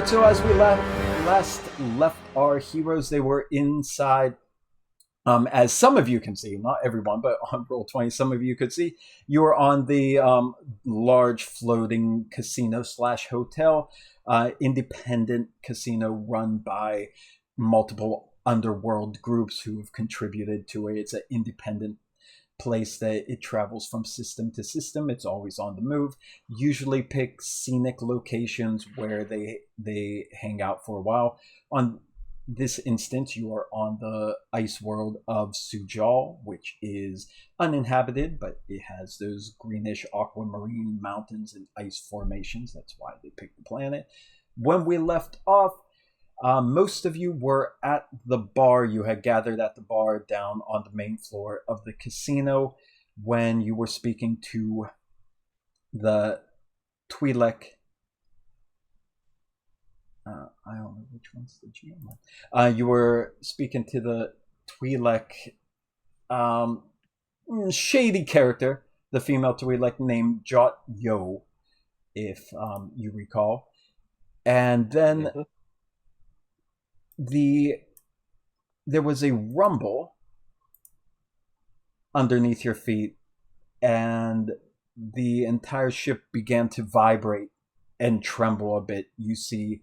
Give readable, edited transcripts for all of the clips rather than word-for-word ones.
right, so as we last left our heroes, they were inside. As some of you can see, not everyone, but on Roll20, some of you could see, you were on the large floating casino slash hotel, independent casino run by multiple underworld groups who have contributed to it. It's an independent place that it travels from system to system. It's always on the move. Usually pick scenic locations where they hang out for a while. On this instance, you are on the ice world of Sujal, which is uninhabited, but it has those greenish aquamarine mountains and ice formations. That's why they picked the planet. When we left off, most of you were at the bar. You had gathered at the bar down on the main floor of the casino when you were speaking to the Twi'lek. I don't know which one's the GM. You were speaking to the Twi'lek shady character, the female Twi'lek named Jot Yo, if you recall. And then there was a rumble underneath your feet, and the entire ship began to vibrate and tremble a bit. You see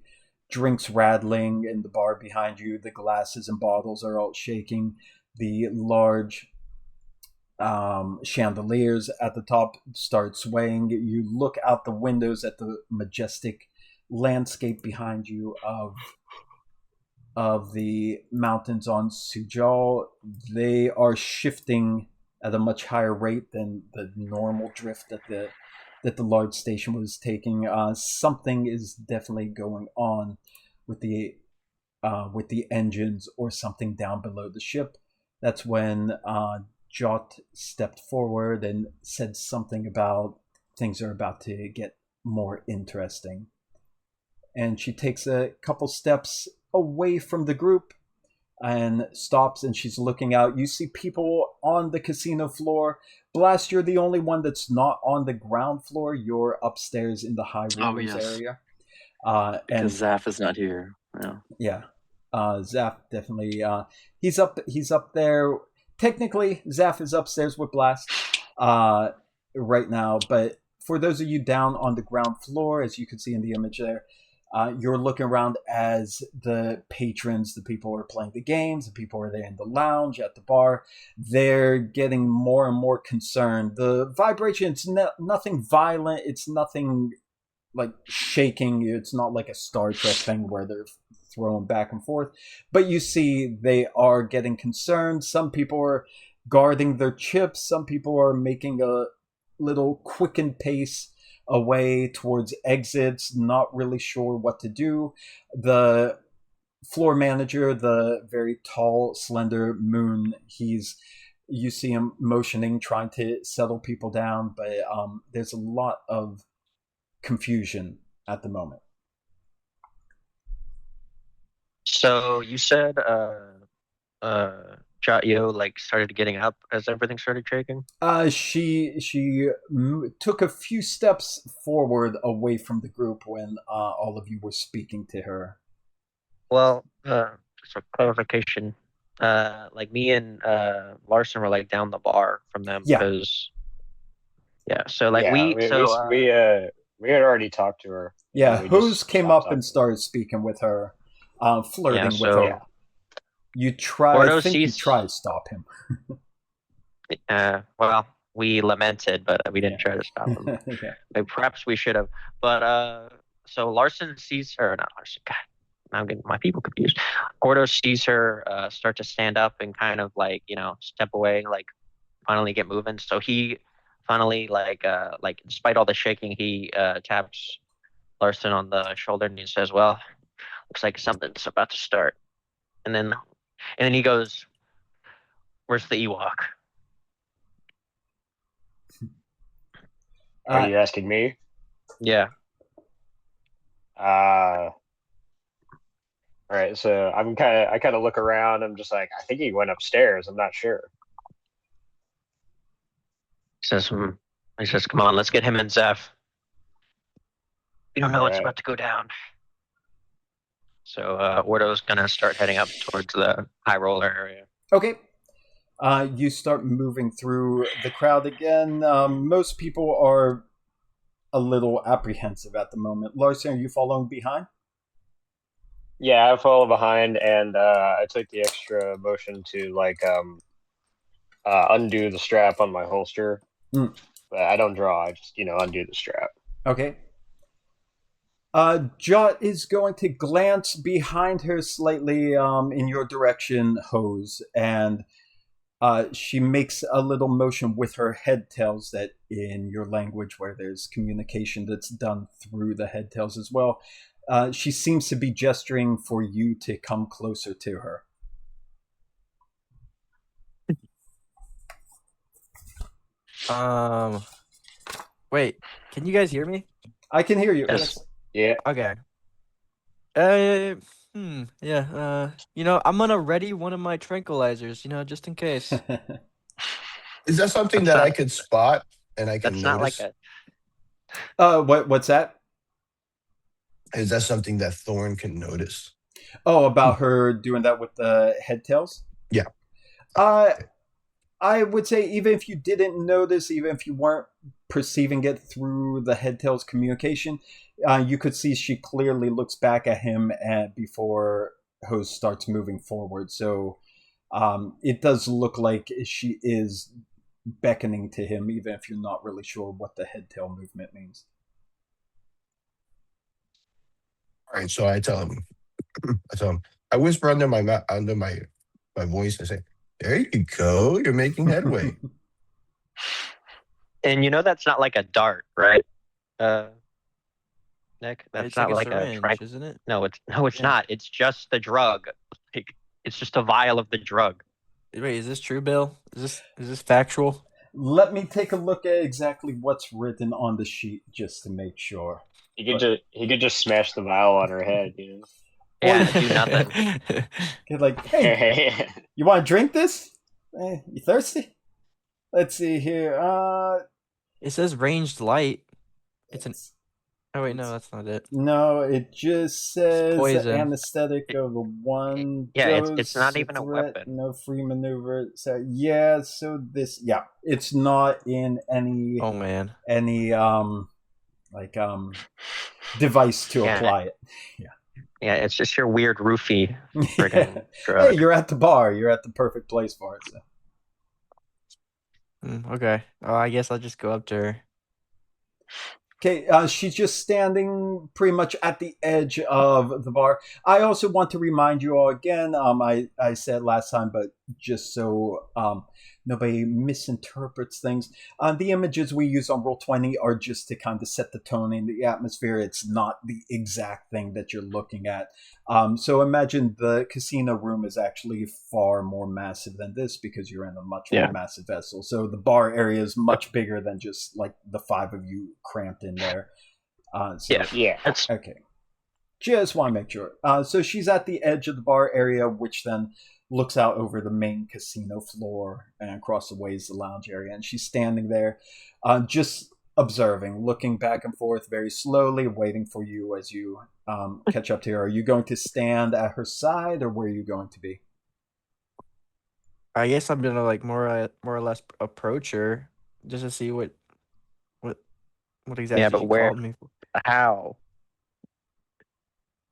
drinks rattling in the bar behind you. The glasses and bottles are all shaking. The large chandeliers at the top start swaying. You look out the windows at the majestic landscape behind you of the mountains on Sujal. They are shifting at a much higher rate than the normal drift that the large station was taking. Something is definitely going on with the engines or something down below the ship. That's when Jot stepped forward and said something about things are about to get more interesting. And she takes a couple steps away from the group and stops, and she's looking out. You see people on the casino floor. Blast, you're the only one that's not on the ground floor. You're upstairs in the high rollers area. Because Zaf is not here. Yeah. Zaf definitely. He's up there. Technically, Zaf is upstairs with Blast right now. But for those of you down on the ground floor, as you can see in the image there, you're looking around as the patrons, the people who are playing the games, the people who are there in the lounge, at the bar, they're getting more and more concerned. The vibration, it's nothing violent. It's nothing like shaking. It's not like a Star Trek thing where they're throwing back and forth. But you see they are getting concerned. Some people are guarding their chips. Some people are making a little quickened pace away towards exits, not really sure what to do. The floor manager, the very tall, slender Moon, you see him motioning, trying to settle people down, but there's a lot of confusion at the moment. So you said Jatyo started getting up as everything started shaking? She took a few steps forward away from the group when all of you were speaking to her. Well, just for clarification, me and Larson were down the bar from them because we had already talked to her. Yeah, Hose came up and started speaking with her, flirting with her. You try to stop him. Well, we lamented, but we didn't try to stop him. Perhaps we should have. But so Larson sees her, not Larson. God, I'm getting my people confused. Gordo sees her start to stand up and kind of step away, finally get moving. So he finally despite all the shaking, he taps Larson on the shoulder and he says, "Well, looks like something's about to start." And then he goes, "Where's the Ewok?" Are you asking me? Yeah. All right. So I kind of look around. I'm just like, I think he went upstairs. I'm not sure. He says, "Come on, let's get him and Zeph. You don't know what's about to go down." So Ordo's gonna start heading up towards the high roller area. Okay. You start moving through the crowd again. Most people are a little apprehensive at the moment. Larson, are you following behind? Yeah, I follow behind, and I took the extra motion to undo the strap on my holster. Mm. But I don't draw. I just undo the strap. Okay. Jot is going to glance behind her slightly in your direction, Hose, and she makes a little motion with her head tails that in your language where there's communication that's done through the head tails as well. She seems to be gesturing for you to come closer to her. Wait, can you guys hear me? I can hear you. Yes. Yeah. Okay. Yeah. I'm gonna ready one of my tranquilizers, just in case. Is that something that I could spot and I can That's not notice? like a. What's that? Is that something that Thorn can notice? Oh, about her doing that with the head tails? Yeah. I would say even if you didn't notice, even if you weren't perceiving it through the head tails communication, you could see she clearly looks back at him before Hose starts moving forward. So it does look like she is beckoning to him, even if you're not really sure what the head tail movement means. All right, so I tell him, I whisper under my voice and say, "There you go, you're making headway." And that's not like a dart, right? Nick, that's It's not like like a a syringe, trank. isn't it? No, it's Yeah. not. It's just the drug. Like, it's just a vial of the drug. Wait, is this true, Bill? Is this factual? Let me take a look at exactly what's written on the sheet just to make sure. He could just smash the vial on her head. Yeah, do nothing. Get like, hey, you want to drink this? You thirsty? Let's see here. It says ranged light. Oh wait, no, that's not it. No, it just says poison. anesthetic of a one. Yeah, dose, it's not even a threat, weapon. No free maneuver. So yeah, it's not in any. Oh man. Any device to apply it. Yeah. Yeah, it's just your weird roofie friggin' drug. Hey, you're at the bar. You're at the perfect place for it. So. Okay. Oh, I guess I'll just go up to her. Okay, she's just standing pretty much at the edge of the bar. I also want to remind you all again, I said last time, but just so nobody misinterprets things, the images we use on Roll20 are just to kind of set the tone in the atmosphere. It's not the exact thing that you're looking at. So imagine the casino room is actually far more massive than this because you're in a much more massive vessel. So the bar area is much bigger than just like the five of you cramped in there. Okay. Just want to make sure. So she's at the edge of the bar area, which then looks out over the main casino floor and across the way is the lounge area. And she's standing there, just observing, looking back and forth very slowly, waiting for you as you catch up to her. Are you going to stand at her side, or where are you going to be? I guess I'm gonna like more or less approach her just to see what exactly. Yeah, but where? Me for. How?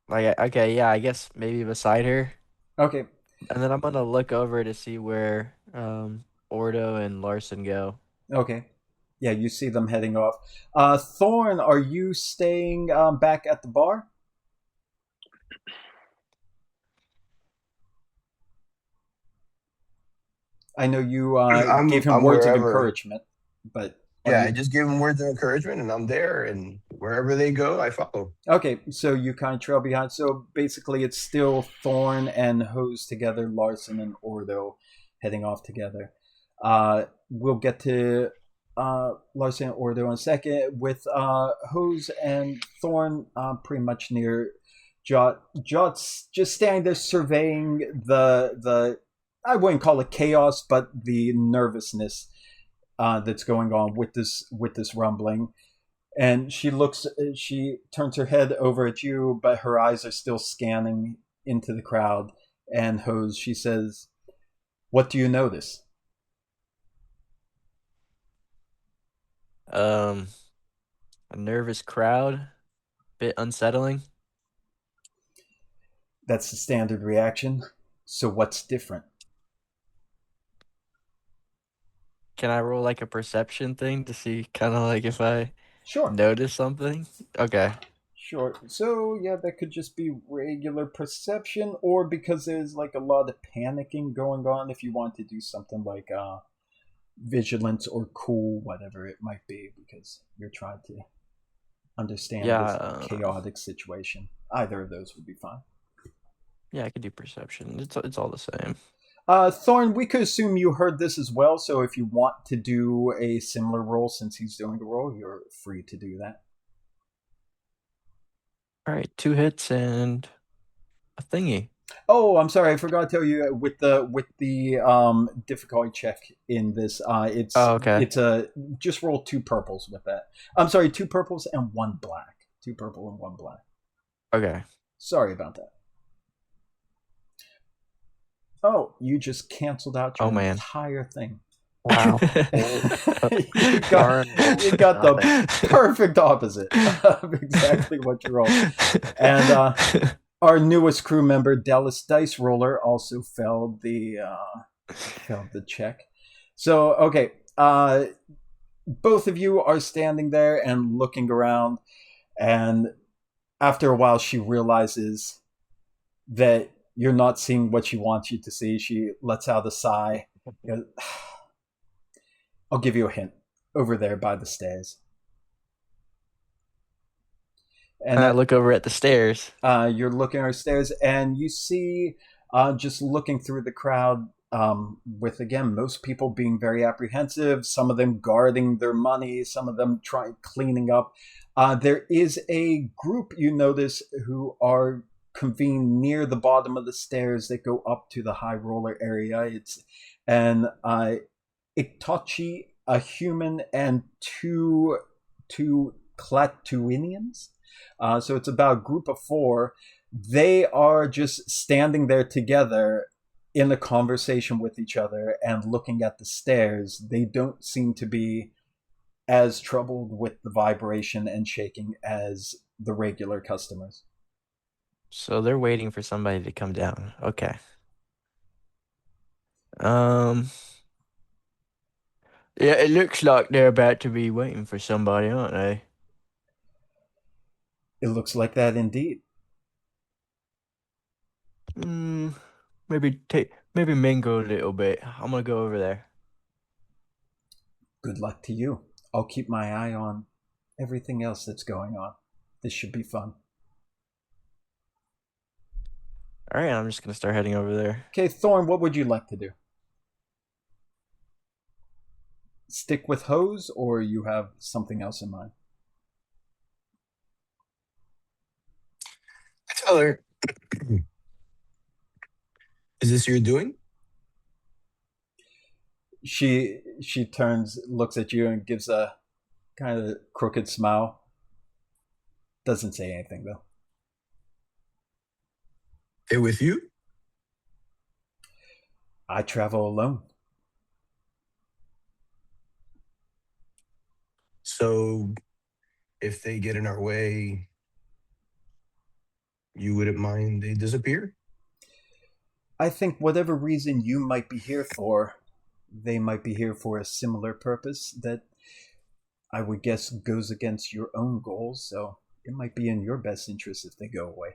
Like, okay, yeah, I guess maybe beside her. Okay. And then I'm gonna look over to see where Ordo and Larson go. Okay. Yeah, you see them heading off. Thorn, are you staying back at the bar? I know you gave him words of encouragement, but... Yeah, I just gave him words of encouragement, and I'm there, and wherever they go, I follow. Okay, so you kind of trail behind. So basically, it's still Thorn and Hose together, Larson and Ordo heading off together. We'll get to Larson and Ordo in a second. With Hose and Thorn pretty much near Jot. Jot's just standing there surveying the I wouldn't call it chaos, but the nervousness that's going on with this rumbling. And she turns her head over at you, but her eyes are still scanning into the crowd. And Hose, she says, "What do you notice?" A nervous crowd, bit unsettling. That's the standard reaction. So what's different? Can I roll like a perception thing to see kind of like if I Sure. notice something? Okay. Sure. So yeah, that could just be regular perception, or because there's like a lot of panicking going on. If you want to do something like vigilance or cool, whatever it might be, because you're trying to understand this chaotic situation. Either of those would be fine. Yeah, I could do perception. It's all the same. Thorn, we could assume you heard this as well, so if you want to do a similar roll since he's doing the roll, you're free to do that. All right, 2 hits and a thingy. Oh, I'm sorry, I forgot to tell you with the difficulty check in this. It's okay. It's just roll 2 purples with that. I'm sorry, 2 purples and 1 black. 2 purple and 1 black. Okay. Sorry about that. Oh, you just canceled out your entire thing. Wow. you got the perfect opposite of exactly what you rolled. And our newest crew member, Dallas Dice Roller, also failed the check. So, okay. Both of you are standing there and looking around. And after a while, she realizes that you're not seeing what she wants you to see. She lets out a sigh. I'll give you a hint. Over there by the stairs. And I look over at the stairs. You're looking at our stairs, and you see, just looking through the crowd, with, again, most people being very apprehensive, some of them guarding their money, some of them cleaning up. There is a group, you notice, who are convened near the bottom of the stairs that go up to the high roller area. Itachi, a human, and two Clatuinians. So it's about a group of 4. They are just standing there together in a conversation with each other and looking at the stairs. They don't seem to be as troubled with the vibration and shaking as the regular customers. So they're waiting for somebody to come down. Okay. Yeah, it looks like they're about to be waiting for somebody, aren't they? It looks like that indeed. Maybe mingle a little bit. I'm gonna go over there. Good luck to you. I'll keep my eye on everything else that's going on. This should be fun. All right, I'm just gonna start heading over there. Okay, Thorn, what would you like to do? Stick with Hose, or you have something else in mind? I tell her, is this your doing? She turns, looks at you, and gives a kind of crooked smile. Doesn't say anything, though. Hey, with you? I travel alone. So, if they get in our way, you wouldn't mind they disappear? I think whatever reason you might be here for, they might be here for a similar purpose that I would guess goes against your own goals, so it might be in your best interest if they go away.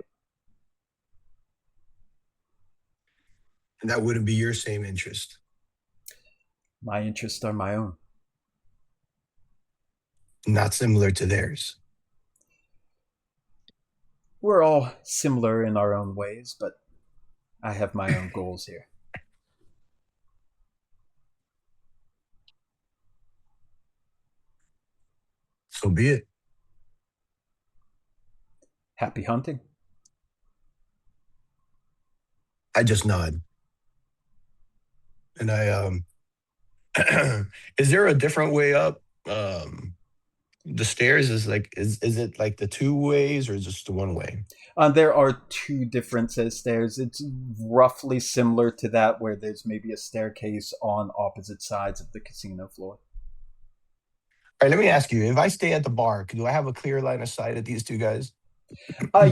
And that wouldn't be your same interest. My interests are my own. Not similar to theirs. We're all similar in our own ways, but I have my own goals here. So be it. Happy hunting. I just nod. And I, is there a different way up? the stairs is like is it like the two ways or just the one way? There are two different set of stairs. It's roughly similar to that, where there's maybe a staircase on opposite sides of the casino floor. All right, let me ask you: if I stay at the bar, do I have a clear line of sight at these two guys?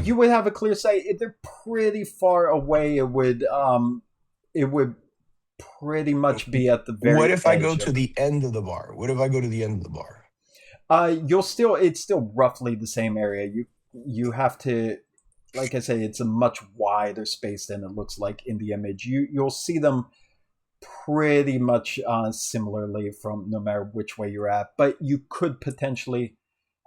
You would have a clear sight. If they're pretty far away, it would pretty much be at the very. What if I go edge to of the end of the bar? What if I go to the end of the bar? it's still roughly the same area. You have to, like I say, it's a much wider space than it looks like in the image. You'll see them pretty much similarly from no matter which way you're at, but you could potentially,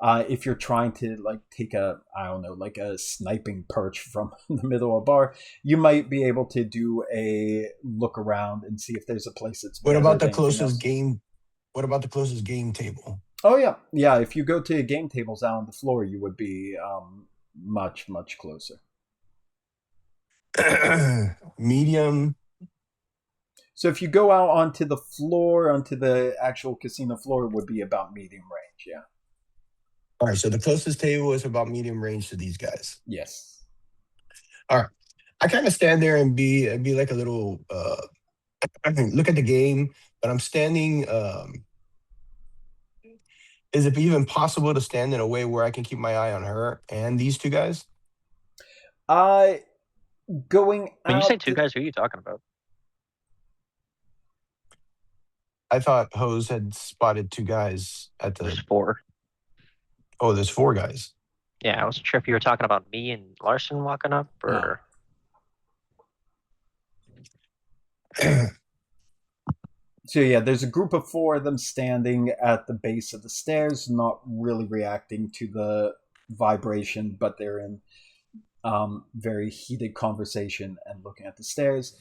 if you're trying to like take a, I don't know, like a sniping perch from the middle of a bar, you might be able to do a look around and see if there's a place that's. What about the closest game? What about the closest game table? Oh yeah. If you go to game tables out on the floor, you would be much closer. Medium. So if you go out onto the floor, onto the actual casino floor, it would be about medium range. Yeah. All right. So the closest table is about medium range to these guys. Yes. All right. I kind of stand there and be like a little. I think look at the game, but I'm standing. Is it even possible to stand in a way where I can keep my eye on her and these two guys? Going. When you say two guys, who are you talking about? I thought Hose had spotted two guys at the. There's four. Oh, there's four guys. Yeah, I wasn't sure if you were talking about me and Larson walking up, or. So yeah, there's a group of four of them standing at the base of the stairs, not really reacting to the vibration, but they're in very heated conversation and looking at the stairs.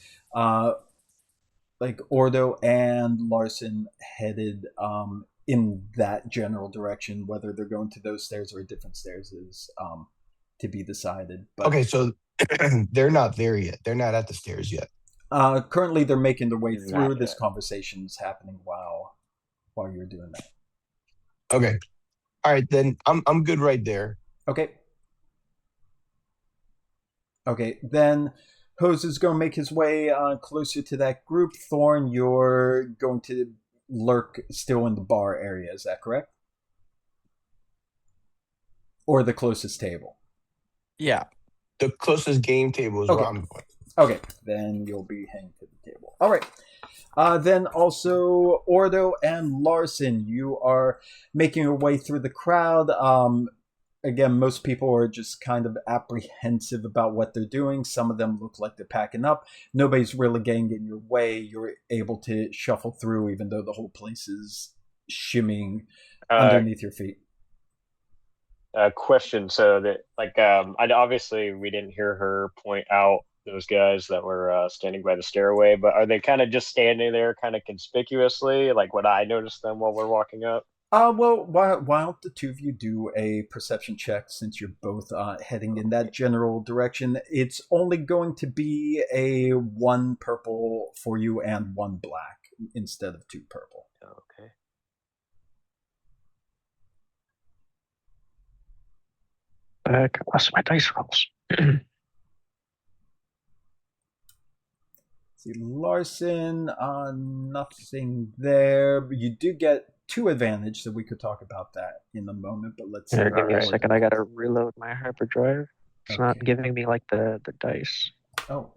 Like Ordo and Larson headed in that general direction. Whether they're going to those stairs or different stairs is to be decided. But, okay, so they're not there yet. They're not at the stairs yet. Currently, they're making their way through. This conversation's happening while you're doing that. Okay, all right, then I'm good right there. Okay, then Hose is going to make his way closer to that group. Thorn, you're going to lurk still in the bar area. Is that correct? Or the closest table? Yeah. The closest game table is where I'm going. Okay, then you'll be hanging to the table. All right. Then also Ordo and Larson, you are making your way through the crowd. Again, most people are just kind of apprehensive about what they're doing. Some of them look like they're packing up. Nobody's really getting in your way. You're able to shuffle through, even though the whole place is shimmying underneath your feet. Question. So that, like, obviously we didn't hear her point out those guys that were standing by the stairway, but are they kind of just standing there kind of conspicuously? Like, would I notice them while we're walking up? Well, why don't the two of you do a perception check, since you're both heading in that general direction? It's only going to be a 1 purple for you and 1 black instead of 2 purple. Okay. What's my dice rolls? See, Larson, nothing there. You do get 2 advantage, so we could talk about that in a moment. But let's give me a second. I gotta reload my hyperdrive. It's not giving me like the dice. Oh,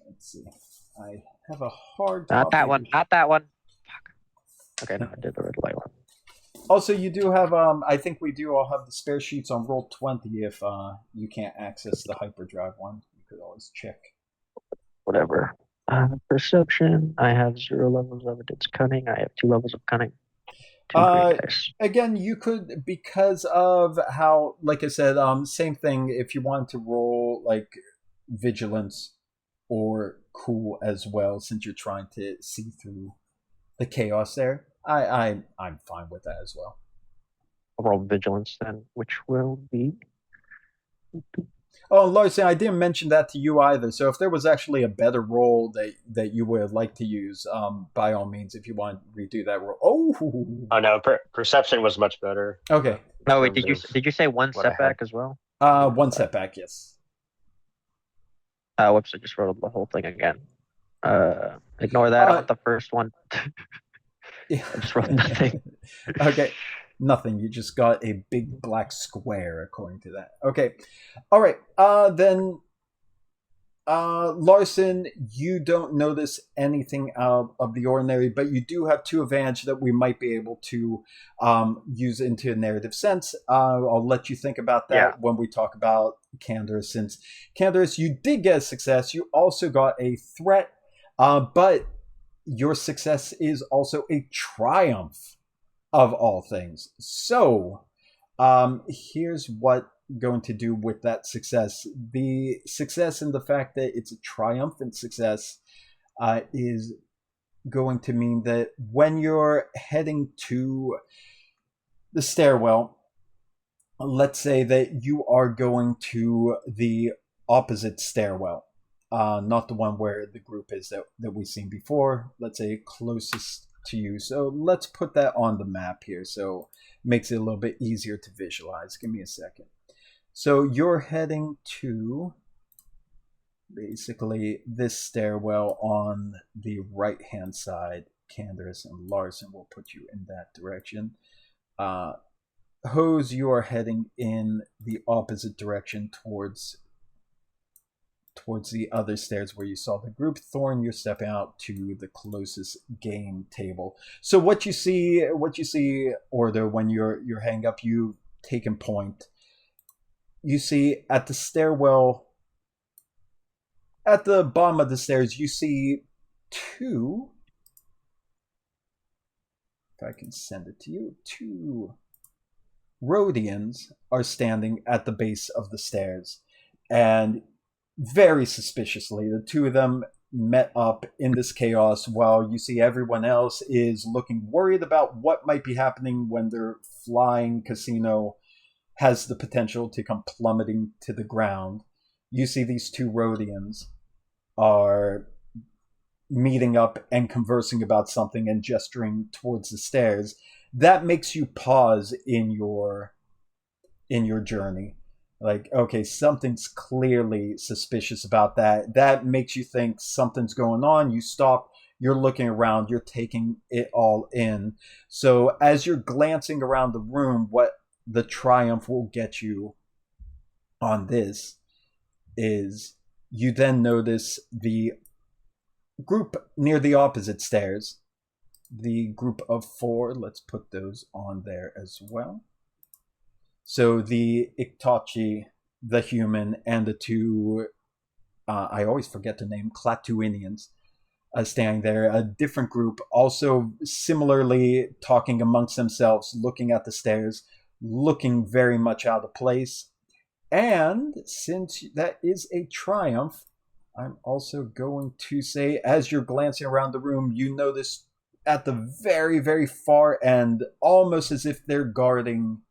let's see. I have a hard. Not that one. Not that one. Fuck. Okay, no, I did the red light one. Also, you do have. I think we do all have the spare sheets on Roll20. If you can't access the hyperdrive one, you could always check. Whatever. Perception. I have 0 levels of it. It's cunning. I have 2 levels of cunning. Again, you could, because of how, like I said, same thing. If you want to roll like vigilance or cool as well, since you're trying to see through the chaos there, I'm fine with that as well. I'll roll vigilance then, which will be Oh, Larson, I didn't mention that to you either. So if there was actually a better role that you would like to use, by all means, if you want to redo that role. Oh no, perception was much better. Okay. Oh wait, did you say one setback as well? One setback, yes. Whoops! I just wrote the whole thing again. Ignore that. I want the first one. I just wrote nothing. Okay. Nothing. You just got a big black square according to that. Okay. All right. Then Larson, you don't notice anything out of the ordinary, but you do have 2 advantage that we might be able to use into a narrative sense. I'll let you think about that when we talk about Candaris. Since Candaris, you did get a success, you also got a threat, but your success is also a triumph of all things. So here's what going to do with that success. The success and the fact that it's a triumphant success is going to mean that when you're heading to the stairwell, let's say that you are going to the opposite stairwell, not the one where the group is that we've seen before. Let's say closest to you. So let's put that on the map here, so it makes it a little bit easier to visualize. Give me a second. So you're heading to basically this stairwell on the right-hand side. Candaris and Larson will put you in that direction. Hose, you are heading in the opposite direction towards the other stairs where you saw the group. Thorn, you're stepping out to the closest game table. So what you see, Order, when you're hanging up, you've taken point. You see at the stairwell, at the bottom of the stairs, you see 2. If I can send it to you, 2 Rhodians are standing at the base of the stairs, and very suspiciously, the 2 of them met up in this chaos while you see everyone else is looking worried about what might be happening when their flying casino has the potential to come plummeting to the ground. You see these 2 Rhodians are meeting up and conversing about something and gesturing towards the stairs. That makes you pause in your journey. Like, okay, something's clearly suspicious about that. That makes you think something's going on. You stop, you're looking around, you're taking it all in. So as you're glancing around the room, what the triumph will get you on this is you then notice the group near the opposite stairs. The group of 4, let's put those on there as well. So the Iktachi, the human, and the 2, I always forget the name, Clatuinians, standing there. A different group, also similarly talking amongst themselves, looking at the stairs, looking very much out of place. And since that is a triumph, I'm also going to say, as you're glancing around the room, you notice at the very, very far end, almost as if they're guarding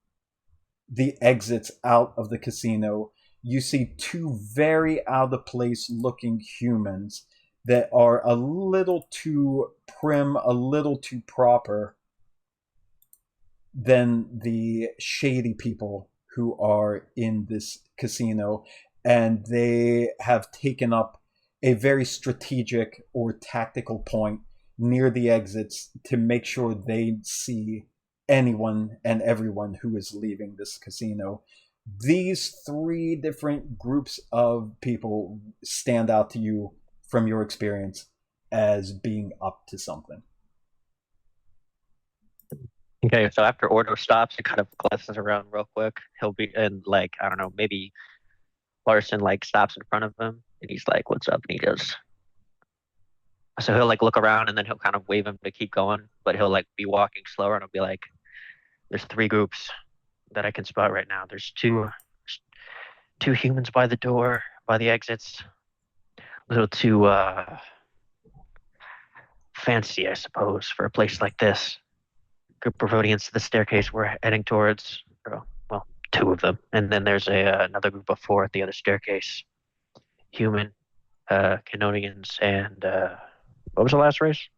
the exits out of the casino, you see 2 very out of place looking humans that are a little too prim, a little too proper than the shady people who are in this casino, and they have taken up a very strategic or tactical point near the exits to make sure they see anyone and everyone who is leaving this casino. These 3 different groups of people stand out to you from your experience as being up to something. Okay, so after Ordo stops and kind of glances around real quick, he'll be, and like, I don't know, maybe Larson like stops in front of him and he's like, "What's up?" And he goes, so he'll like look around and then he'll kind of wave him to keep going, but he'll like be walking slower and he'll be like, "There's 3 groups that I can spot right now. There's two humans by the door, by the exits. A little too fancy, I suppose, for a place like this. Group of Rhodians to the staircase we're heading towards. Well, 2 of them, and then there's another group of 4 at the other staircase. Human, Canonians, and what was the last race?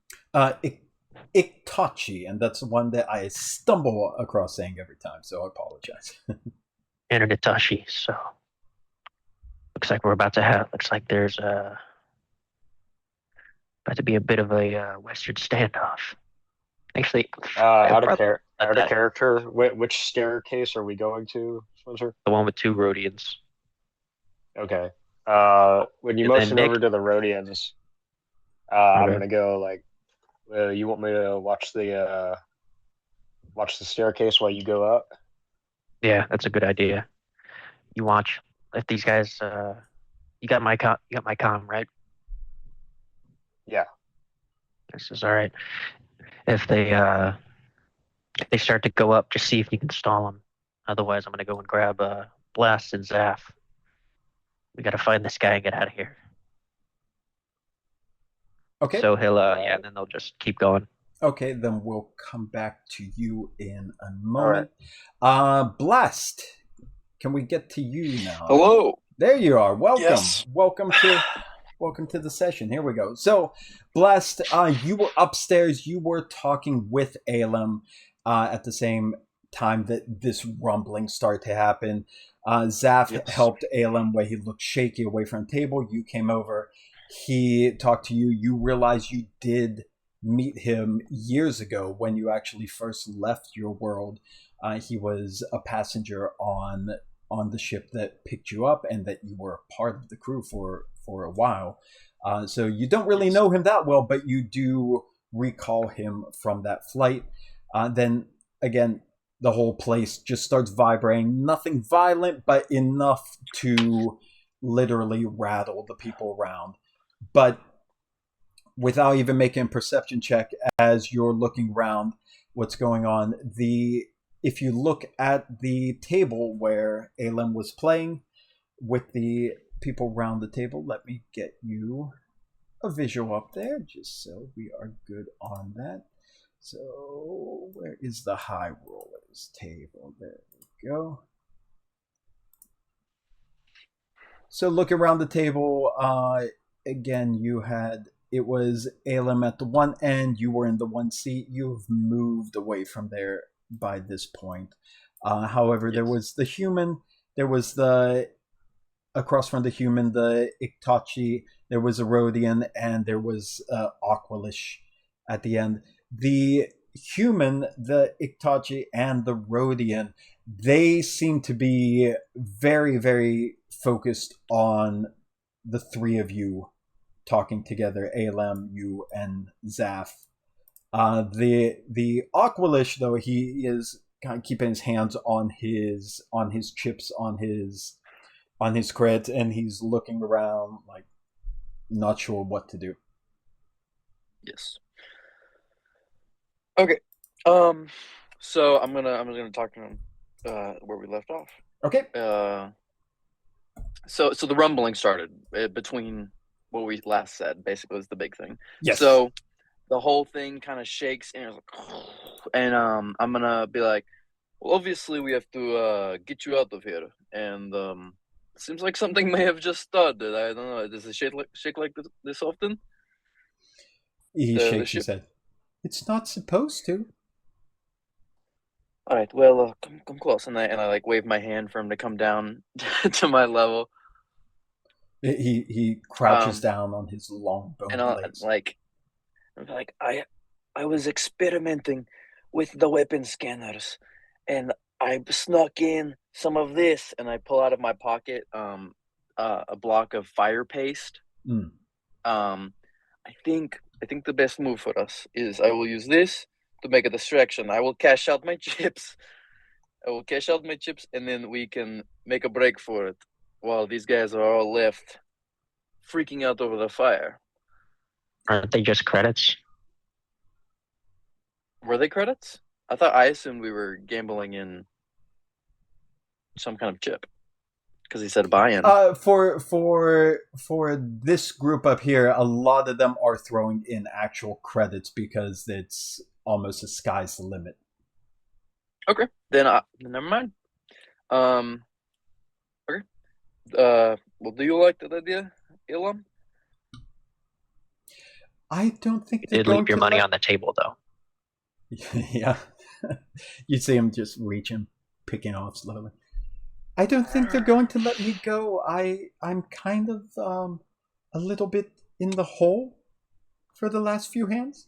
Iktachi, and that's the one that I stumble across saying every time, so I apologize. And Itachi. So looks like we're about to have. Looks like there's about to be a bit of a Western standoff. Actually, out of character, which staircase are we going to, Spencer? The one with 2 Rhodians. Okay. When you motion over to the Rhodians, I'm gonna go like. You want me to watch the staircase while you go up? Yeah, that's a good idea. You watch if these guys. You got my com, right? Yeah. This is all right. If they start to go up, just see if you can stall them. Otherwise, I'm gonna go and grab Blast and Zaf. We gotta find this guy and get out of here. Okay. So he'll and then they'll just keep going. Okay, then we'll come back to you in a moment. Right. Blast, can we get to you now? Hello. There you are. Welcome. Yes. Welcome to the session. Here we go. So, Blast, you were upstairs. You were talking with Alem at the same time that this rumbling started to happen. Zaf helped Alem where he looked shaky away from the table. You came over. He talked to you. You realized you did meet him years ago when you actually first left your world. He was a passenger on the ship that picked you up, and that you were a part of the crew for a while. So you don't really know him that well, but you do recall him from that flight. Then again, the whole place just starts vibrating. Nothing violent, but enough to literally rattle the people around. But without even making a perception check, as you're looking around what's going on, if you look at the table where Alem was playing with the people around the table, let me get you a visual up there just so we are good on that. So where is the high rollers table? There we go. So look around the table. Again, it was Alem at the one end. You were in the one seat. You've moved away from there by this point. However, there was the human. There was across from the human, the Iktachi. There was a Rhodian, and there was Aqualish at the end. The human, the Iktachi, and the Rhodian, they seem to be very, very focused on the 3 of you talking together, Alem, you, and Zaf. The Aqualish, though, he is kind of keeping his hands on his chips, on his credits, and he's looking around like not sure what to do. Yes. Okay. So I'm gonna talk to him where we left off. Okay. So the rumbling started between what we last said. Basically, was the big thing. Yes. So the whole thing kind of shakes, and it's like, and I'm gonna be like, well, obviously we have to get you out of here, and it seems like something may have just started. I don't know. Does it shake like this often? He shakes his head. It's not supposed to. All right. Well, come close, and I like wave my hand for him to come down to my level. He crouches down on his long bone legs. I'm like, I was experimenting with the weapon scanners, and I snuck in some of this, and I pull out of my pocket a block of fire paste. I think the best move for us is I will use this to make a distraction. I will cash out my chips. And then we can make a break for it while these guys are all left freaking out over the fire. Aren't they just credits? Were they credits? I assumed we were gambling in some kind of chip. Because he said buy-in. For this group up here, a lot of them are throwing in actual credits because it's almost the sky's the limit. Okay, then never mind. Okay. Well, do you like that idea, Ilham? I don't think You they're did going leave your to money let... on the table, though. Yeah. You see him just reaching, picking off slowly. I don't think they're going to let me go. I'm kind of a little bit in the hole for the last few hands.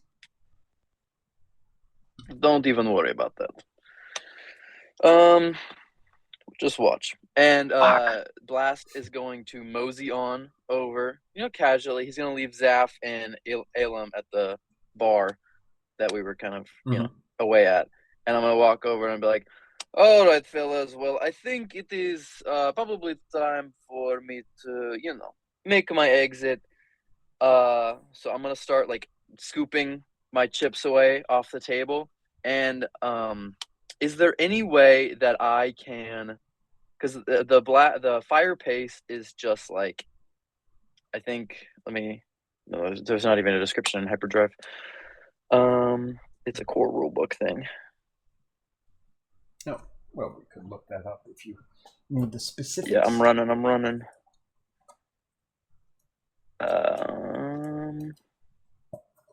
Don't even worry about that. Just watch. And Blast is going to mosey on over, casually. He's gonna leave Zaf and Elam at the bar that we were kind of, away at. And I'm gonna walk over and be like, "All right, fellas. Well, I think it is probably time for me to, make my exit. So I'm gonna start like scooping my chips away off the table. And is there any way that I can, because the fire paste is just like, I think, no, there's not even a description in Hyperdrive. It's a core rulebook thing. Oh, well, we could look that up if you need the specifics. Yeah, I'm running.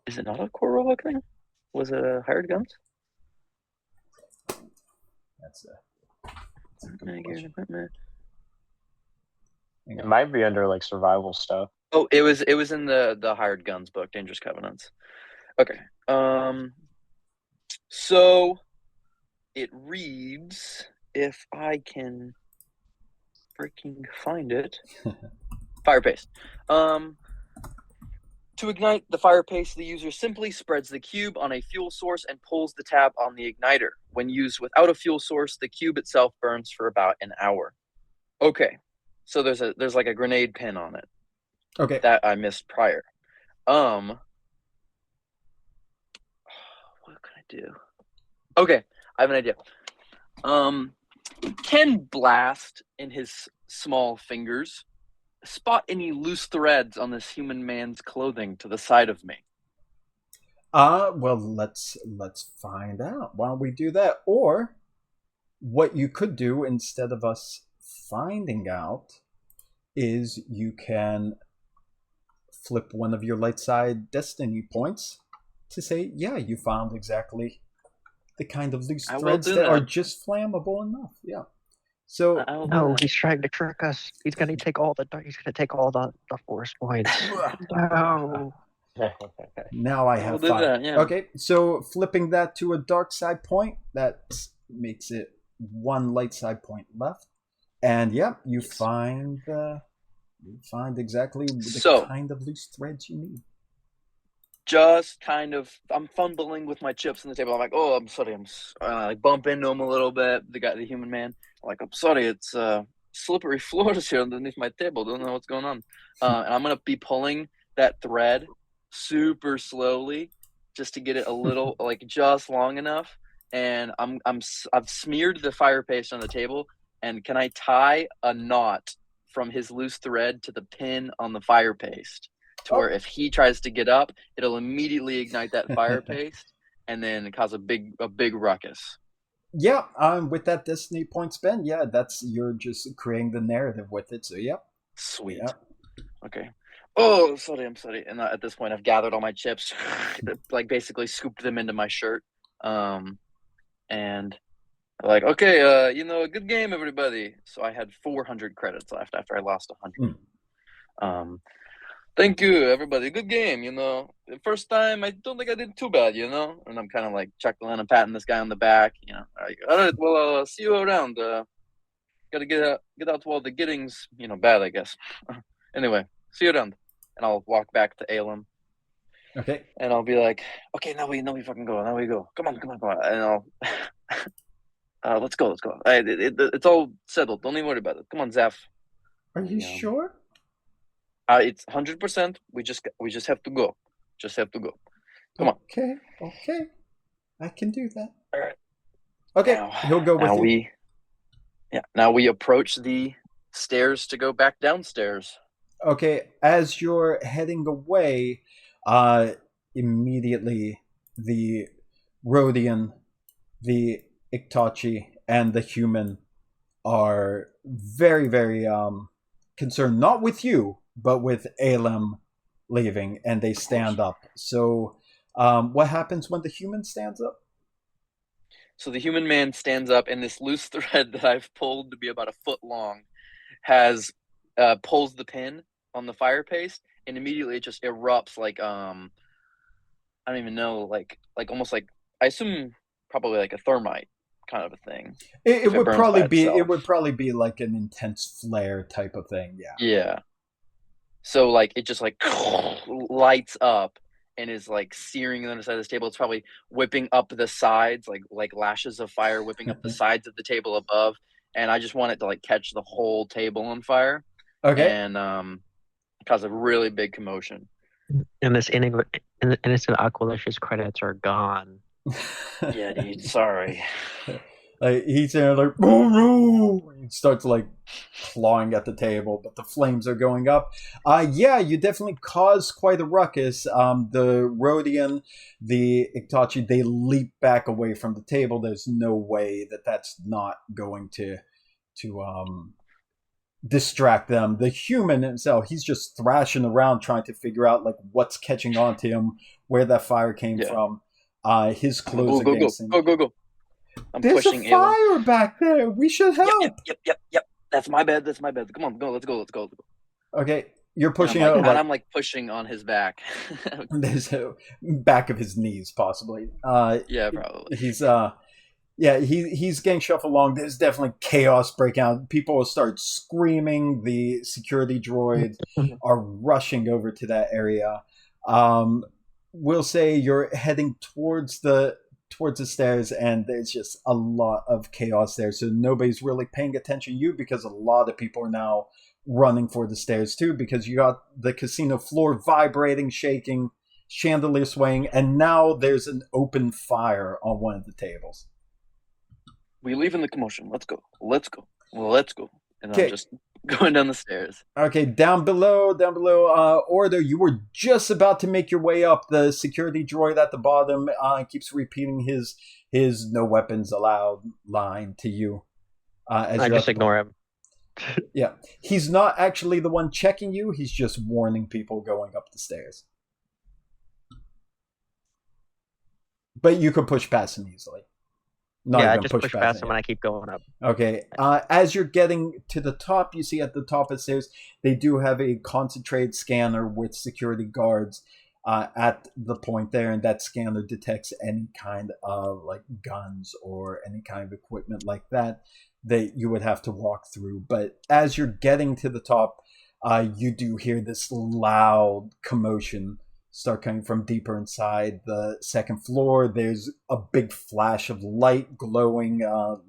Is it not a core rulebook thing? Was it a hired guns? That's a good question. It might be under like survival stuff. Oh, it was in the hired guns book, Dangerous Covenants. Okay. So it reads, if I can freaking find it. Fire paste. To ignite the fire paste, the user simply spreads the cube on a fuel source and pulls the tab on the igniter. When used without a fuel source, the cube itself burns for about an hour. Okay. So there's like a grenade pin on it. Okay. That I missed prior. What can I do? Okay, I have an idea. Can Blast in his small fingers spot any loose threads on this human man's clothing to the side of me? Well, let's find out while we do that. Or what you could do instead of us finding out is you can flip one of your light side destiny points to say, yeah, you found exactly the kind of loose threads that are just flammable enough. Yeah. So no, he's trying to trick us. He's gonna take all the force points. No. Now I have 5. That, yeah. Okay, so flipping that to a dark side point, that makes it 1 light side point left. And yeah, you find exactly the kind of loose threads you need. Just kind of, I'm fumbling with my chips on the table. I'm like, oh, I'm sorry. I'm like bump into him a little bit. The human man. I'm like, I'm sorry. It's slippery floors here underneath my table. Don't know what's going on. And I'm gonna be pulling that thread super slowly, just to get it a little, like just long enough. And I've smeared the fire paste on the table. And can I tie a knot from his loose thread to the pin on the fire paste? To where if he tries to get up, it'll immediately ignite that fire paste and then cause a big ruckus. Yeah, with that destiny point spend, yeah, you're just creating the narrative with it. So yeah, sweet. Yeah. Okay. Oh, I'm sorry. And at this point, I've gathered all my chips, like basically scooped them into my shirt, and like, okay, a good game, everybody. So I had 400 credits left after I lost 100. Thank you, everybody. Good game, The first time, I don't think I did too bad, And I'm kind of like chuckling and patting this guy on the back, Like, all right, well, I'll see you around. Gotta get out to all the gettings, bad, I guess. Anyway, see you around. And I'll walk back to Elam. Okay. And I'll be like, okay, now we fucking go. Now we go. Come on. And I'll, let's go. It's all settled. Don't even worry about it. Come on, Zaf. Are you sure? It's 100%. We just have to go. Just have to go. Come on. Okay. I can do that. All right. Okay, he'll go with you. Now we approach the stairs to go back downstairs. Okay, as you're heading away, immediately the Rhodian, the Iktachi, and the human are very, very concerned, not with you, but with Alem leaving, and they stand up. So what happens when the human stands up? So the human man stands up, and this loose thread that I've pulled to be about a foot long has pulls the pin on the fire paste, and immediately it just erupts like I don't even know, like almost like, I assume probably like a thermite kind of a thing. It would probably be itself. It would probably be like an intense flare type of thing. Yeah. Yeah. So like it just like lights up and is like searing the underside of this table. It's probably whipping up the sides, like lashes of fire whipping up the sides of the table above. And I just want it to like catch the whole table on fire. Okay. And cause a really big commotion. And this innocent Aqualicious credits are gone. Yeah, dude. Sorry. He's there like, oh no! He starts like clawing at the table, but the flames are going up. Yeah, you definitely caused quite a ruckus. The Rhodian, the Ictachi, they leap back away from the table. There's no way that that's not going to distract them. The human himself, he's just thrashing around trying to figure out like what's catching on to him, where that fire came from. His clothes against him. Go. There's a fire back there. We should help. Yep. That's my bed. Come on, go. Let's go. Okay, you're pushing out. And I'm like pushing on his back. There's a back of his knees, possibly. Yeah, probably. He's he's getting shuffled along. There's definitely chaos breaking out. People will start screaming. The security droids are rushing over to that area. We'll say you're heading towards the stairs, and there's just a lot of chaos there. So nobody's really paying attention to you because a lot of people are now running for the stairs too, because you got the casino floor vibrating, shaking, chandelier swaying, and now there's an open fire on one of the tables. We leave in the commotion. Let's go. And I'm just going down the stairs. Okay, down below, Ordo, you were just about to make your way up. The security droid at the bottom keeps repeating his no weapons allowed line to you. I just ignore him. Yeah, he's not actually the one checking you. He's just warning people going up the stairs. But you could push past him easily. I just push past him and I keep going up. Okay. As you're getting to the top, you see at the top of the stairs, they do have a concentrated scanner with security guards at the point there, and that scanner detects any kind of like guns or any kind of equipment like that you would have to walk through. But as you're getting to the top, you do hear this loud commotion start coming from deeper inside the second floor. There's a big flash of light glowing,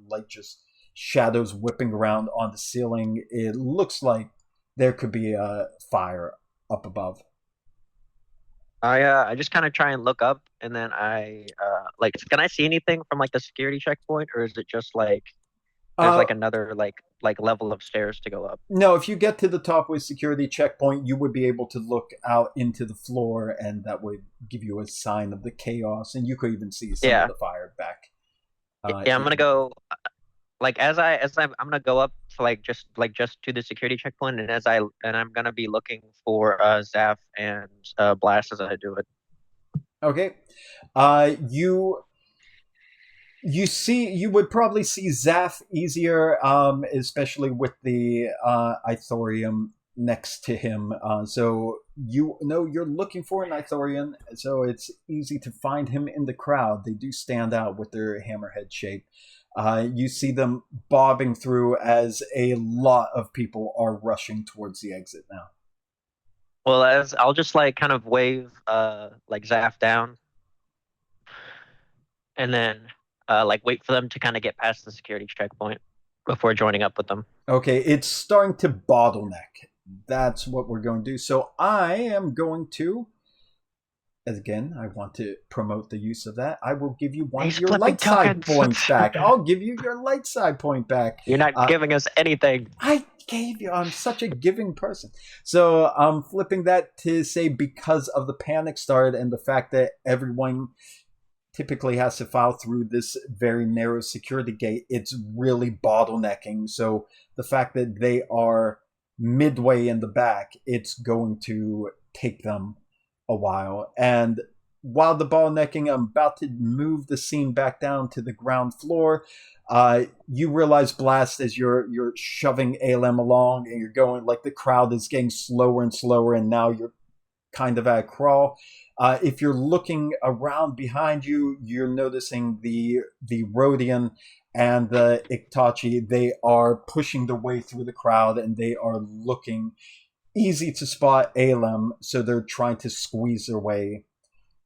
like just shadows whipping around on the ceiling. It looks like there could be a fire up above. I just kind of try and look up, and then I can I see anything from like the security checkpoint, or is it just like there's like another like level of stairs to go up? No, if you get to the top with security checkpoint, you would be able to look out into the floor, and that would give you a sign of the chaos, and you could even see some of the fire back. I'm gonna go I'm gonna go up to just to the security checkpoint, and I'm gonna be looking for Zaf and Blast as I do it. Okay, you would probably see Zaf easier, especially with the Ithorium next to him. So you know you're looking for an Ithorian, so it's easy to find him in the crowd. They do stand out with their hammerhead shape. You see them bobbing through as a lot of people are rushing towards the exit now. Well, as I'll just kind of wave Zaf down, and then wait for them to kind of get past the security checkpoint before joining up with them. Okay, it's starting to bottleneck. That's what we're going to do. So I am going to, again, I want to promote the use of that. I will give you one of your light side points back. I'll give you your light side point back. You're not giving us anything. I gave you. I'm such a giving person. So I'm flipping that to say because of the panic started and the fact that everyone typically has to file through this very narrow security gate, it's really bottlenecking. So the fact that they are midway in the back, it's going to take them a while. And while the bottlenecking, I'm about to move the scene back down to the ground floor. You realize, Blast, as you're shoving ALM along and you're going, like, the crowd is getting slower and slower, and now you're kind of at a crawl. If you're looking around behind you, you're noticing the Rhodian and the Iktachi. They are pushing their way through the crowd, and they are looking easy to spot ALM, so they're trying to squeeze their way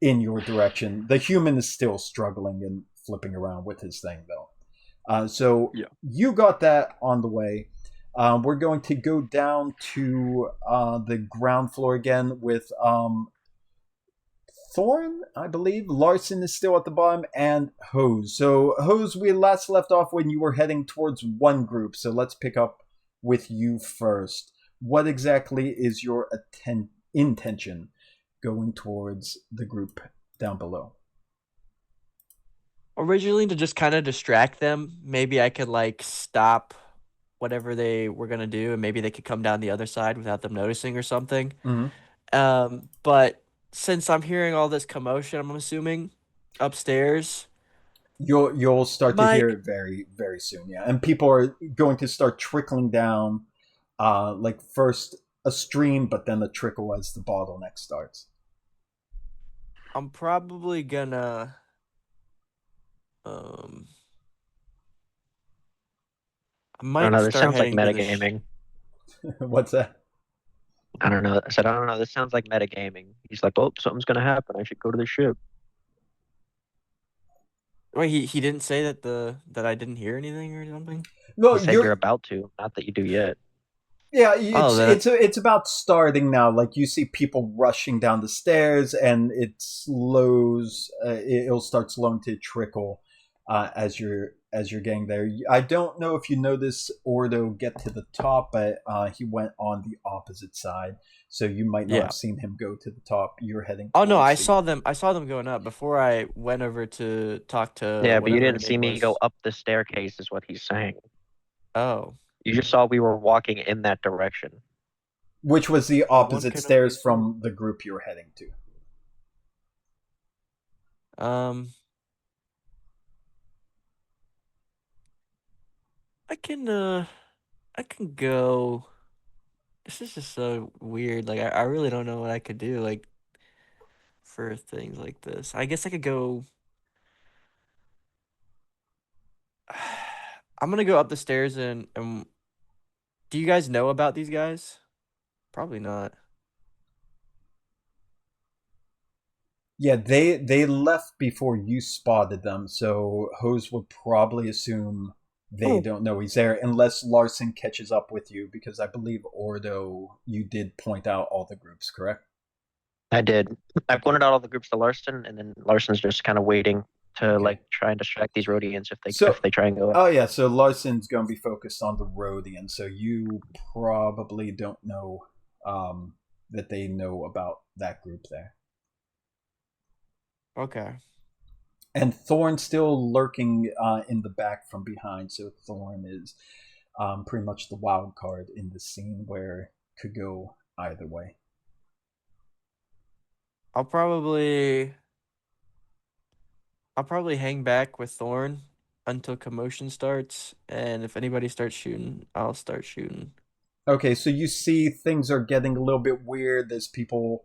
in your direction. The human is still struggling and flipping around with his thing, though. So Yeah. you got that on the way. We're going to go down to the ground floor again with Thorn, I believe. Larson is still at the bottom, and Hose. So, Hose, we last left off when you were heading towards one group. So let's pick up with you first. What exactly is your intention going towards the group down below? Originally, to just kind of distract them. Maybe I could like stop whatever they were gonna do, and maybe they could come down the other side without them noticing or something. Mm-hmm. But since I'm hearing all this commotion, I'm assuming upstairs, You'll start to hear it very, very soon, yeah. And people are going to start trickling down, like first a stream, but then a trickle as the bottleneck starts. I'm probably gonna I I might don't know. This start sounds like heading to the metagaming. What's that? I don't know. I said, I don't know. This sounds like metagaming. He's like, oh, something's going to happen. I should go to the ship. Wait, he didn't say that I didn't hear anything or something? No, He said you're about to, not that you do yet. Yeah, it's about starting now. Like, you see people rushing down the stairs, and it slows. It'll start slowing to trickle as you're getting there. I don't know if you notice Ordo get to the top, but he went on the opposite side, so you might not have seen him go to the top. You're heading. Oh no, I saw them going up before I went over to talk to. Yeah, but you didn't see me go up the staircase, is what he's saying. Oh. You just saw we were walking in that direction. Which was the opposite stairs from the group you were heading to. I can go. This is just so weird. Like I really don't know what I could do like for things like this. I guess I could go. I'm gonna go up the stairs and do you guys know about these guys? Probably not. Yeah, they left before you spotted them, so Hose would probably assume they don't know he's there, unless Larson catches up with you, because I believe, Ordo, you did point out all the groups, correct? I did. I pointed out all the groups to Larson, and then Larson's just kind of waiting to like try and distract these Rhodians if they try and go up. Oh yeah, so Larson's going to be focused on the Rhodian, so you probably don't know that they know about that group there. Okay. And Thorn's still lurking in the back from behind, so Thorn is pretty much the wild card in the scene where it could go either way. I'll probably hang back with Thorn until commotion starts, and if anybody starts shooting, I'll start shooting. Okay, so you see things are getting a little bit weird. There's people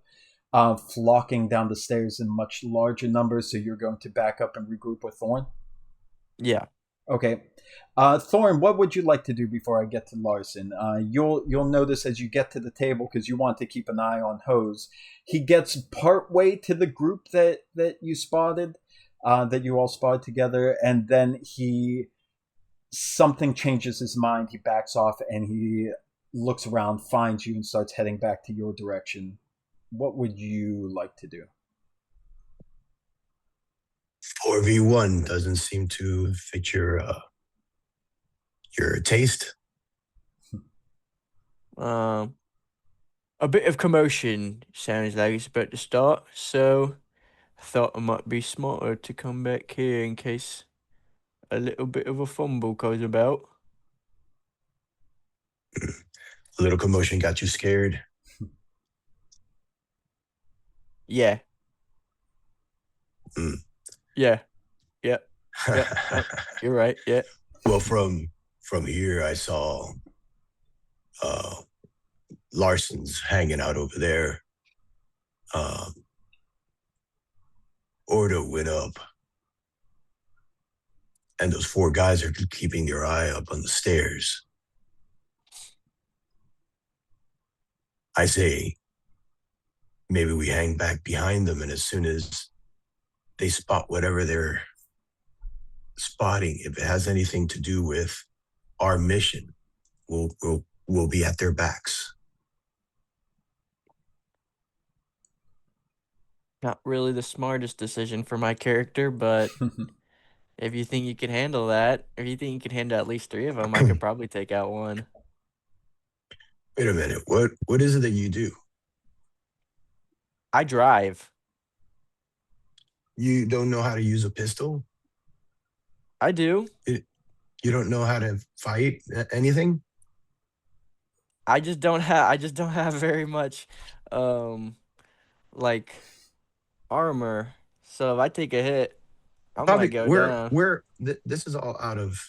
flocking down the stairs in much larger numbers, so you're going to back up and regroup with Thorn? Yeah. Okay. Thorn, what would you like to do before I get to Larson? You'll notice as you get to the table, because you want to keep an eye on Hose, he gets part way to the group that you spotted, that you all spotted together, and then something changes his mind. He backs off and he looks around, finds you, and starts heading back to your direction. What would you like to do? 4v1 doesn't seem to fit your taste. A bit of commotion sounds like it's about to start. So, thought it might be smarter to come back here in case a little bit of a fumble goes about. A little commotion got you scared. Yeah. Mm. Yeah. Yeah. You're right. Yeah. Well, from here, I saw Larson's hanging out over there. Order went up, and those 4 guys are keeping their eye up on the stairs. I say, maybe we hang back behind them, and as soon as they spot whatever they're spotting, if it has anything to do with our mission, we'll be at their backs. Not really the smartest decision for my character, but if you think you can handle that, if you think you can handle at least 3 of them, I could probably take out one. Wait a minute. What is it that you do? I drive. You don't know how to use a pistol? I do. You don't know how to fight anything? I just don't have very much like armor. So if I take a hit, I might go down. This is all out of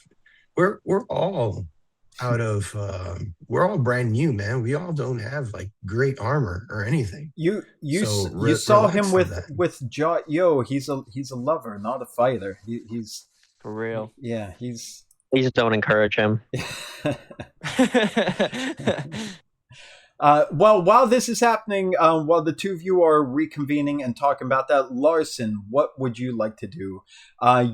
we're all out of we're all brand new, man. We all don't have like great armor or anything. You saw him with Yo. He's a lover, not a fighter. He's for real. Yeah, he's. Please don't encourage him. Well, while this is happening, while the 2 of you are reconvening and talking about that, Larson, what would you like to do?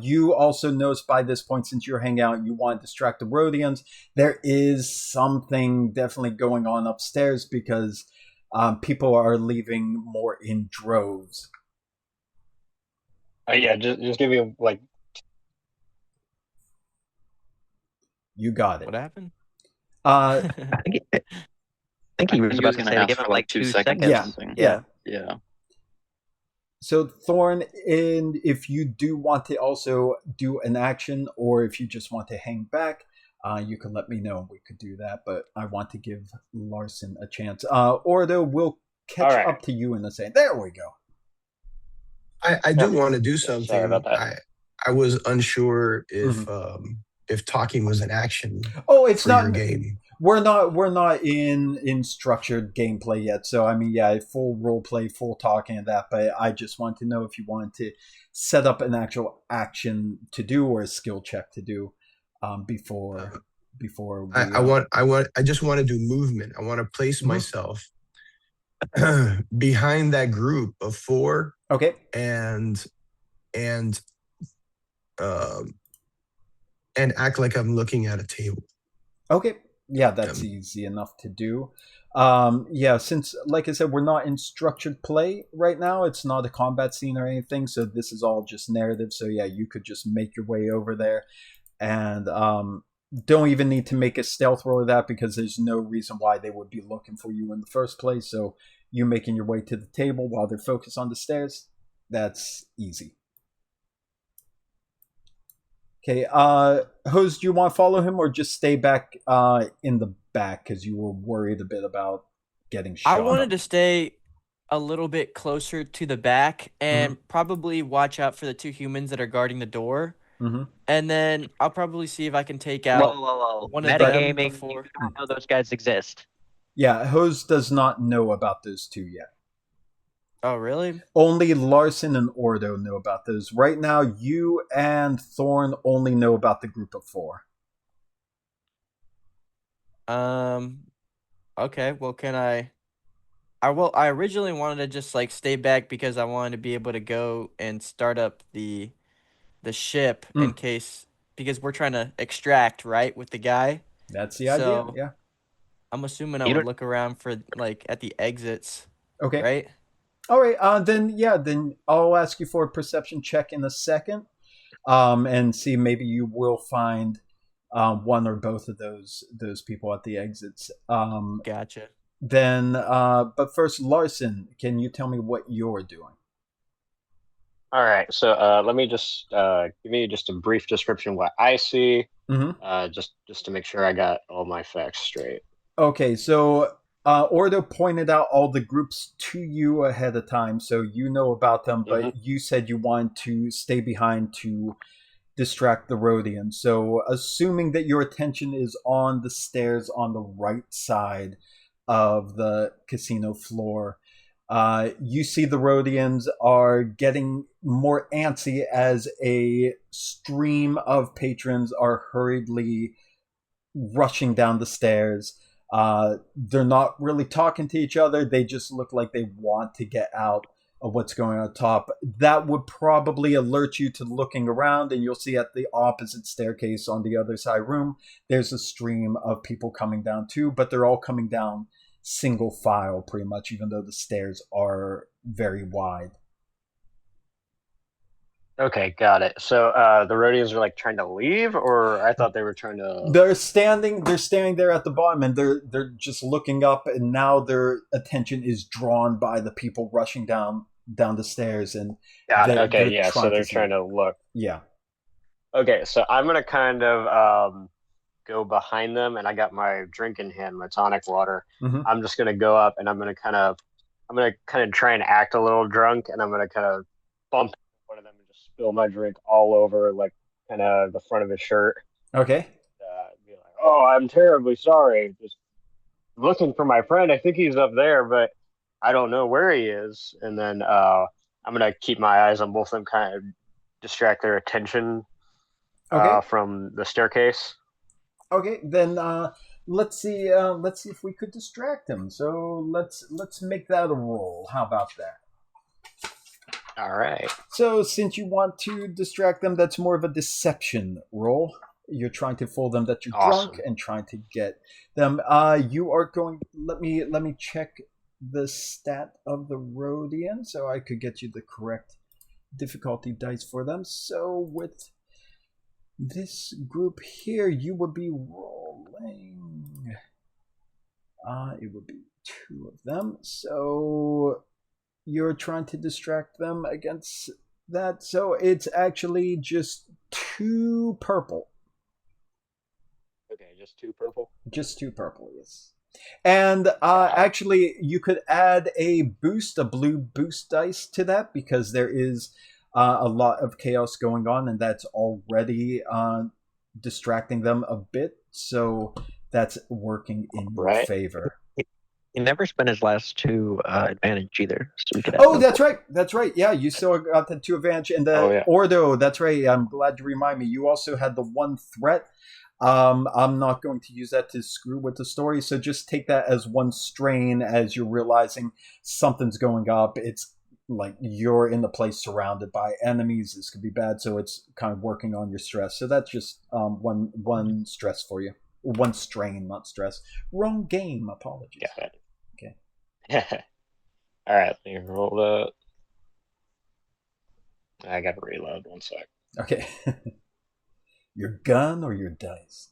You also notice by this point, since you're hanging out, you want to distract the Rhodians. There is something definitely going on upstairs because people are leaving more in droves. Yeah, just give me like. You got it. What happened? I think he was about to say to give him like 2 seconds. Yeah. So Thorn, and if you do want to also do an action, or if you just want to hang back, you can let me know. We could do that, but I want to give Larson a chance. Ordo will catch up to you in a second. There we go. I do want to do something. Sorry about that. I was unsure if talking was an action. Oh, it's not your game. We're not in structured gameplay yet. So I mean, yeah, full role play, full talking and that. But I just want to know if you want to set up an actual action to do or a skill check to do before. I just want to do movement. I want to place myself behind that group of 4. Okay. And act like I'm looking at a table. Okay. Yeah, that's easy enough to do. Since, like I said, we're not in structured play right now. It's not a combat scene or anything, so this is all just narrative. So yeah, you could just make your way over there, and don't even need to make a stealth roll of that because there's no reason why they would be looking for you in the first place. So you making your way to the table while they're focused on the stairs, that's easy. Okay, Hose, do you want to follow him or just stay back in the back because you were worried a bit about getting shot? I wanted to stay a little bit closer to the back and probably watch out for the 2 humans that are guarding the door. And then I'll probably see if I can take out one of them before. You don't know those guys exist. Yeah, Hose does not know about those 2 yet. Oh, really? Only Larson and Ordo know about those. Right now, you and Thorn only know about the group of 4. Okay, well, can I originally wanted to just like stay back because I wanted to be able to go and start up the ship in case, because we're trying to extract, right, with the guy. That's the idea, yeah. I'm assuming I would look around for like at the exits. Okay. Right? All right, then I'll ask you for a perception check in a second, and see maybe you will find one or both of those people at the exits. Gotcha. Then, but first, Larson, can you tell me what you're doing? All right, so let me just give me just a brief description of what I see, just to make sure I got all my facts straight. Okay, so Ordo pointed out all the groups to you ahead of time, so you know about them, but you said you wanted to stay behind to distract the Rhodians. So assuming that your attention is on the stairs on the right side of the casino floor, you see the Rhodians are getting more antsy as a stream of patrons are hurriedly rushing down the stairs. They're not really talking to each other. They just look like they want to get out of what's going on top. That would probably alert you to looking around, and you'll see at the opposite staircase on the other side room, there's a stream of people coming down too, but they're all coming down single file pretty much, even though the stairs are very wide. Okay, got it. So the Rhodians are like trying to leave, or I thought they were trying to. They're standing there at the bottom, and they're just looking up, and now their attention is drawn by the people rushing down the stairs, and got it. Okay, yeah. So they're trying to look. Yeah. Okay, so I'm gonna kind of go behind them, and I got my drink in hand, my tonic water. I'm just gonna go up, and I'm gonna kind of try and act a little drunk, and I'm gonna kind of bump one of them and just spill my drink all over, like kind of the front of his shirt. Okay. Be like, "Oh, I'm terribly sorry. Just looking for my friend. I think he's up there, but I don't know where he is." And then I'm gonna keep my eyes on both of them, kind of distract their attention from the staircase. Okay, then let's see if we could distract him. So let's make that a roll. How about that? All right. So since you want to distract them, that's more of a deception roll. You're trying to fool them that you're drunk and trying to get them. You are going. Let me check the stat of the Rhodian so I could get you the correct difficulty dice for them. So with this group here, you would be rolling. It would be 2 of them. So you're trying to distract them against that. So it's actually just 2 purple. Okay, just 2 purple? Just 2 purple, yes. And actually, you could add a blue boost dice to that, because there is a lot of chaos going on, and that's already distracting them a bit. So that's working in your favor. He never spent his last 2 advantage either. So that's right. That's right. Yeah, you still got the 2 advantage. And the Ordo, that's right. I'm glad you remind me. You also had the 1 threat. I'm not going to use that to screw with the story, so just take that as 1 strain as you're realizing something's going up. It's like you're in the place surrounded by enemies. This could be bad, so it's kind of working on your stress. So that's just one stress for you. 1 strain, not stress. Wrong game. Apologies. Got it. Okay. All right, let me roll that. I got to reload 1 sec. Okay. Your gun or your dice?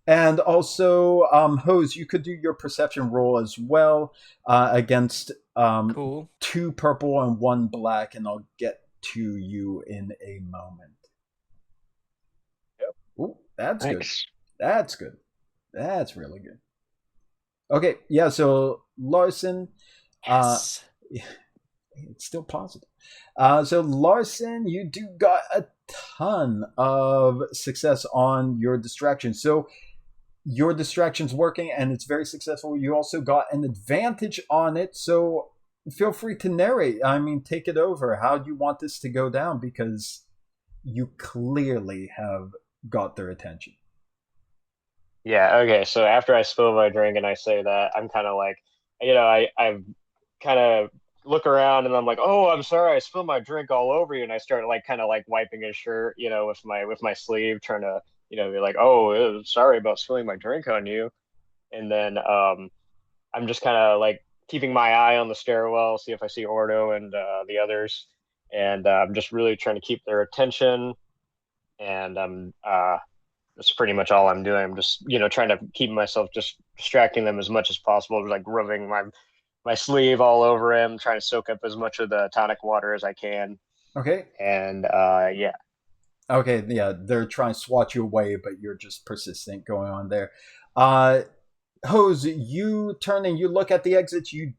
And also, Hose, you could do your perception roll as well against 2 purple and 1 black, and I'll get to you in a moment. Yep. Ooh, that's good. That's good. That's really good. Okay, yeah, so Larson, yes. It's still positive. So Larson, you do got a ton of success on your distraction. So your distraction's working and it's very successful. You also got an advantage on it. So feel free to narrate. I mean, take it over. How do you want this to go down? Because you clearly have got their attention. Yeah, okay. So after I spill my drink and I say that, I'm kind of like, I kind of look around and I'm like, "Oh, I'm sorry, I spilled my drink all over you." And I start like kind of like wiping his shirt, with my sleeve, trying to, be like, "Oh, sorry about spilling my drink on you." And then I'm just kind of like keeping my eye on the stairwell, see if I see Ordo and the others, and I'm just really trying to keep their attention. And that's pretty much all I'm doing. I'm just trying to keep myself just distracting them as much as possible, like rubbing my my sleeve all over him, trying to soak up as much of the tonic water as I can. Okay. And yeah. Okay, yeah, they're trying to swat you away, but you're just persistent going on there. Hose, you turn and you look at the exits. You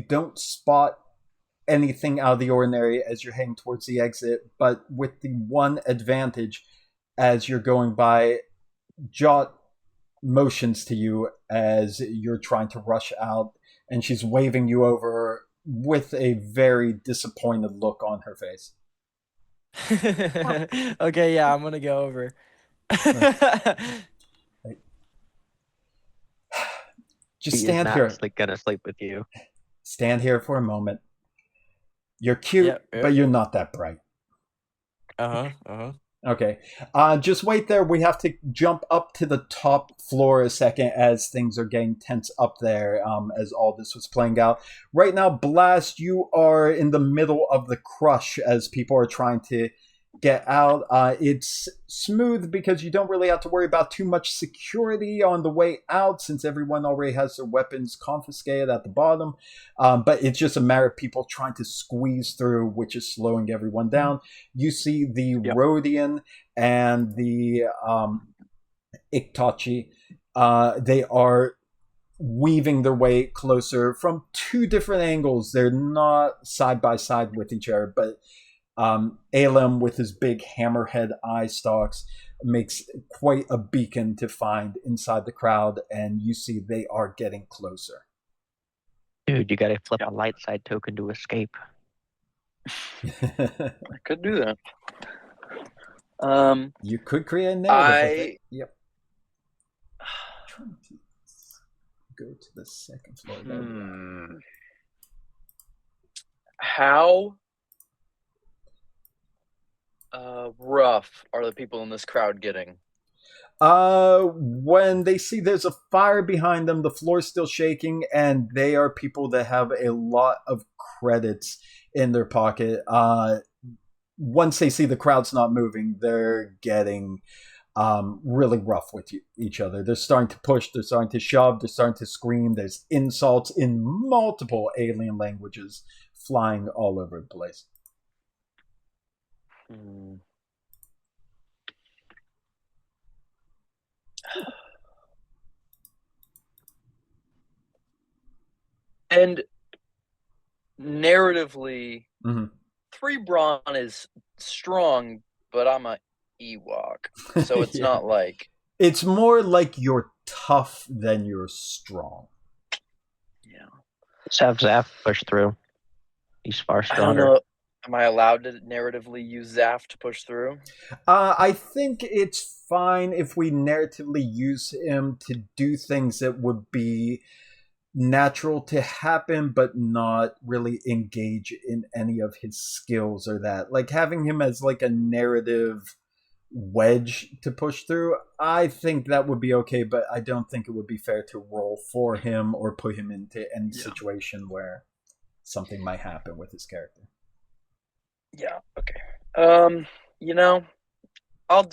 don't spot anything out of the ordinary as you're heading towards the exit, but with the one advantage, as you're going by, Jot motions to you as you're trying to rush out, and she's waving you over with a very disappointed look on her face. Okay, yeah, I'm gonna go over. Just stand here. Gonna sleep with you. Stand here for a moment. You're cute, Yep. but you're not that bright. Okay. Just wait there. We have to jump up to the top floor a second as things are getting tense up there as all this was playing out. Right now, Blast, you are in the middle of the crush as people are trying to get out. It's smooth because you don't really have to worry about too much security on the way out since everyone already has their weapons confiscated at the bottom. But it's just a matter of people trying to squeeze through, which is slowing everyone down. You see the Rhodian and the Iktachi. They are weaving their way closer from two different angles. They're not side by side with each other, but Alem with his big hammerhead eye stalks makes quite a beacon to find inside the crowd, and you see they are getting closer. Dude, you gotta flip a light side token to escape. I could do that. You could create a narrative. Yep. Trying to go to the second floor. How rough are the people in this crowd getting? When they see there's a fire behind them, the floor's still shaking, and they are people that have a lot of credits in their pocket. Once they see the crowd's not moving, they're getting really rough with each other. They're starting to push, they're starting to shove, they're starting to scream. There's insults in multiple alien languages flying all over the place. And narratively, 3 Brawn is strong, but I'm a Ewok, so it's not like... It's more like you're tough than you're strong. Yeah. Let's have Zaf push through. He's far stronger. I don't know. Am I allowed to narratively use Zaf to push through? I think it's fine if we narratively use him to do things that would be natural to happen, but not really engage in any of his skills or that. Like having him as like a narrative wedge to push through, I think that would be okay, but I don't think it would be fair to roll for him or put him into any situation where something might happen with his character. Yeah, okay. You know, I'll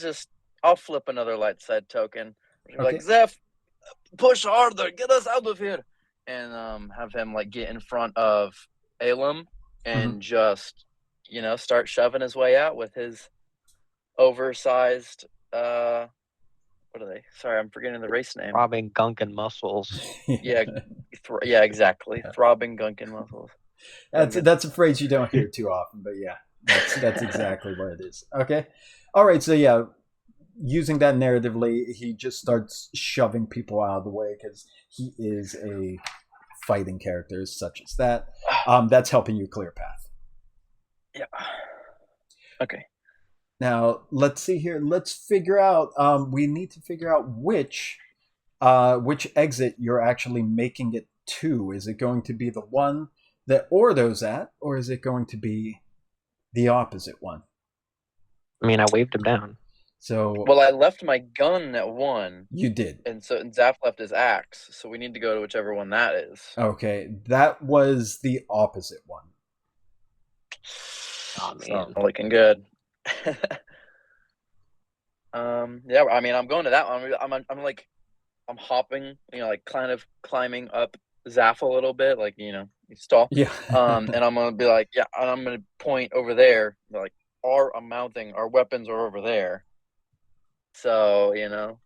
flip another light side token. Like, Zeph, push harder, get us out of here. And have him like get in front of Alem and just, you know, start shoving his way out with his oversized what are they? Sorry, I'm forgetting the race name. Throbbing Gunkin muscles. Yeah, exactly. Throbbing Gunkin muscles. That's a phrase you don't hear too often, but yeah, that's exactly what it is. Okay, all right. So yeah, using that narratively, he just starts shoving people out of the way because he is a fighting character such as that. That's helping you clear path. Yeah. Okay. Now let's see here. Let's figure out. We need to figure out which exit you're actually making it to. Is it going to be the one that Ordo's at, or is it going to be the opposite one? I mean, I waved him down. So well, I left my gun at 1. You did, and Zaf left his axe. So we need to go to whichever one that is. Okay, that was the opposite one. Oh man, it's not looking good. Yeah, I mean, I'm going to that one. I'm hopping, you know, like kind of climbing up Zaf a little bit, like, he's tall. Yeah. And I'm gonna be like, yeah, and I'm gonna point over there, like, I'm mouthing. Our weapons are over there. So,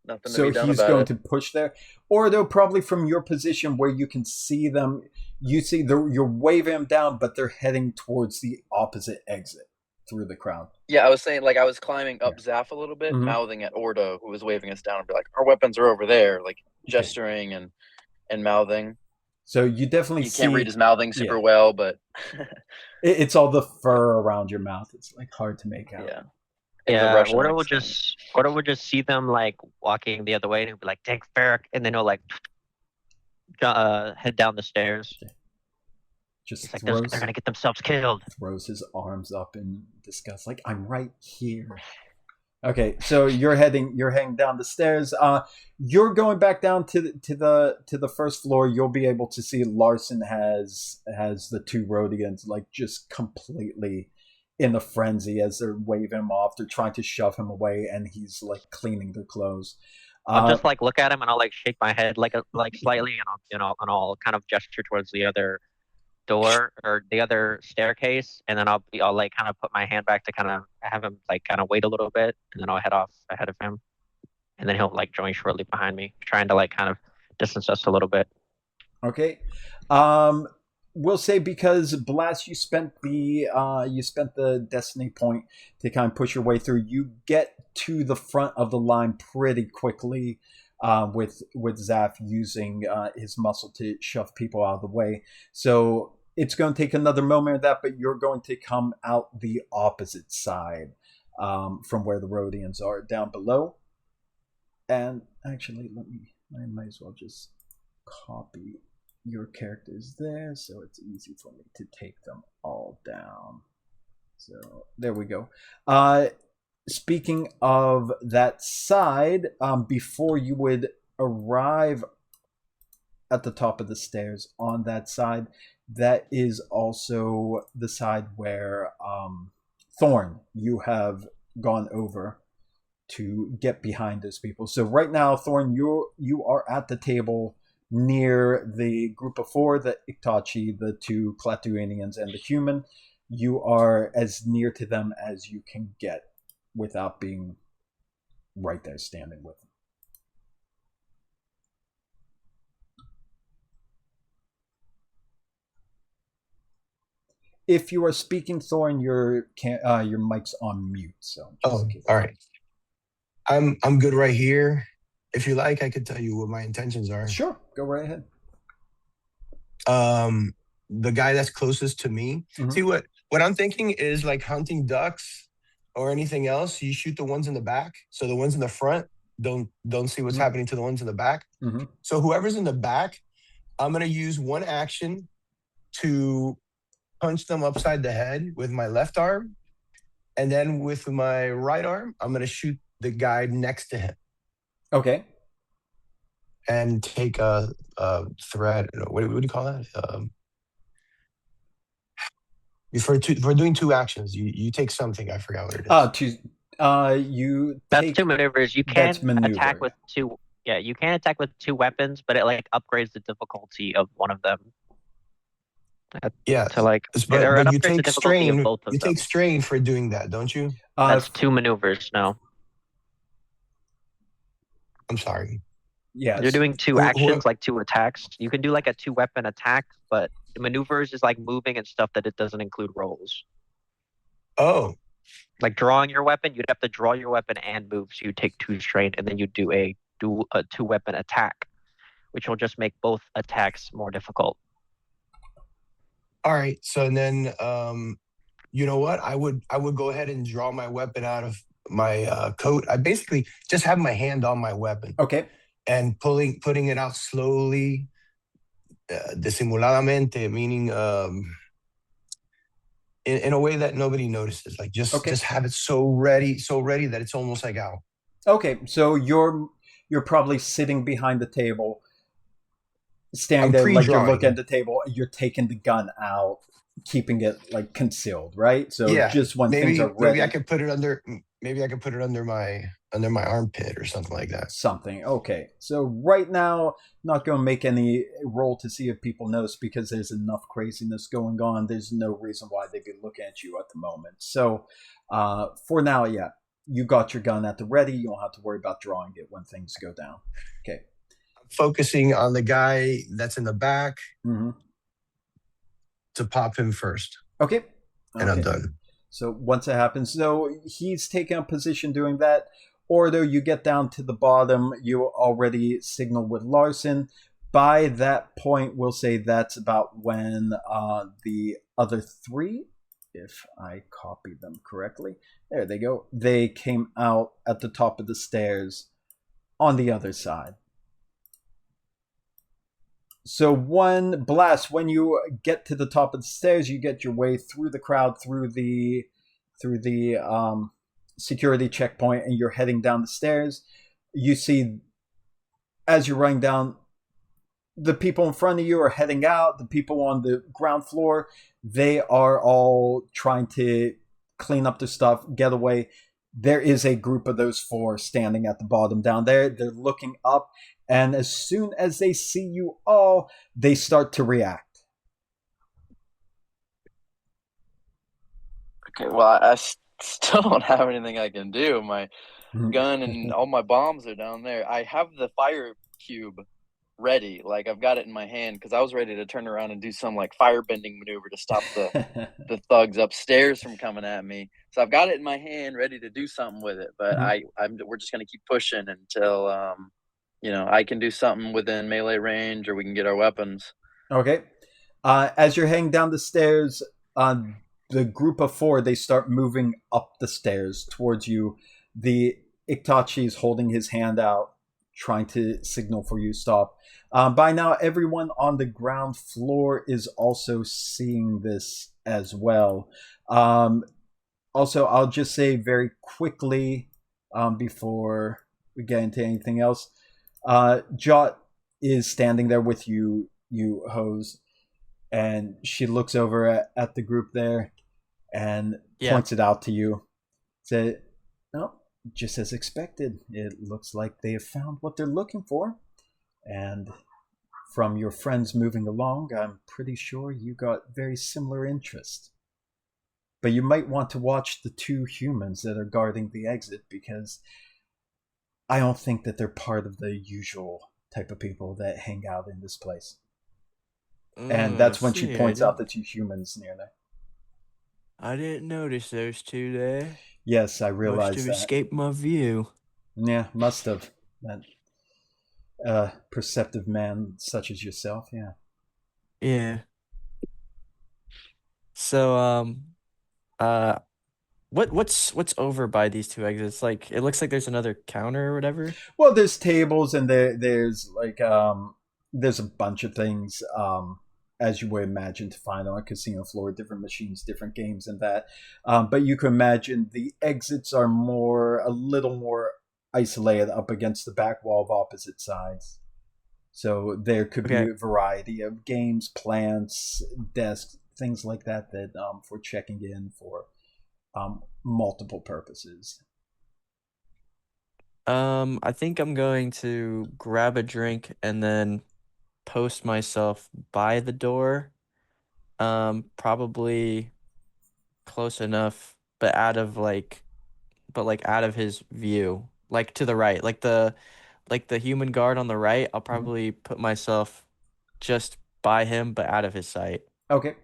nothing to be done about it. So he's going to push there, or they'll probably from your position where you can see them. You see you're waving them down, but they're heading towards the opposite exit through the crowd. Yeah, I was saying, like, I was climbing up Zaf a little bit, mouthing at Ordo, who was waving us down, and be like, our weapons are over there, like gesturing and mouthing. So you definitely can't read his mouthing super well, but it's all the fur around your mouth. It's like hard to make out. Yeah, Ordo would just see them like walking the other way, and he'd be like, "Take Ferric," and then he'll like head down the stairs. Just like, they're gonna get themselves killed. Throws his arms up in disgust, like, I'm right here. Okay, so you're heading down the stairs. You're going back down to the first floor. You'll be able to see Larson has the two Rhodians like just completely in a frenzy as they're waving him off. They're trying to shove him away, and he's like cleaning their clothes. I'll just like look at him, and I'll like shake my head like slightly, and I'll kind of gesture towards the other door or the other staircase, and then I'll like kind of put my hand back to kind of have him like kind of wait a little bit, and then I'll head off ahead of him, and then he'll like join shortly behind me, trying to like kind of distance us a little bit. Okay. We'll say because Blast, you spent the destiny point to kind of push your way through. You get to the front of the line pretty quickly. With Zaf using his muscle to shove people out of the way. So it's going to take another moment of that, but you're going to come out the opposite side from where the Rhodians are down below. And actually, I might as well just copy your characters there so it's easy for me to take them all down. So there we go. Speaking of that side, before you would arrive at the top of the stairs on that side, that is also the side where Thorn, you have gone over to get behind those people. So right now, Thorn, you are at the table near the group of four, the Iktachi, the two Clatuanians, and the human. You are as near to them as you can get without being right there standing with them. If you are speaking, Thorn, your mic's on mute. So all right. I'm good right here. If you like, I could tell you what my intentions are. Sure, go right ahead. The guy that's closest to me. Mm-hmm. See what I'm thinking is like hunting ducks or anything else. You shoot the ones in the back, so the ones in the front don't see what's happening to the ones in the back. Mm-hmm. So whoever's in the back, I'm gonna use one action to punch them upside the head with my left arm, and then with my right arm, I'm gonna shoot the guy next to him. Okay. And take a threat. What do you call that? For doing two actions, you take something. I forgot what it is. That's two maneuvers. You can attack with two. Yeah, you can attack with two weapons, but it like upgrades the difficulty of one of them. Yeah. To like, but you take strain. You take strain for doing that, don't you? That's two maneuvers. No. I'm sorry. Yeah, you're doing two actions, like two attacks. You can do like a 2-weapon attack, but maneuvers is like moving and stuff that it doesn't include rolls. Oh. Like drawing your weapon, you'd have to draw your weapon and move, so you take 2 strain, and then you do a 2-weapon attack, which will just make both attacks more difficult. All right. So then, you know what? I would go ahead and draw my weapon out of my coat. I basically just have my hand on my weapon. Okay. And putting it out slowly, disimuladamente, meaning in a way that nobody notices. Like just have it so ready that it's almost like out. Okay, so you're probably sitting behind the table, standing there like you're looking at the table. You're taking the gun out keeping it like concealed, right? So Yeah, just when things are ready, maybe I could put it under. Maybe I could put it under my armpit or something like that. something. Okay, so right now, not going to make any roll to see if people notice because there's enough craziness going on. There's no reason why they'd be looking at you at the moment. So for now, yeah, you got your gun at the ready. You don't have to worry about drawing it when things go down. Okay. Focusing on the guy that's in the back Mm-hmm. to pop him first. Okay. And I'm done. So once it happens, so he's taking a position doing that. Ordo, you get down to the bottom. You already signal with Larson. By that point, we'll say that's about when the other three, if I copy them correctly, there they go. They came out at the top of the stairs on the other side. So one blast, when you get to the top of the stairs, you get your way through the crowd, through the security checkpoint, and you're heading down the stairs. You see, as you're running down, the people in front of you are heading out. The people on the ground floor, they are all trying to clean up their stuff, get away. There is a group of those four standing at the bottom down there. They're looking up. And as soon as they see you all, they start to react. Okay, well, I still don't have anything I can do. My gun and all my bombs are down there. I have the fire cube ready. Like, I've got it in my hand because I was ready to turn around and do some, like, fire-bending maneuver to stop the thugs upstairs from coming at me. So I've got it in my hand ready to do something with it. But we're just going to keep pushing until... I can do something within melee range, or we can get our weapons. Okay. As you're heading down the stairs, the group of four, they start moving up the stairs towards you. The Iktachi is holding his hand out, trying to signal for you to stop. By now, everyone on the ground floor is also seeing this as well. Also, I'll just say very quickly before we get into anything else, Jot is standing there with you, Hose, and she looks over at the group there and points it out to you. Said, "No, just as expected. It looks like they have found what they're looking for. And from your friends moving along, I'm pretty sure you got very similar interests. But you might want to watch the two humans that are guarding the exit because I don't think that they're part of the usual type of people that hang out in this place." And that's when she points out the two humans near there. I didn't notice those two there. Yes, I realized must have that. Escaped my view. Yeah, must have. That perceptive man such as yourself, yeah. Yeah. So, what's over by these two exits? Like, it looks like there's another counter or whatever. Well, there's tables and there's like there's a bunch of things as you would imagine to find on a casino floor, different machines, different games, and that. But you can imagine the exits are a little more isolated up against the back wall of opposite sides. So there could be a variety of games, plants, desks, things like that for checking in for multiple purposes. I think I'm going to grab a drink and then post myself by the door. Probably close enough, but out of his view, like to the right, like the human guard on the right. I'll probably put myself just by him, but out of his sight. Okay.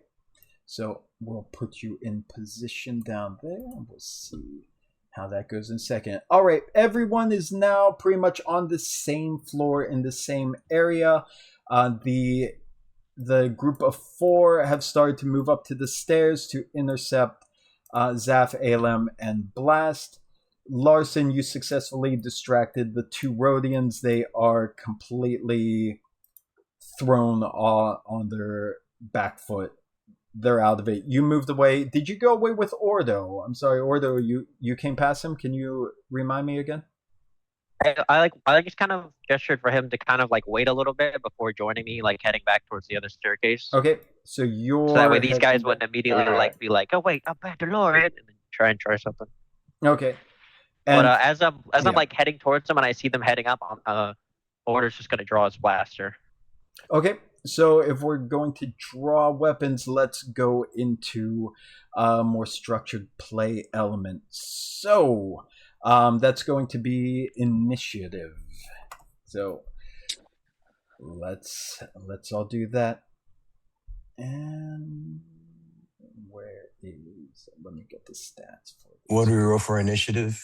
So we'll put you in position down there, and we'll see how that goes in a second. All right, everyone is now pretty much on the same floor in the same area. The group of four have started to move up to the stairs to intercept Zaf, Alem, and Blast. Larson, you successfully distracted the two Rhodians. They are completely thrown on their back foot. They're out of it. You moved away. Did you go away with Ordo? I'm sorry, Ordo, you came past him. Can you remind me again? I just kind of gestured for him to kind of like wait a little bit before joining me, like heading back towards the other staircase. Okay, So you're So that way these heading guys back- wouldn't immediately Alright. be like, oh wait, I'm Mandalorian, and then try something. Okay. But And as I'm yeah. like heading towards them and I see them heading up, Order's just gonna draw his blaster. okay, so if we're going to draw weapons, let's go into more structured play elements. So that's going to be initiative. So let's all do that. And where is? Let me get the stats for this. What do we roll for initiative?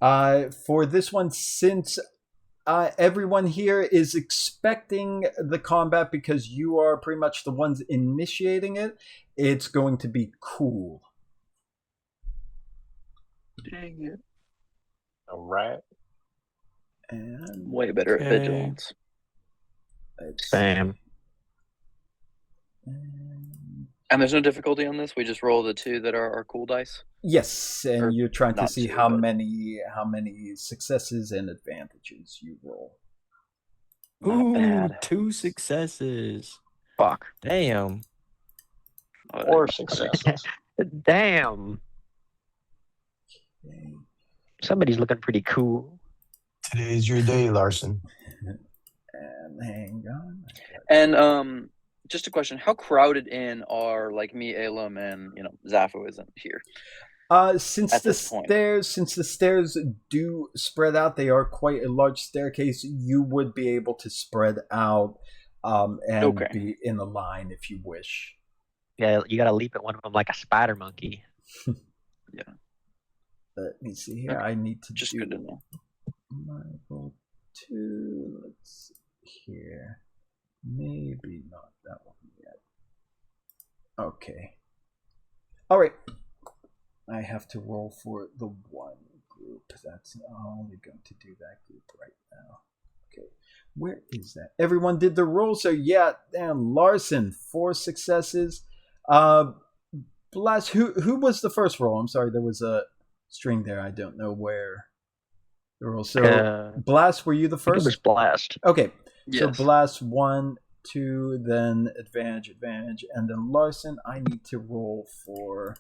For this one, since everyone here is expecting the combat because you are pretty much the ones initiating it, it's going to be cool. Dang it. All right. And Way better at Okay. vigilance. let's Bam. And there's no difficulty on this. We just roll the 2 that are our cool dice. yes, Or and you're trying to not see two, how but- many successes and advantages you roll. Not Ooh, bad. 2 successes. Fuck. Damn. Or successes. Damn. Okay. Somebody's looking pretty cool. Today's your day, Larson. And hang on. And just a question: how crowded in are like me, Elam, and Zaffo isn't here? Since At the this point. stairs do spread out, they are quite a large staircase. You would be able to spread out and Okay. be in a line if you wish. Yeah, you gotta leap at one of them like a spider monkey. Let me see here. Okay. I need to Just do good to know. my roll 2. Let's see here. Maybe not that one yet. Okay. All right. I have to roll for the 1 group. That's only going to do that group right now. Okay. Where is that? Everyone did the roll. So yeah, damn, Larson, 4 successes. Blast, who was the first roll? I'm sorry, there was a string there. I don't know where the roll. So Blast, were you the I think it was first? Blast. Okay. So Yes. Blast 1, 2, then advantage, and then Larson, I need to roll for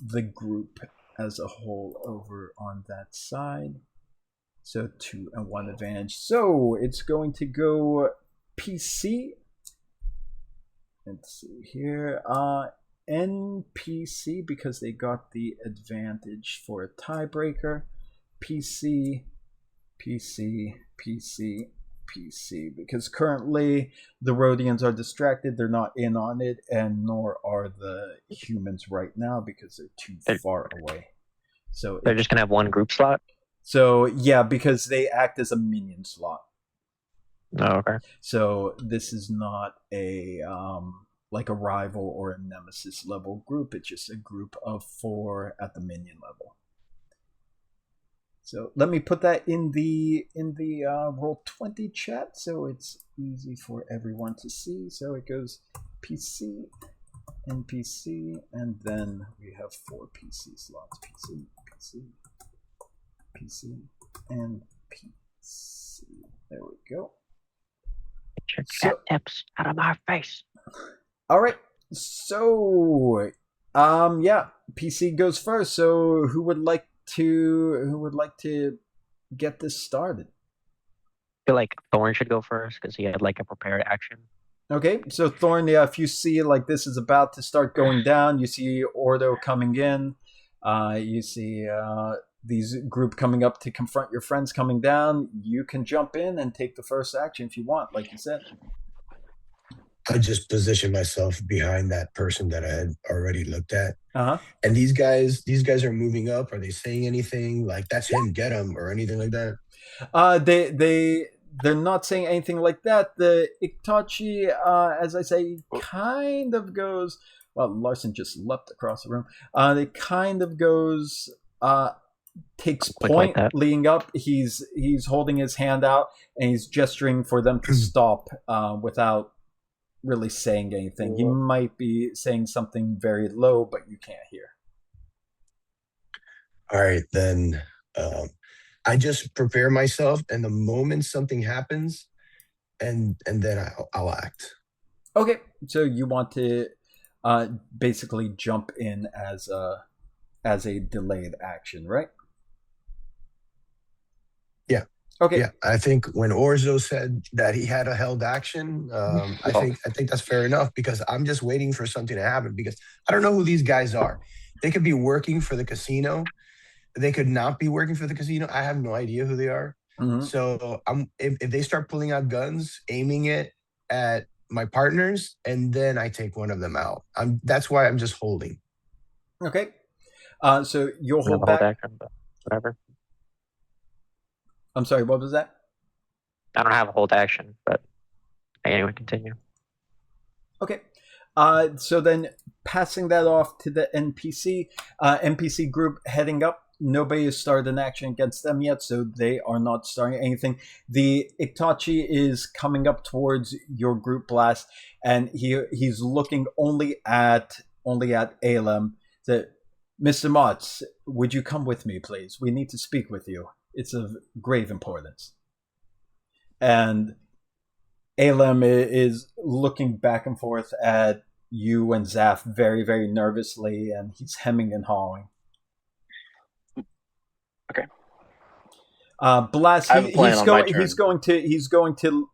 the group as a whole over on that side. So 2 and 1 advantage. So it's going to go PC. Let's see here. NPC, because they got the advantage for a tiebreaker. PC, because currently the Rhodians are distracted. They're not in on it, and nor are the humans right now because they're too far away. So They're just gonna have one group slot. So yeah, because they act as a minion slot. Oh, okay. So this is not a like a rival or a nemesis level group. It's just a group of 4 at the minion level. So let me put that in the Roll20 chat so it's easy for everyone to see. So it goes PC, NPC, and then we have 4 PC slots. PC, and PC. There we go. Get your cat tips out of my face. All right. So, yeah, PC goes first. So, who would like to get this started? I feel like Thorn should go first because he had like a prepared action. Okay, so Thorn, yeah, if you see like this is about to start going down, you see Ordo coming in, you see these group coming up to confront your friends coming down, you can jump in and take the first action if you want, like you said. I just positioned myself behind that person that I had already looked at. Uh-huh. And these guys are moving up. Are they saying anything like "that's him, get him" or anything like that? They're not saying anything like that. The Itachi, as I say, kind of goes. Well, Larson just leapt across the room. It kind of goes. Takes point like leading up. He's holding his hand out and he's gesturing for them to stop without really saying anything. He might be saying something very low, but you can't hear. All right, then I just prepare myself, and the moment something happens, and then I'll act. Okay, so you want to basically jump in as a delayed action, right? Yeah. Okay. Yeah, I think when Orzo said that he had a held action, I think that's fair enough, because I'm just waiting for something to happen, because I don't know who these guys are. They could be working for the casino. They could not be working for the casino. I have no idea who they are. Mhm. So if they start pulling out guns, aiming it at my partners, and then I take one of them out. That's why I'm just holding. Okay. So you'll hold Hold back. action, but whatever. I'm sorry, what was that? I don't have a hold action, but anyway, continue. Okay. So then passing that off to the NPC group heading up. Nobody has started an action against them yet, so they are not starting anything. The Itachi is coming up towards your group blast, and he's looking only at Alem. That, Mr. Motz, would you come with me, please? We need to speak with you. It's of grave importance. And Alem is looking back and forth at you and Zaf very, very nervously, and he's hemming and hawing. Okay. Blast. I have a plan on my turn. He's going to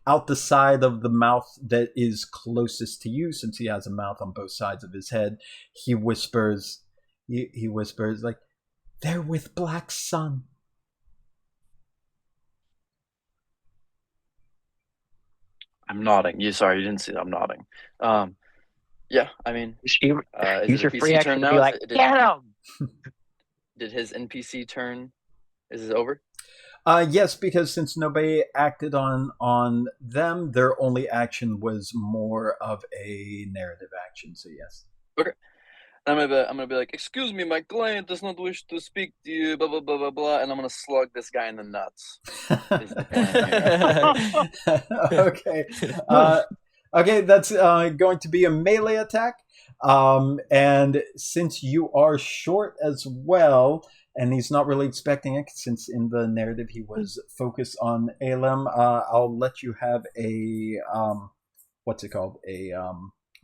out the side of the mouth that is closest to you, since he has a mouth on both sides of his head. He whispers. He whispers like, "They're with Black Sun." I'm nodding. Sorry, you didn't see that. I'm nodding. Yeah, I mean, Use is your it a free PC action turn to now? be like, get him! Did his NPC turn? Is it over? Yes, because since nobody acted on them, their only action was more of a narrative action. So yes. Okay. I'm gonna be like, excuse me, my client does not wish to speak to you, blah blah blah blah blah, and I'm gonna slug this guy in the nuts. Is the plan here. Okay. Okay, that's going to be a melee attack. And since you are short as well, and he's not really expecting it, since in the narrative he was focused on Alem, I'll let you have a what's it called? A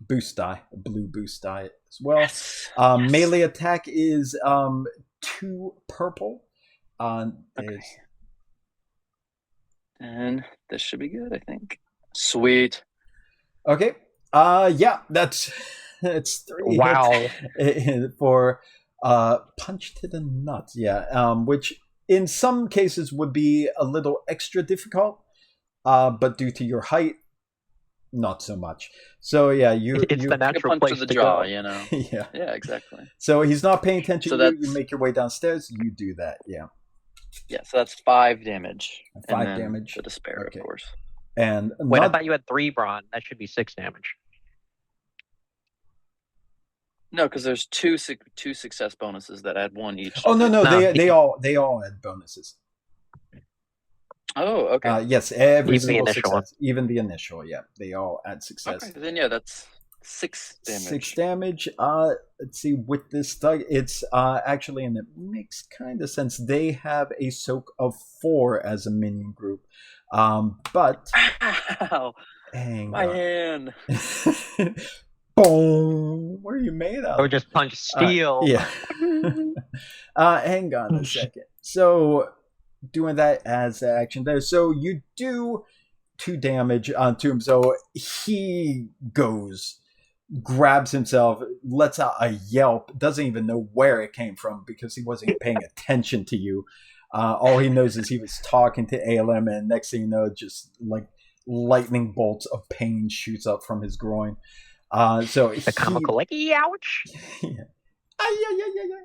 boost die, a blue boost die as well. Yes. Melee attack is 2 purple. Okay. And this should be good, I think. Sweet. Okay. Yeah, that's 3 Wow. hits for punch to the nuts. Yeah. Which in some cases would be a little extra difficult, but due to your height, not so much. So yeah, It's the natural punch place to the to jaw, go. you know. Yeah. Yeah, exactly. So he's not paying attention So to you. that's- You make your way downstairs. You do that. Yeah. Yeah, so that's 5 damage. 5 and then damage. The despair, Okay. of course. And Wait, I thought you had 3 brawn. That should be 6 damage. No, because there's two success bonuses that add 1 each. Oh no, No. they all had bonuses. Oh, okay. Yes, every Even the single initial success, even the initial. Yeah, they all add success. Okay, then yeah, that's 6 damage. 6 damage. Let's see. With this thug, it's actually, and it makes kind of sense. They have a soak of 4 as a minion group. But Ow! hang My on. hand. Boom! What are you made of? Or just punch steel. Yeah. Hang on a second. So, doing that as action there. So you do 2 damage to him. So he goes, grabs himself, lets out a yelp, doesn't even know where it came from because he wasn't paying attention to you. All he knows is he was talking to ALM, and next thing you know, just like lightning bolts of pain shoots up from his groin. So The comical, like, ouch! Yeah.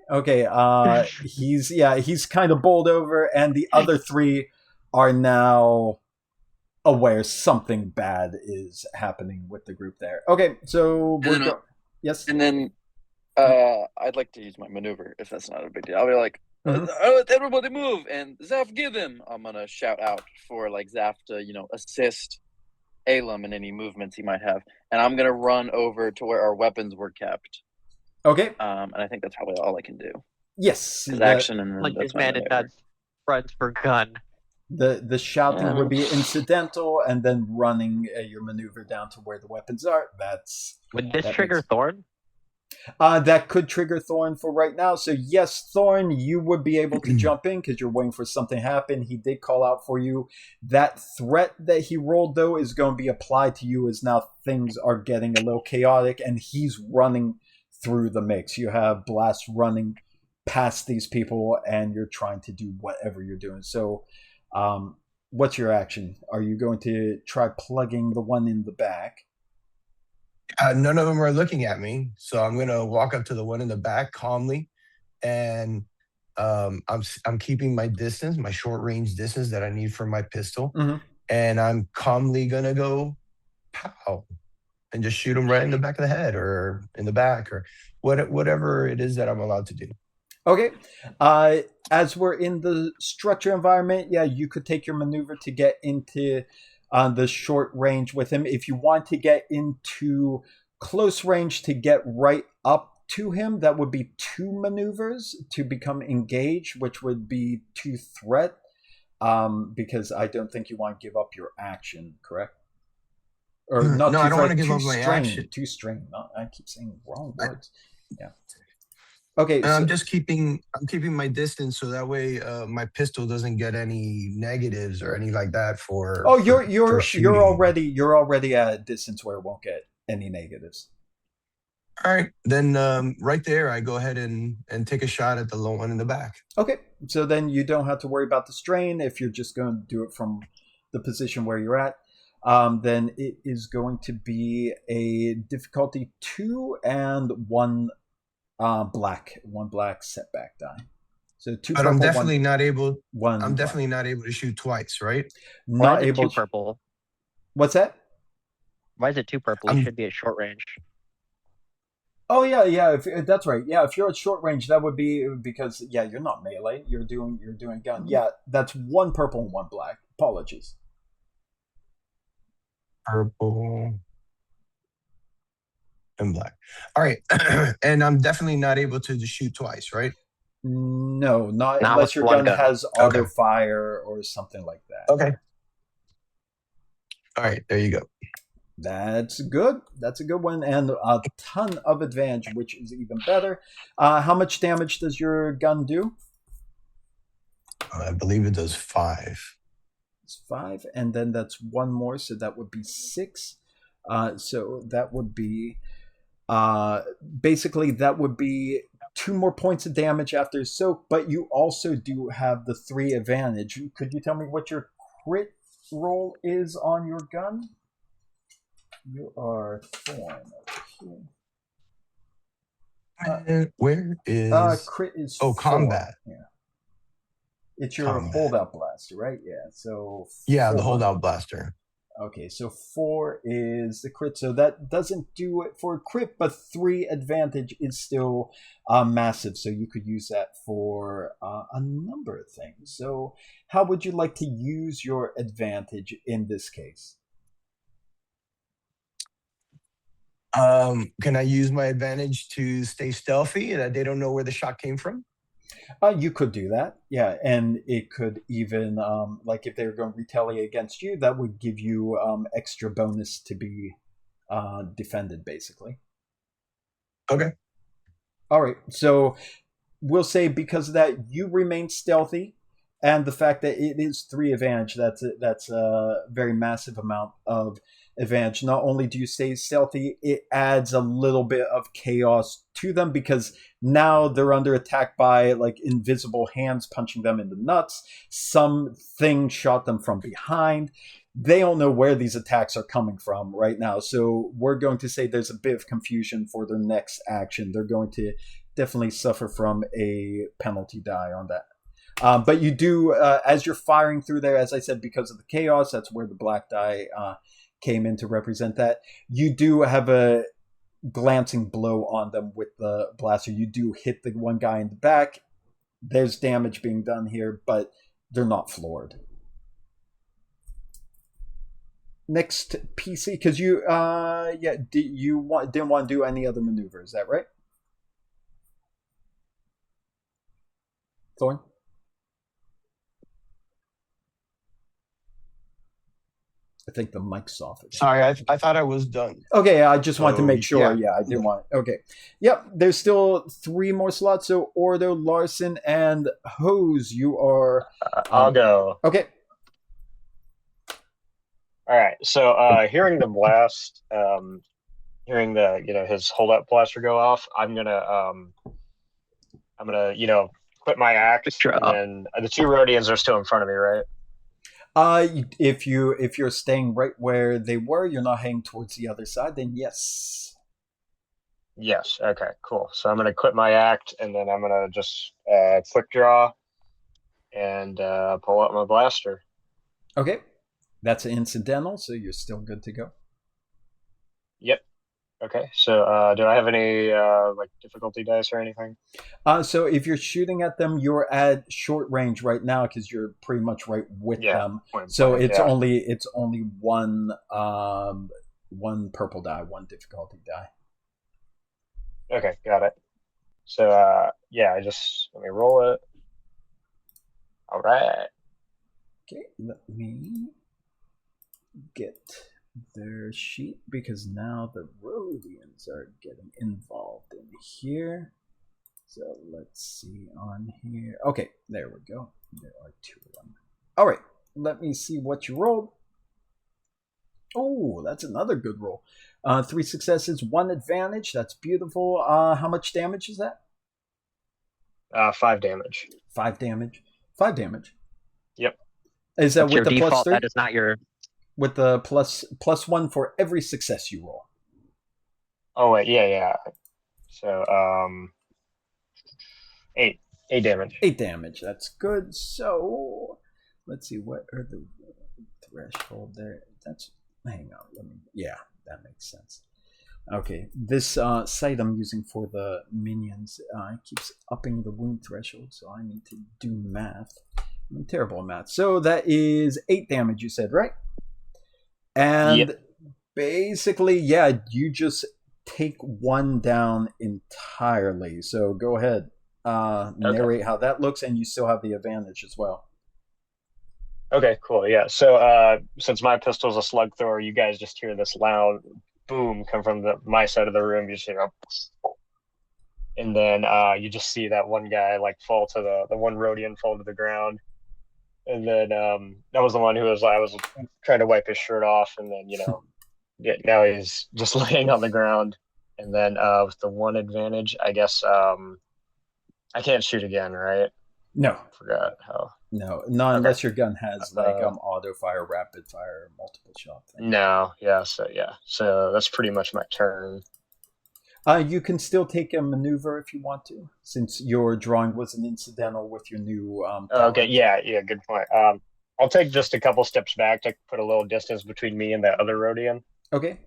Okay, he's kind of bowled over, and the other 3 are now aware something bad is happening with the group there. Okay, so yes, And then I'd like to use my maneuver if that's not a big deal. I'll be like, everybody move, and Zaf, give him. I'm gonna shout out for like Zaf to assist Alem in any movements he might have, and I'm gonna run over to where our weapons were kept. Okay. And I think that's probably all I can do. Yes. His action and Like that's this my man in maneuver. nuts runs for gun. The shouting would be incidental, and then running your maneuver down to where the weapons are. Would this trigger Thorn? That could trigger Thorn for right now. So yes, Thorn, you would be able to jump in because you're waiting for something to happen. He did call out for you. That threat that he rolled, though, is going to be applied to you as now things are getting a little chaotic, and he's running through the mix. You have Blast running past these people, and you're trying to do whatever you're doing. So what's your action? Are you going to try plugging the one in the back? None of them are looking at me, so I'm gonna walk up to the one in the back calmly, and I'm keeping my distance, my short range distance that I need for my pistol, and I'm calmly gonna go pow and just shoot him right in the back of the head or in the back or whatever it is that I'm allowed to do. Okay. As we're in the structure environment, yeah, you could take your maneuver to get into the short range with him. If you want to get into close range to get right up to him, that would be 2 maneuvers to become engaged, which would be 2 threat, because I don't think you want to give up your action, correct? Or not? No, I don't want to give up my action. 2 strain. No, I keep saying wrong words. Yeah. Okay, I'm keeping my distance so that way my pistol doesn't get any negatives or any like that for. Oh, you're already at a distance where it won't get any negatives. All right, then right there, I go ahead and take a shot at the low one in the back. Okay, so then you don't have to worry about the strain if you're just going to do it from the position where you're at. Then it is going to be a difficulty 2 and 1 black setback die. So 2 but purple, I'm definitely 1, not able. 1 I'm definitely black. not able to shoot twice, right? Not Why is it able. 2 purple? What's that? Why is it 2 purple? You should be at short range. Oh yeah. That's right. Yeah, if you're at short range, that would be because you're not melee. You're doing gun. Yeah, that's 1 purple and 1 black. Apologies. Purple and black. All right, and I'm definitely not able to shoot twice, right? No, not Not unless with your one gun gun. has auto fire or something like that. Okay. All right, there you go. That's good. That's a good one, and a ton of advantage, which is even better. How much damage does your gun do? I believe it does 5. It's 5, and then that's 1 more, so that would be 6. So that would be basically that would be 2 more points of damage after soak, but you also do have the 3 advantage. Could you tell me what your crit roll is on your gun? You are Thorn. Where is crit is 4. Combat. Yeah. It's your holdout blaster, right? Yeah. So 4. The holdout blaster. Okay, so 4 is the crit, so that doesn't do it for crit, but 3 advantage is still massive, so you could use that for a number of things. So how would you like to use your advantage in this case? Can I use my advantage to stay stealthy and that they don't know where the shot came from? You could do that, yeah, and it could even, like if they were going to retaliate against you, that would give you extra bonus to be defended, basically. Okay. All right, so we'll say because of that, you remain stealthy, and the fact that it is 3 advantage, that's a very massive amount of advantage. Not only do you stay stealthy, it adds a little bit of chaos to them because now they're under attack by like invisible hands punching them in the nuts. Something shot them from behind. They don't know where these attacks are coming from right now. So we're going to say there's a bit of confusion for their next action. They're going to definitely suffer from a penalty die on that. But you do, as you're firing through there, as I said, because of the chaos, that's where the black die came in to represent that. You do have a glancing blow on them with the blaster. You do hit the one guy in the back. There's damage being done here, but they're not floored. Next PC, because you didn't want to do any other maneuver, is that right? Thorn? I think the mic's off again. Sorry, I thought I was done. Okay, I just wanted to make sure. Yeah. I didn't want. Okay, yep. There's still 3 more slots. So Ordo, Larson, and Hose. You are. I'll go. Okay. All right. So hearing the blast, hearing the his holdup blaster go off, I'm gonna quit my act, and then the 2 Rhodians are still in front of me, right? If you're staying right where they were, you're not heading towards the other side, then yes. Yes. Okay. Cool. So I'm gonna quit my act, and then I'm gonna just quick draw, and pull out my blaster. Okay, that's an incidental, so you're still good to go. Yep. Okay. So do I have any difficulty dice or anything? So if you're shooting at them, you're at short range right now because you're pretty much right with them. So it's only one purple die, 1 difficulty die. Okay, got it. So let me roll it. All right. Okay, let me get their sheet because now the Rhodians are getting involved in here. So let's see on here. Okay, there we go. There are 2 of them. All right, let me see what you rolled. Oh, that's another good roll. 3 successes, 1 advantage. That's beautiful. How much damage is that? 5 damage. 5 damage. 5 damage. Yep. Is that That's with the default, +3? That is not your. With the +1 for every success you roll. Oh wait, yeah. So 8 damage. 8 damage. That's good. So let's see, what are the threshold there? Hang on. Yeah, that makes sense. Okay, this site I'm using for the minions keeps upping the wound threshold, so I need to do math. I'm terrible at math. So that is 8 damage, you said, right? And basically, you just take 1 down entirely. So go ahead, narrate how that looks, and you still have the advantage as well. Okay, cool. Yeah. So since my pistol's a slug thrower, you guys just hear this loud boom come from my side of the room. You just hear, and then you just see that one guy fall to the one Rhodian fall to the ground. And then that was the one who I was trying to wipe his shirt off, and then now he's just laying on the ground. And then with the 1 advantage, I guess I can't shoot again, right? No, forgot how. No, not unless your gun has auto fire, rapid fire, multiple shot thing. No, so that's pretty much my turn. You can still take a maneuver if you want to, since your drawing was an incidental with your new. Okay, yeah, good point. I'll take just a couple steps back to put a little distance between me and that other Rhodian. Okay.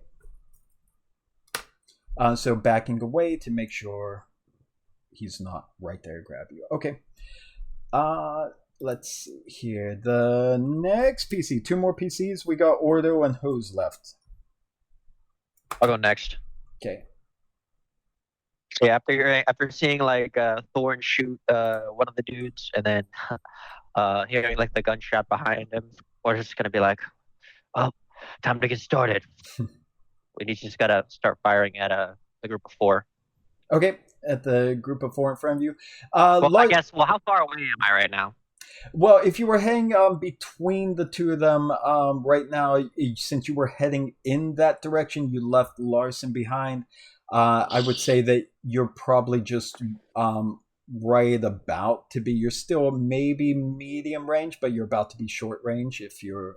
So backing away to make sure he's not right there to grab you. Okay. Let's see here. The next PC, 2 more PCs. We got Ordo and Hose left. I'll go next. Okay. Yeah, after seeing Thorn shoot one of the dudes, and then hearing the gunshot behind him, we're just gonna be like, "Oh, time to get started." We just gotta start firing at the group of 4. Okay, at the group of 4 in front of you. I guess. Well, how far away am I right now? Well, if you were heading between the 2 of them right now, since you were heading in that direction, you left Larson behind. I would say that you're probably just right about to be. You're still maybe medium range, but you're about to be short range. If you.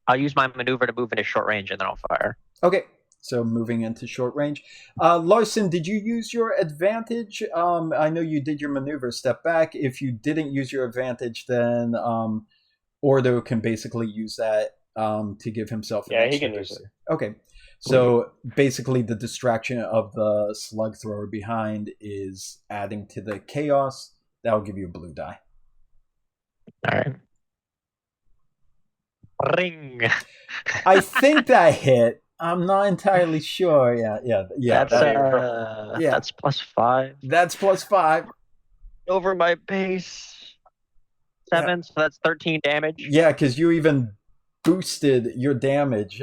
I'll use my maneuver to move into short range, and then I'll fire. Okay. So moving into short range. Larson, did you use your advantage? I know you did your maneuver, step back. If you didn't use your advantage, then Ordo can basically use that to give himself an extra. He can use it. Okay. So basically the distraction of the slug thrower behind is adding to the chaos. That'll give you a blue die. All right. Ring. I think that hit. I'm not entirely sure. Yeah. That's +5. That's +5. Over my base. 7, so that's 13 damage. Yeah, because you even boosted your damage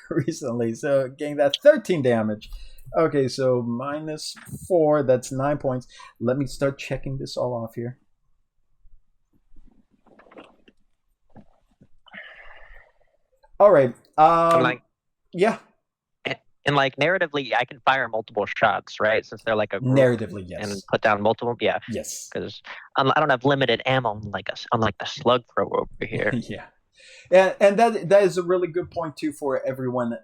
recently, so getting that 13 damage. Okay, so -4, that's 9 points. Let me start checking this all off here. All right. Yeah. And like narratively, I can fire multiple shots, right? Since they're like a group. Narratively, yes. And put down multiple, yeah. Yes. Because I don't have limited ammo unlike the slug thrower over here. Yeah. And that is a really good point too for everyone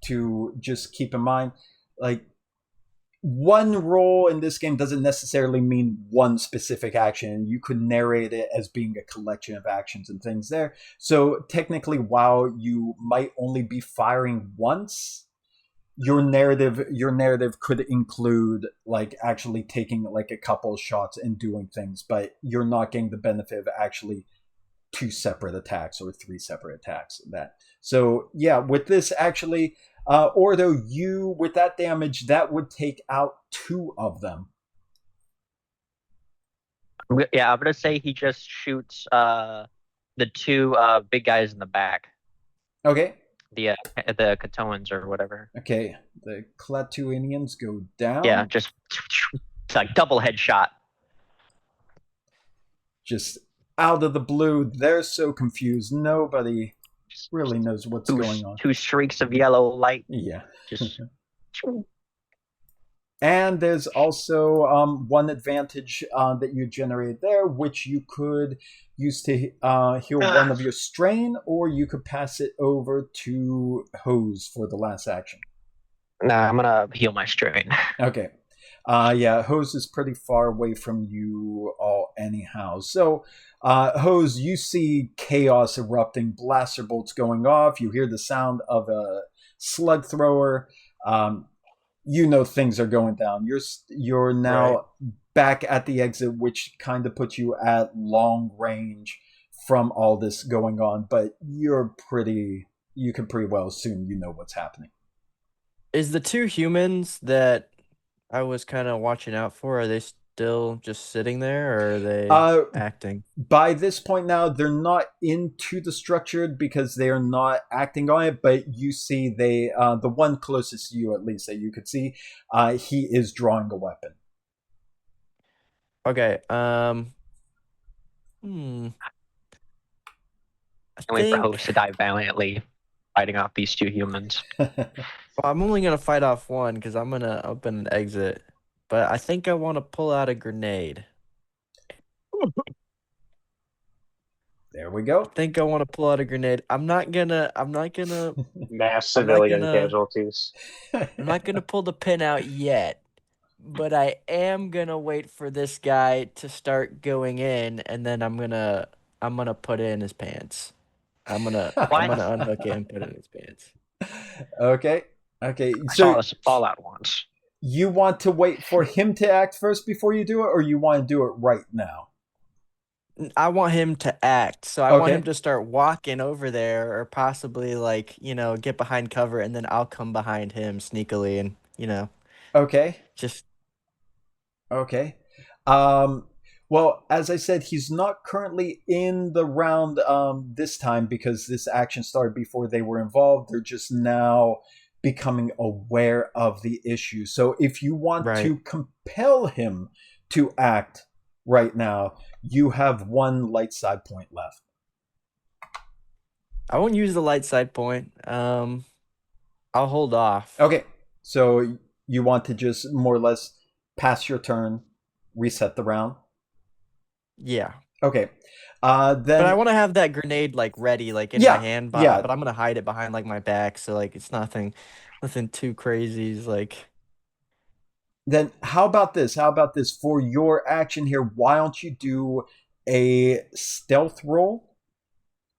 to just keep in mind. Like, one roll in this game doesn't necessarily mean one specific action. You could narrate it as being a collection of actions and things there. So technically, while you might only be firing once, your narrative could include like actually taking like a couple of shots and doing things, but you're not getting the benefit of actually 2 separate attacks or 3 separate attacks. So yeah, with this actually, Ordo, you with that damage, that would take out 2 of them. Yeah, I'm gonna say he just shoots the 2 big guys in the back. Okay. The Katoans or whatever. Okay, the Clatuanians go down. Yeah, just it's like double headshot. Just out of the blue, they're so confused. Nobody really knows what's going on. 2 streaks of yellow light. Yeah. Just. And there's also one advantage that you generated there, which you could use to heal one of your strain, or you could pass it over to Hose for the last action. Nah, I'm gonna heal my strain. Okay. Yeah, Hose is pretty far away from you all anyhow. So, Hose, you see chaos erupting, blaster bolts going off. You hear the sound of a slug thrower. You know things are going down. You're now back at the exit, which kind of puts you at long range from all this going on. But you can pretty well assume you know what's happening. Is the 2 humans that I was kind of watching out for, are they still just sitting there, or are they acting? By this point now, they're not into the structure because they are not acting on it, but you see the one closest to you, at least, that you could see, he is drawing a weapon. Okay, I wait for Host to die valiantly, fighting off these 2 humans. Well, I'm only gonna fight off one because I'm gonna open an exit, but I think I want to pull out a grenade. There we go. I think I want to pull out a grenade. I'm not gonna mass civilian casualties. I'm not gonna pull the pin out yet, but I am gonna wait for this guy to start going in, and then I'm gonna put it in his pants. I'm gonna unhook it and put it in his pants. Okay. So I saw this Fallout once. You want to wait for him to act first before you do it, or you want to do it right now? I want him to act, so I want him to start walking over there, or possibly get behind cover, and then I'll come behind him sneakily, and Okay. Just. Okay. Well, as I said, he's not currently in the round this time because this action started before they were involved. They're just now becoming aware of the issue. So if you want to compel him to act right now, you have 1 light side point left. I won't use the light side point. I'll hold off. Okay. So you want to just more or less pass your turn, reset the round? Yeah. Okay. Then, but I want to have that grenade ready, in my hand. But I'm gonna hide it behind my back, so it's nothing too crazy. Then how about this? For your action here? Why don't you do a stealth roll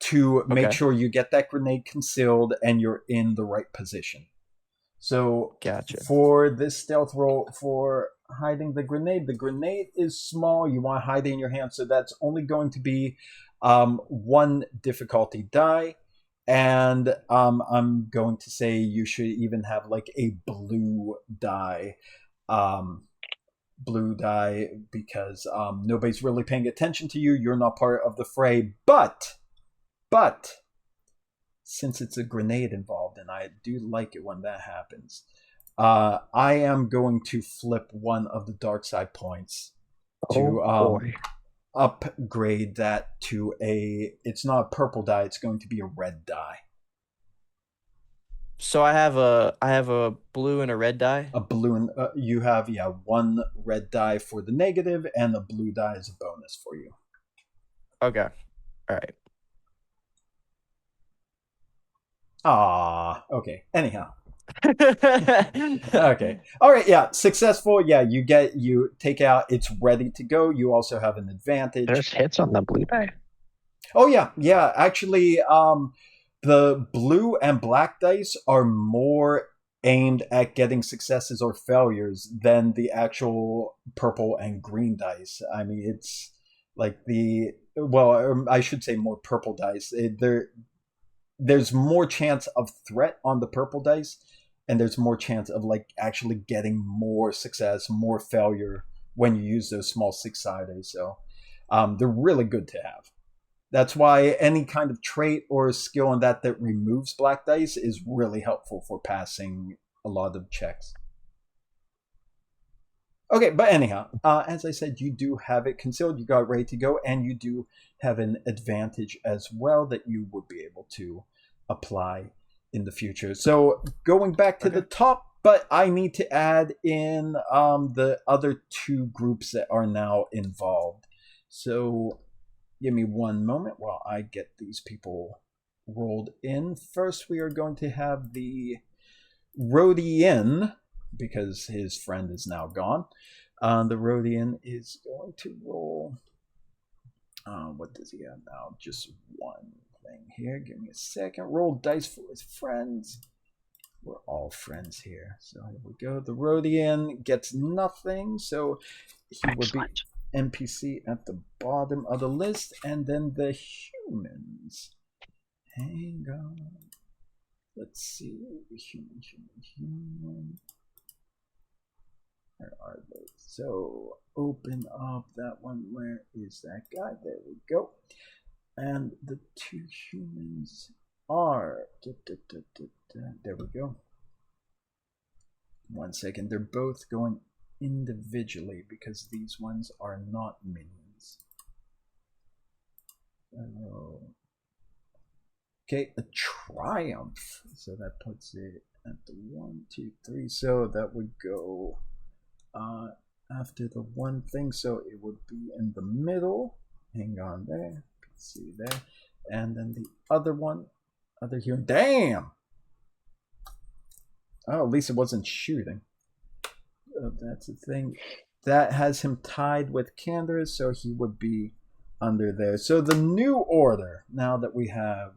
to make sure you get that grenade concealed and you're in the right position? So gotcha. For this stealth roll for hiding the grenade is small. You want to hide it in your hand, so that's only going to be 1 difficulty die, and I'm going to say you should even have a blue die, because nobody's really paying attention to you. You're not part of the fray, but since it's a grenade involved, and I do like it when that happens, I am going to flip one of the dark side points to upgrade that to it's not a purple die, it's going to be a red die. So I have a blue and a red die. A blue and you have one red die for the negative, and a blue die is a bonus for you. Okay, all right. Okay. Anyhow. Okay. All right. Yeah. Successful. Yeah. You take out. It's ready to go. You also have an advantage. There's hits on the blue die. Oh yeah. Yeah. Actually, the blue and black dice are more aimed at getting successes or failures than the actual purple and green dice. I mean, it's like I should say more purple dice. There's more chance of threat on the purple dice, and there's more chance of like actually getting more success, more failure when you use those small 6-sided. So they're really good to have. That's why any kind of trait or skill in that removes black dice is really helpful for passing a lot of checks. Okay, but anyhow, as I said, you do have it concealed. You got it ready to go, and you do have an advantage as well that you would be able to apply in the future. So going back to the top, but I need to add in the other two groups that are now involved. So give me one moment while I get these people rolled in. First, we are going to have the Rhodian, because his friend is now gone. The Rhodian is going to roll. What does he have now? Just one thing here. Give me a second. Roll dice for his friends. We're all friends here. So here we go. The Rhodian gets nothing, so he would be NPC at the bottom of the list. And then the humans. Hang on. Let's see. Human. Where are they? So open up that one. Where is that guy? There we go. And the two humans are. There we go. 1 second. They're both going individually because these ones are not minions. Okay, a triumph. So that puts it at the 1, 2, 3. So that would go after the one thing. So it would be in the middle. Hang on there. See there. And then the other one. Other here. Damn! Oh, at least it wasn't shooting. That's the thing. That has him tied with Candaris, so he would be under there. So the new order, now that we have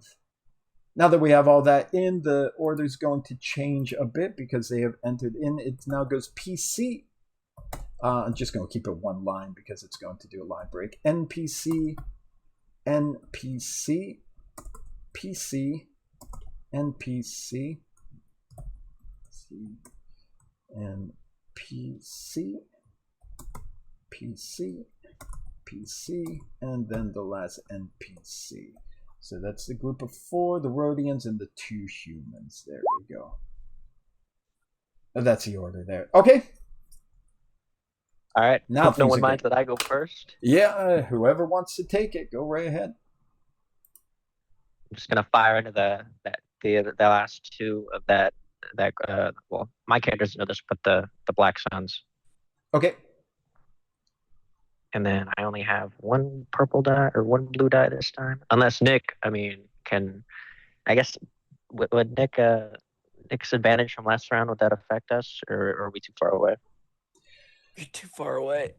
all that in, the order is going to change a bit because they have entered in. It now goes PC. I'm just going to keep it one line because it's going to do a line break. NPC, NPC, PC, NPC, and PC, PC, PC, and then the last NPC. So that's the group of 4, the Rhodians and the 2 humans. There we go. That's the order there. Okay. All right. Now hope no one minds that I go first. Yeah, whoever wants to take it, go right ahead. I'm just gonna fire into the last 2 of that. Well, my characters know this, but the Black Suns. Okay. And then I only have 1 purple die or 1 blue die this time, unless Nick. I guess would Nick's advantage from last round, would that affect us, or are we too far away? You're too far away.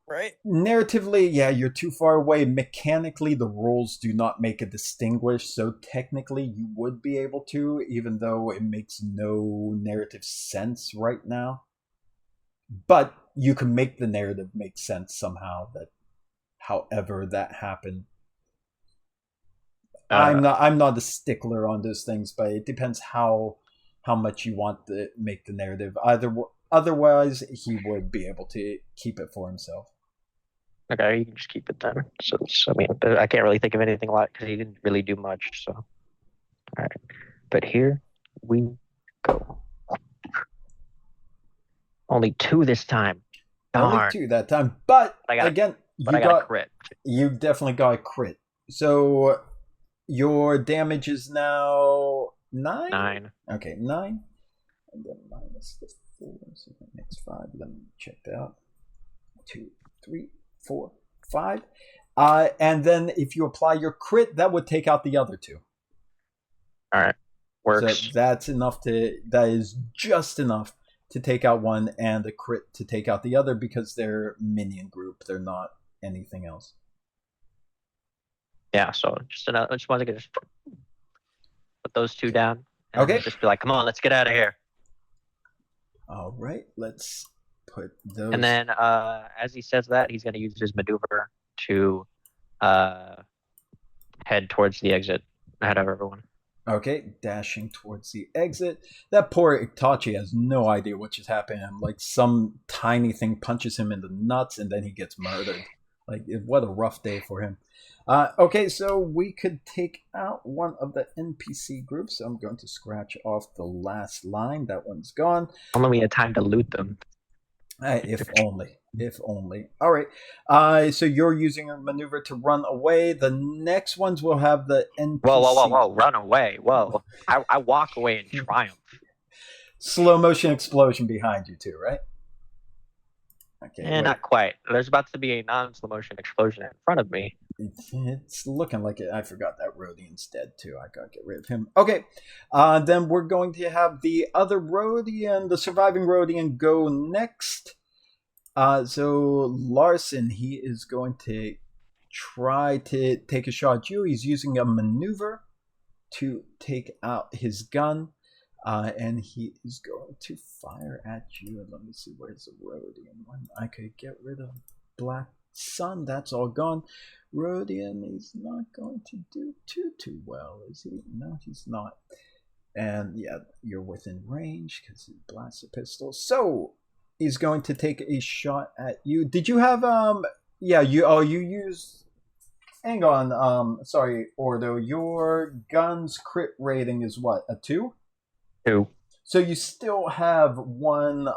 Right? Narratively, yeah, you're too far away. Mechanically, the rules do not make a distinguish, so technically you would be able to, even though it makes no narrative sense right now. But you can make the narrative make sense somehow, that however that happened. I'm not a stickler on those things, but it depends how much you want to make the narrative. Otherwise, he would be able to keep it for himself. Okay, you can just keep it then. So I mean, I can't really think of anything like because he didn't really do much. So All right, but here we go. Only 2 this time. Darn. Only 2 that time, but again, I got a crit. You definitely got a crit. So your damage is now 9? 9. Okay, 9. And then minus the 4, so that makes 5. Let me check that out. 2, 3, 4, 5. And then if you apply your crit, that would take out the other 2. All right, works. So that is just enough to take out one, and a crit to take out the other, because they're minion group. They're not anything else. Yeah, so I just want to put those 2 down. And okay. Just be like, come on, let's get out of here. All right, let's put those. And then as he says that, he's going to use his maneuver to head towards the exit ahead of everyone. Okay, dashing towards the exit. That poor Itachi has no idea what just happened. Like, some tiny thing punches him in the nuts, and then he gets murdered. Like, what a rough day for him. Okay, so we could take out one of the NPC groups. So I'm going to scratch off the last line. That one's gone. Only we had time to loot them. If only. If only. All right. So you're using a maneuver to run away. The next ones will have the NPC. Whoa. Run away. Whoa. I walk away in triumph. Slow motion explosion behind you too, right? Okay. Not quite. There's about to be a non-slow motion explosion in front of me. It's looking like it. I forgot that Rhodian's dead too. I gotta get rid of him. Okay. Then we're going to have the other Rhodian, the surviving Rhodian, go next. So Larson, he is going to try to take a shot at you. He's using a maneuver to take out his gun, and he is going to fire at you. And let me see, where's the Rhodian one? I could get rid of Black Sun. That's all gone. Rhodian is not going to do too well, is he? No, he's not. And yeah, you're within range because he blasts a pistol. So he's going to take a shot at you. Did you have you used, hang on, sorry, Ordo, your gun's crit rating is what, a 2? 2. So you still have one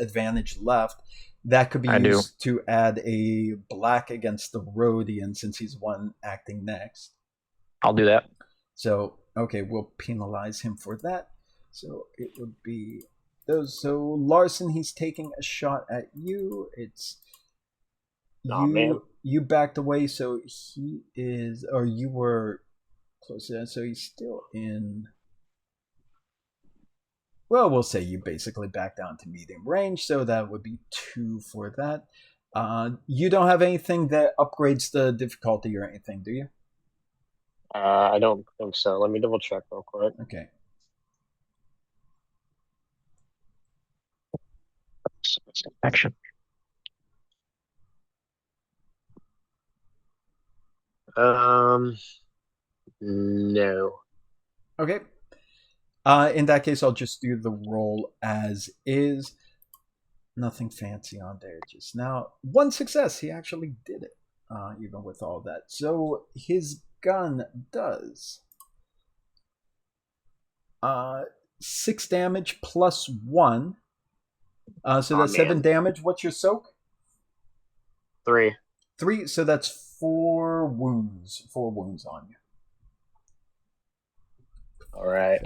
advantage left that could be used to add a black against the Rhodian, since he's one acting next. I'll do that. So okay, we'll penalize him for that. So it would be those. So Larson, he's taking a shot at you. It's you backed away, so he is, or you were close to that, so he's still in. Well, we'll say you basically back down to medium range, so that would be 2 for that. You don't have anything that upgrades the difficulty or anything, do you? I don't think so. Let me double check real quick. Okay. Action. No. Okay. In that case, I'll just do the roll as is. Nothing fancy on there just now. 1 success. He actually did it, even with all that. So his gun does 6 damage plus 1. So that's 7 damage. What's your soak? 3. 3. So that's 4 wounds. 4 wounds on you. All right.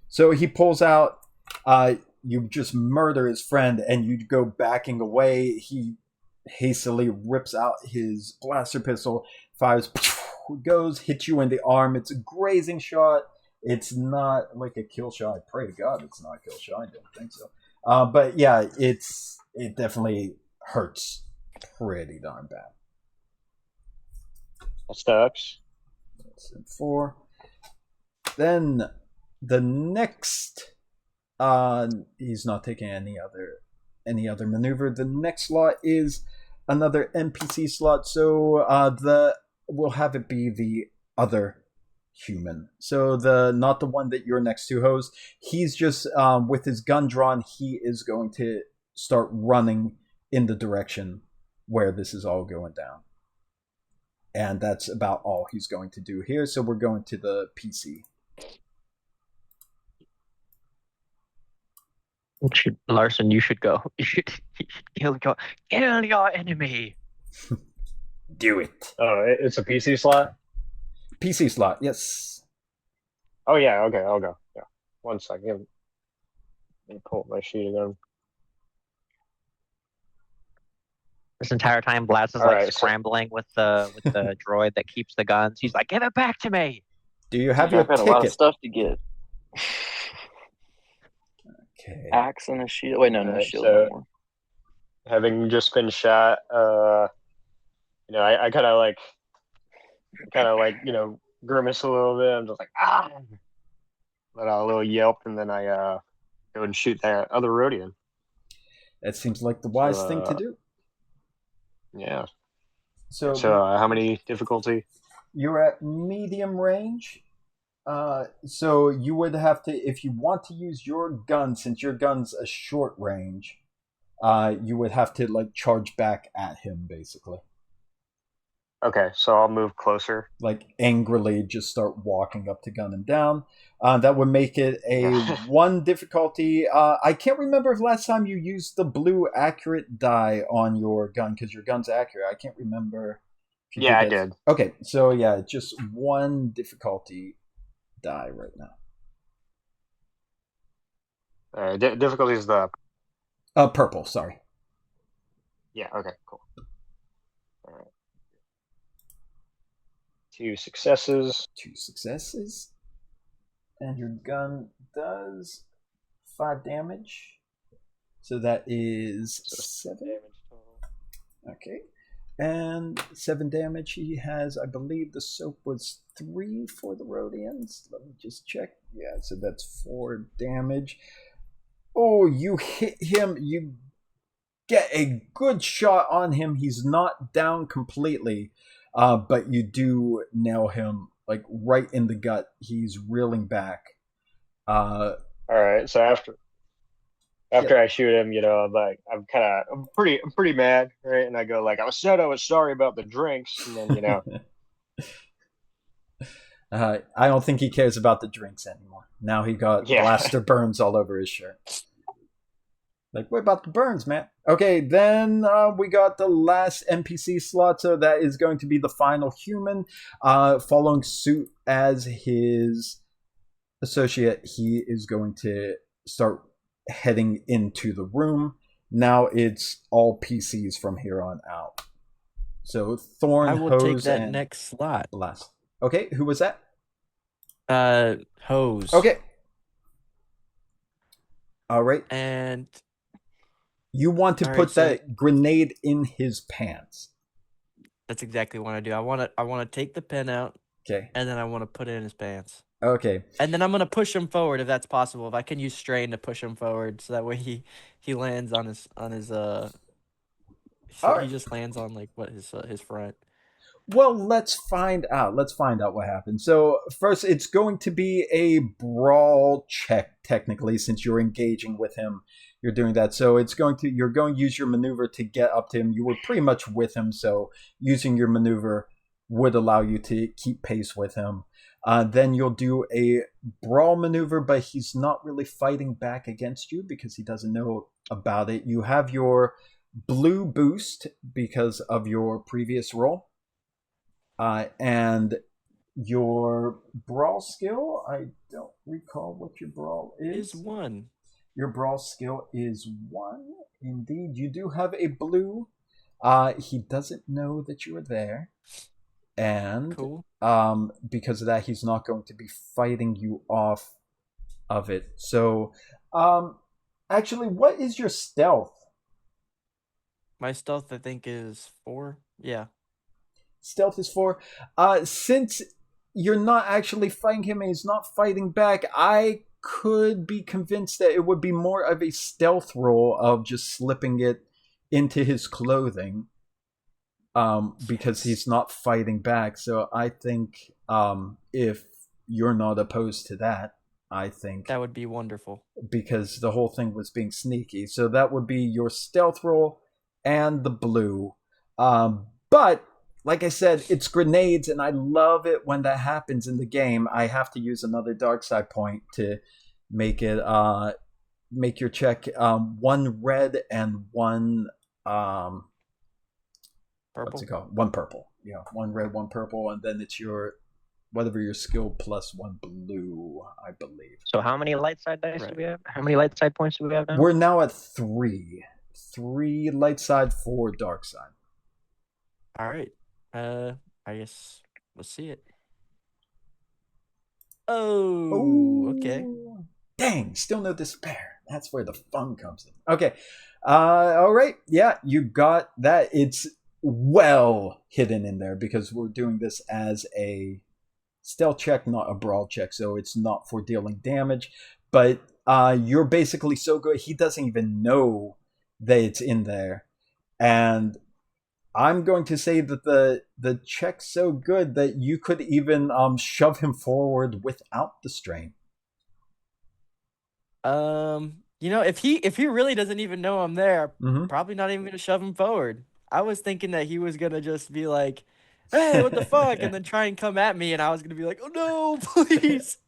So he pulls out. You just murder his friend, and you go backing away. He hastily rips out his blaster pistol, fires, goes, hits you in the arm. It's a grazing shot. It's not like a kill shot. I pray to God it's not a kill shot. I don't think so. But yeah, it definitely hurts pretty darn bad. That sucks. That's 4. Then the next, he's not taking any other maneuver. The next slot is another NPC slot. So we'll have it be the other human. So not the one that you're next to, host. He's just with his gun drawn. He is going to start running in the direction where this is all going down. And that's about all he's going to do here. So we're going to the PC. Larson, you should go. You should kill your enemy. Do it. Oh, it's a PC slot? PC slot, yes. Oh, yeah, okay, I'll go. Yeah. 1 second. Let me pull up my sheet again. This entire time, Blast is scrambling with the droid that keeps the guns. He's like, "Give it back to me." Do you have your I've got ticket? a lot of stuff to get. Okay. Axe and a shield. Wait, no shield so, no more. Having just been shot, I kind of grimace a little bit. I'm just like, ah! Let out a little yelp, and then I go and shoot that other Rhodian. That seems like the wise thing to do. Yeah. So how many difficulty? You're at medium range. So you would have to, if you want to use your gun, since your gun's a short range, you would have to charge back at him, basically. Okay, so I'll move closer. Angrily just start walking up to gun him down. That would make it a 1 difficulty. I can't remember if last time you used the blue accurate die on your gun, because your gun's accurate. I can't remember. Yeah, I did. Okay, so yeah, just 1 difficulty die right now. Difficulty is the... purple, sorry. Yeah, okay, cool. All right. 2 successes. 2 successes. And your gun does 5 damage. So that is 7 damage total. Okay. And 7 damage. He has, I believe the soap was 3 for the Rhodians. Let me just check. Yeah, so that's 4 damage. Oh, you hit him. You get a good shot on him. He's not down completely. But you do nail him right in the gut. He's reeling back. All right. So after I shoot him, I'm pretty mad, right? And I go I was sorry about the drinks, and then I don't think he cares about the drinks anymore. Now he got blaster burns all over his shirt. What about the burns, man? Okay, then we got the last NPC slot, so that is going to be the final human. Following suit as his associate, he is going to start heading into the room. Now it's all PCs from here on out. So Thorn, I will Hose, take that and next slot. Last. Okay, who was that? Hose. Okay. All right. And you want to put that grenade in his pants. That's exactly what I do. I want to take the pen out. Okay. And then I want to put it in his pants. Okay. And then I'm going to push him forward if that's possible. If I can use strain to push him forward, so that way he lands on his he just lands on his front. Well, let's find out. Let's find out what happens. So first, it's going to be a brawl check, technically, since you're engaging with him. You're doing that. So you're going to use your maneuver to get up to him. You were pretty much with him, so using your maneuver would allow you to keep pace with him. Then you'll do a brawl maneuver, but he's not really fighting back against you because he doesn't know about it. You have your blue boost because of your previous roll. And your brawl skill, I don't recall what your brawl is. Is 1. Your brawl skill is 1. Indeed, you do have a blue. He doesn't know that you are there. And cool. Because of that, he's not going to be fighting you off of it. So, actually, what is your stealth? My stealth, I think, is 4. Yeah. Stealth is 4. Since you're not actually fighting him and he's not fighting back, I could be convinced that it would be more of a stealth roll of just slipping it into his clothing, because he's not fighting back. So I think if you're not opposed to that, I think that would be wonderful, because the whole thing was being sneaky. So that would be your stealth roll and the blue. But like I said, it's grenades, and I love it when that happens in the game. I have to use another dark side point to make it make your check. One red and one Purple. what's it called? One purple. Yeah, one red, one purple, and then it's your whatever your skill plus one blue, I believe. So how many light side dice do we have? How many light side points do we have now? We're now at 3. 3 light side, 4 dark side. All right. I guess let's see it. Oh, okay. Dang, still no despair. That's where the fun comes in. Okay. All right. Yeah, you got that. It's well hidden in there because we're doing this as a stealth check, not a brawl check, so it's not for dealing damage. But you're basically so good, he doesn't even know that it's in there. And I'm going to say that the check's so good that you could even shove him forward without the strain. If he really doesn't even know I'm there, probably not even gonna shove him forward. I was thinking that he was gonna just be like, "Hey, what the fuck?" and then try and come at me, and I was gonna be like, "Oh no, please."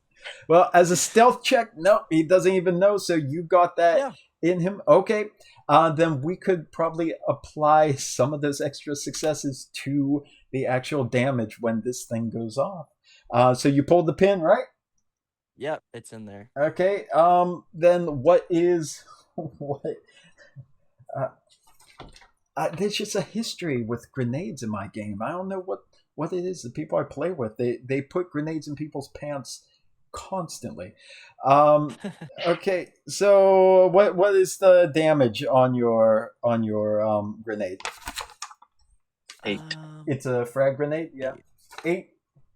Well, as a stealth check, no, he doesn't even know. So you got that in him. Okay, then we could probably apply some of those extra successes to the actual damage when this thing goes off. So you pulled the pin, right? Yep, it's in there. Okay. Then what is what? There's just a history with grenades in my game. I don't know what it is. The people I play with, they put grenades in people's pants constantly. Okay. So what is the damage on your grenade? 8. It's a frag grenade. Yeah, 8.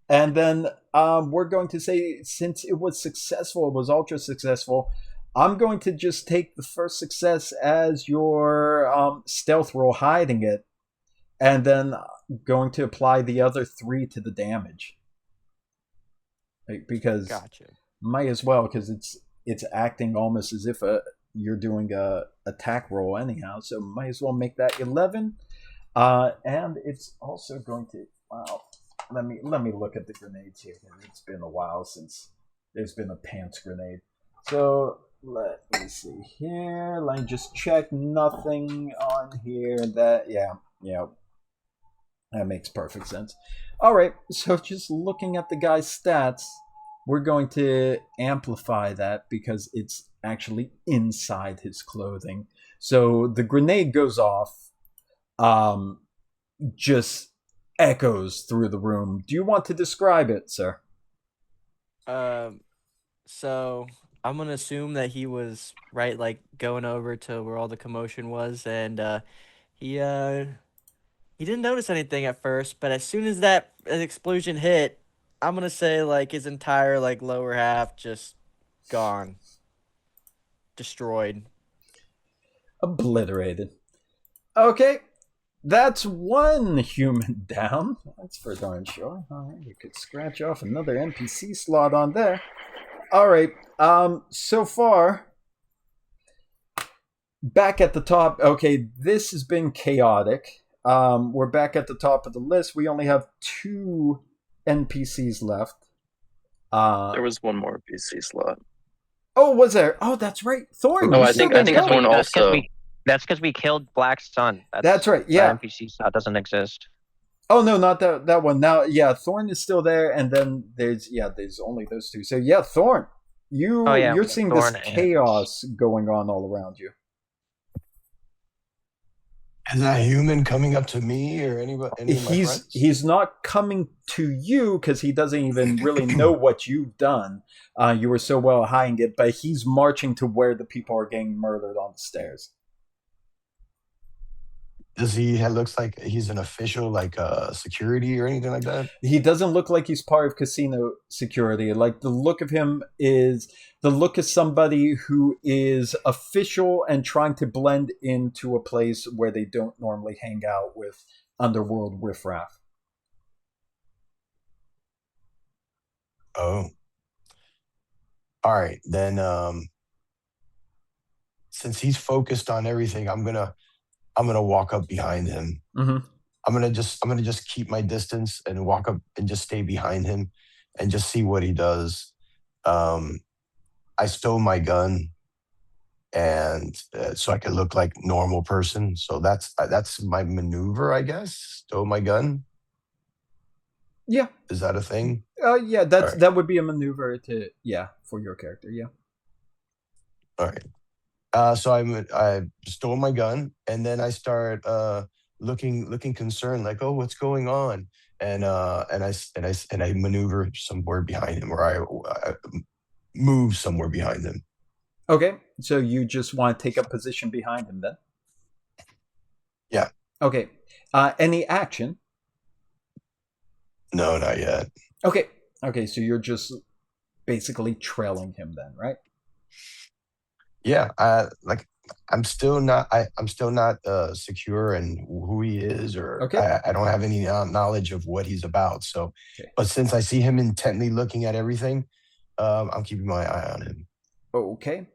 And then we're going to say, since it was successful, it was ultra successful, I'm going to just take the first success as your stealth roll hiding it, and then going to apply the other 3 to the damage. Because might as well, because it's acting almost as if you're doing a attack roll anyhow, so might as well make that 11. And it's also going to... Wow. Let me look at the grenades here. It's been a while since there's been a pants grenade. So let me see here. Let me just check. Nothing on here. That that makes perfect sense. All right. So just looking at the guy's stats, we're going to amplify that because it's actually inside his clothing. So the grenade goes off. Just echoes through the room. Do you want to describe it, sir? So I'm gonna assume that he was going over to where all the commotion was, and he didn't notice anything at first, but as soon as that explosion hit, I'm gonna say his entire lower half just gone, destroyed, obliterated. Okay. That's 1 human down. That's for darn sure. All right, we could scratch off another NPC slot on there. All right. So far, back at the top. Okay, this has been chaotic. We're back at the top of the list. We only have 2 NPCs left. There was one more NPC slot. Oh, was there? Oh, that's right. Thorn. Oh, I think Thorn also. That's because we killed Black's son. That's right. Yeah. NPC slot doesn't exist. Oh no, not that one. Now, yeah, Thorn is still there, and then there's only those 2. So yeah, Thorn, you're seeing Thorn, this chaos going on all around you. Is that human coming up to me or any of my friends? He's not coming to you because he doesn't even really know what you've done. You were so well hiding it, but he's marching to where the people are getting murdered on the stairs. Does he looks like he's an official, security or anything like that? He doesn't look like he's part of casino security. Like, the look of him is the look of somebody who is official and trying to blend into a place where they don't normally hang out with underworld riffraff. Oh. All right, then since he's focused on everything, I'm gonna walk up behind him. Mm-hmm. I'm gonna just keep my distance and walk up and just stay behind him and just see what he does. I stole my gun, and so I can look like normal person. So that's my maneuver, I guess. Stow my gun. Yeah. Is that a thing? Yeah, that would be a maneuver for your character. Yeah. All right. So I stole my gun, and then I start looking concerned, like, oh, what's going on? And I maneuver somewhere behind him, or I move somewhere behind him. Okay, so you just want to take a position behind him then? Yeah. Okay. Any action? No, not yet. Okay, so you're just basically trailing him then, right? Yeah, I'm still not secure in who he is, or I don't have any knowledge of what he's about. So, but since I see him intently looking at everything, I'm keeping my eye on him. Okay.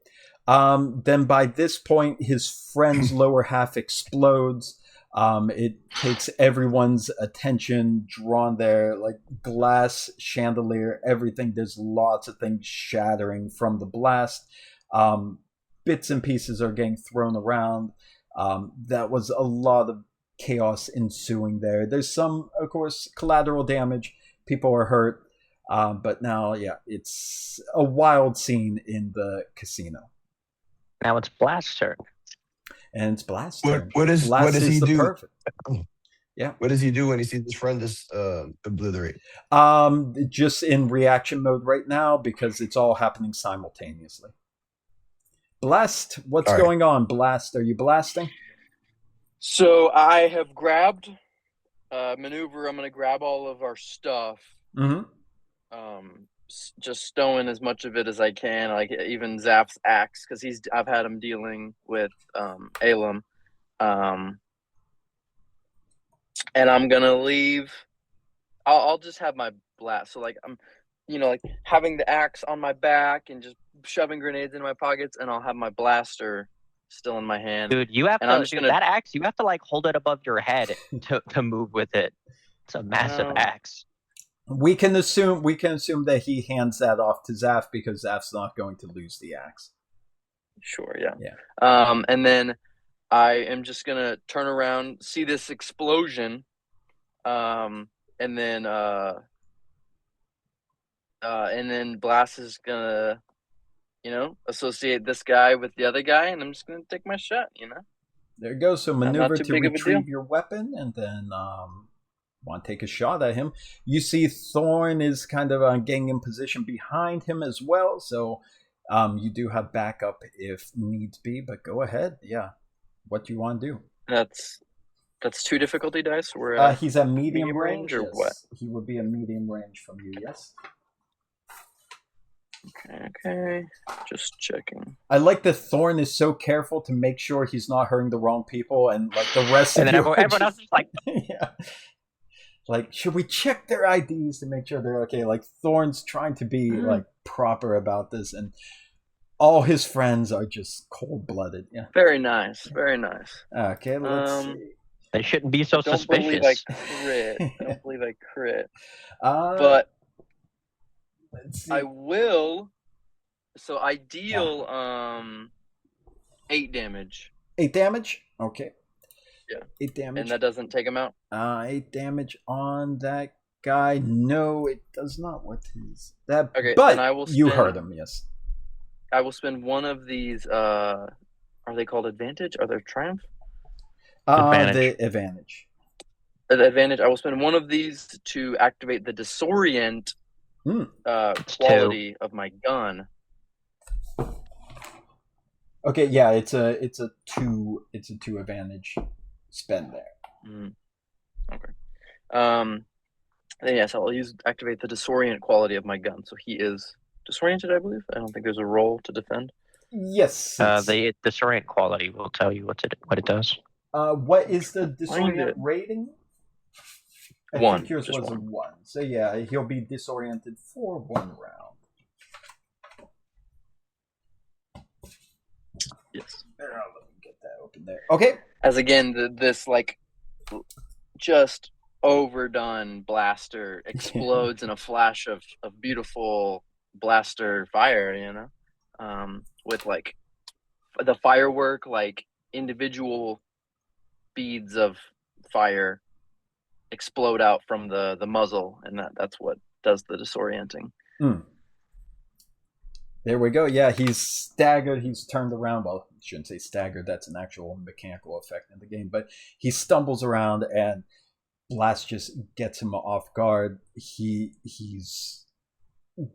Then by this point, his friend's lower half explodes. It takes everyone's attention drawn there, like glass, chandelier, everything. There's lots of things shattering from the blast. Bits and pieces are getting thrown around. That was a lot of chaos ensuing there. There's some, of course, collateral damage. People are hurt. But now, it's a wild scene in the casino. Now it's Blast's turn. And it's Blast's turn. What does he do? Perfect. Yeah. What does he do when he sees his friend is obliterate? Just in reaction mode right now because it's all happening simultaneously. Blast, what's going on? Blast, are you blasting? So I have grabbed maneuver. I'm going to grab all of our stuff. Mm-hmm. Just stowing as much of it as I can, like even Zaph's axe, because I've had him dealing with Alum, and I'm gonna leave. I'll just have my blast. So like I'm, like having the axe on my back and just shoving grenades in my pockets, and I'll have my blaster still in my hand. Dude, you have that axe. You have to like hold it above your head to move with it. It's a massive axe. We can assume that he hands that off to Zaph because Zaph's not going to lose the axe. Sure, yeah. And then I am just gonna turn around, see this explosion, and then Blast is gonna, associate this guy with the other guy, and I'm just gonna take my shot. There you go. So maneuver to retrieve your weapon, and then want to take a shot at him. You see Thorn is kind of getting in position behind him as well, so you do have backup if needs be, but go ahead. Yeah. What do you want to do? That's 2 difficulty dice? He's at medium range or what? He would be a medium range from you, yes. Okay. Just checking. I like that Thorn is so careful to make sure he's not hurting the wrong people, and like the rest of you everyone else is like yeah. Like, should we check their IDs to make sure they're okay? Like, Thorn's trying to be, like, proper about this, and all his friends are just cold-blooded. Yeah. Very nice. Very nice. Okay, let's see. They shouldn't be so suspicious. Don't believe I crit. But I will. So I deal 8 damage. 8 damage? Okay. Yeah. 8 damage. And that doesn't take him out? 8 damage on that guy. No, it does not. What is that? Okay, but then I will you heard him, yes. I will spend one of these, are they called advantage? Are they triumph? The advantage. The advantage. I will spend one of these to activate the disorient quality of my gun. Okay, yeah, it's a 2 advantage spend there. Okay. Then yes, I'll activate the disorient quality of my gun. So he is disoriented, I believe. I don't think there's a roll to defend. Yes. The disorient quality will tell you what it does. What is the disorient rating? I 1. think yours was a 1. So yeah, he'll be disoriented for 1 round. Yes. Let me get that open there. Okay. As again, this like just overdone blaster explodes in a flash of beautiful blaster fire, with like the firework, like individual beads of fire explode out from the muzzle, and that's what does the disorienting. There we go. Yeah, he's staggered. He's turned around. Well, I shouldn't say staggered. That's an actual mechanical effect in the game. But he stumbles around, and Blast just gets him off guard. He's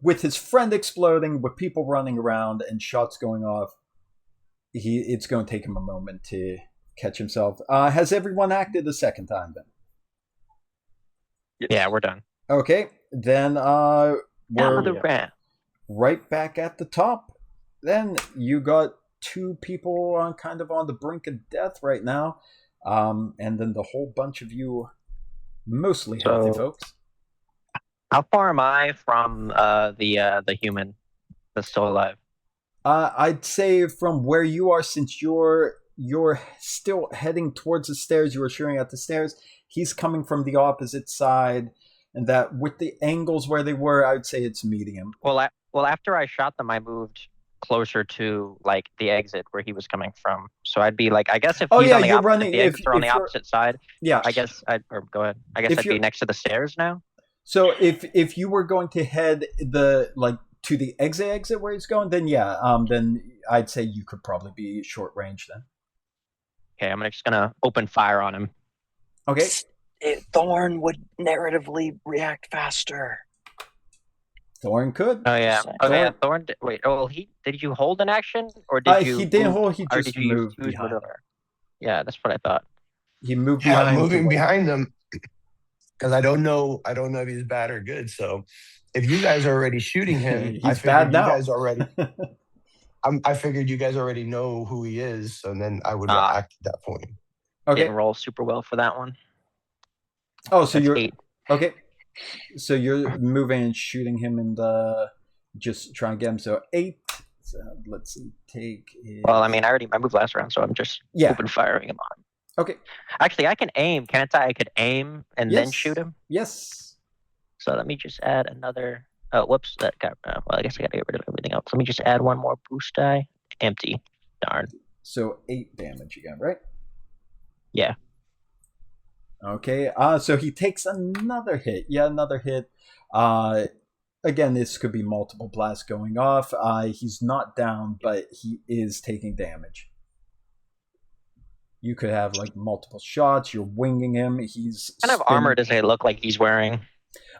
with his friend exploding, with people running around, and shots going off. It's going to take him a moment to catch himself. Has everyone acted a second time then? Yeah, we're done. Okay, then we're right back at the top. Then you got two people kind of on the brink of death right now, and then the whole bunch of you, mostly healthy folks. How far am I from the human that's still alive? I'd say from where you are, since you're still heading towards the stairs, you were shooting at the stairs. He's coming from the opposite side, and that with the angles where they were, I'd say it's medium. Well, after I shot them, I moved closer to like the exit where he was coming from. So I'd be like, I guess if he's on the opposite, the exits are on the opposite side. Yeah, I guess go ahead. I guess I'd be next to the stairs now. So if you were going to head to the exit where he's going, then yeah, then I'd say you could probably be short range then. Okay, I'm just gonna open fire on him. Okay. Thorn would narratively react faster. Thorn could. Oh yeah. Okay. Thorn. Wait. Oh, did you hold an action or did you? He didn't hold. He just moved behind. Yeah, that's what I thought. He moved behind. I'm moving behind them because I don't know if he's bad or good. So if you guys are already shooting him, he's bad now. I figured you guys already know who he is, so then I would act at that point. Okay. Didn't roll super well for that one. Oh, so you're 8. Okay. So you're moving and shooting him and just trying to get him. So 8. So let's see. Well, I mean, I moved last round, so I'm just open firing him on. Okay. Actually, I can aim, can't I? I could aim and then shoot him. Yes. So let me just add another. Oh, whoops! That got. Well, I guess I got to get rid of everything else. Let me just add one more boost die. Empty. Darn. So 8 damage again, right? Yeah. Okay. So he takes another hit. Yeah, another hit. Again, this could be multiple blasts going off. He's not down, but he is taking damage. You could have like multiple shots. You're winging him. He's what kind of armor does it look like he's wearing?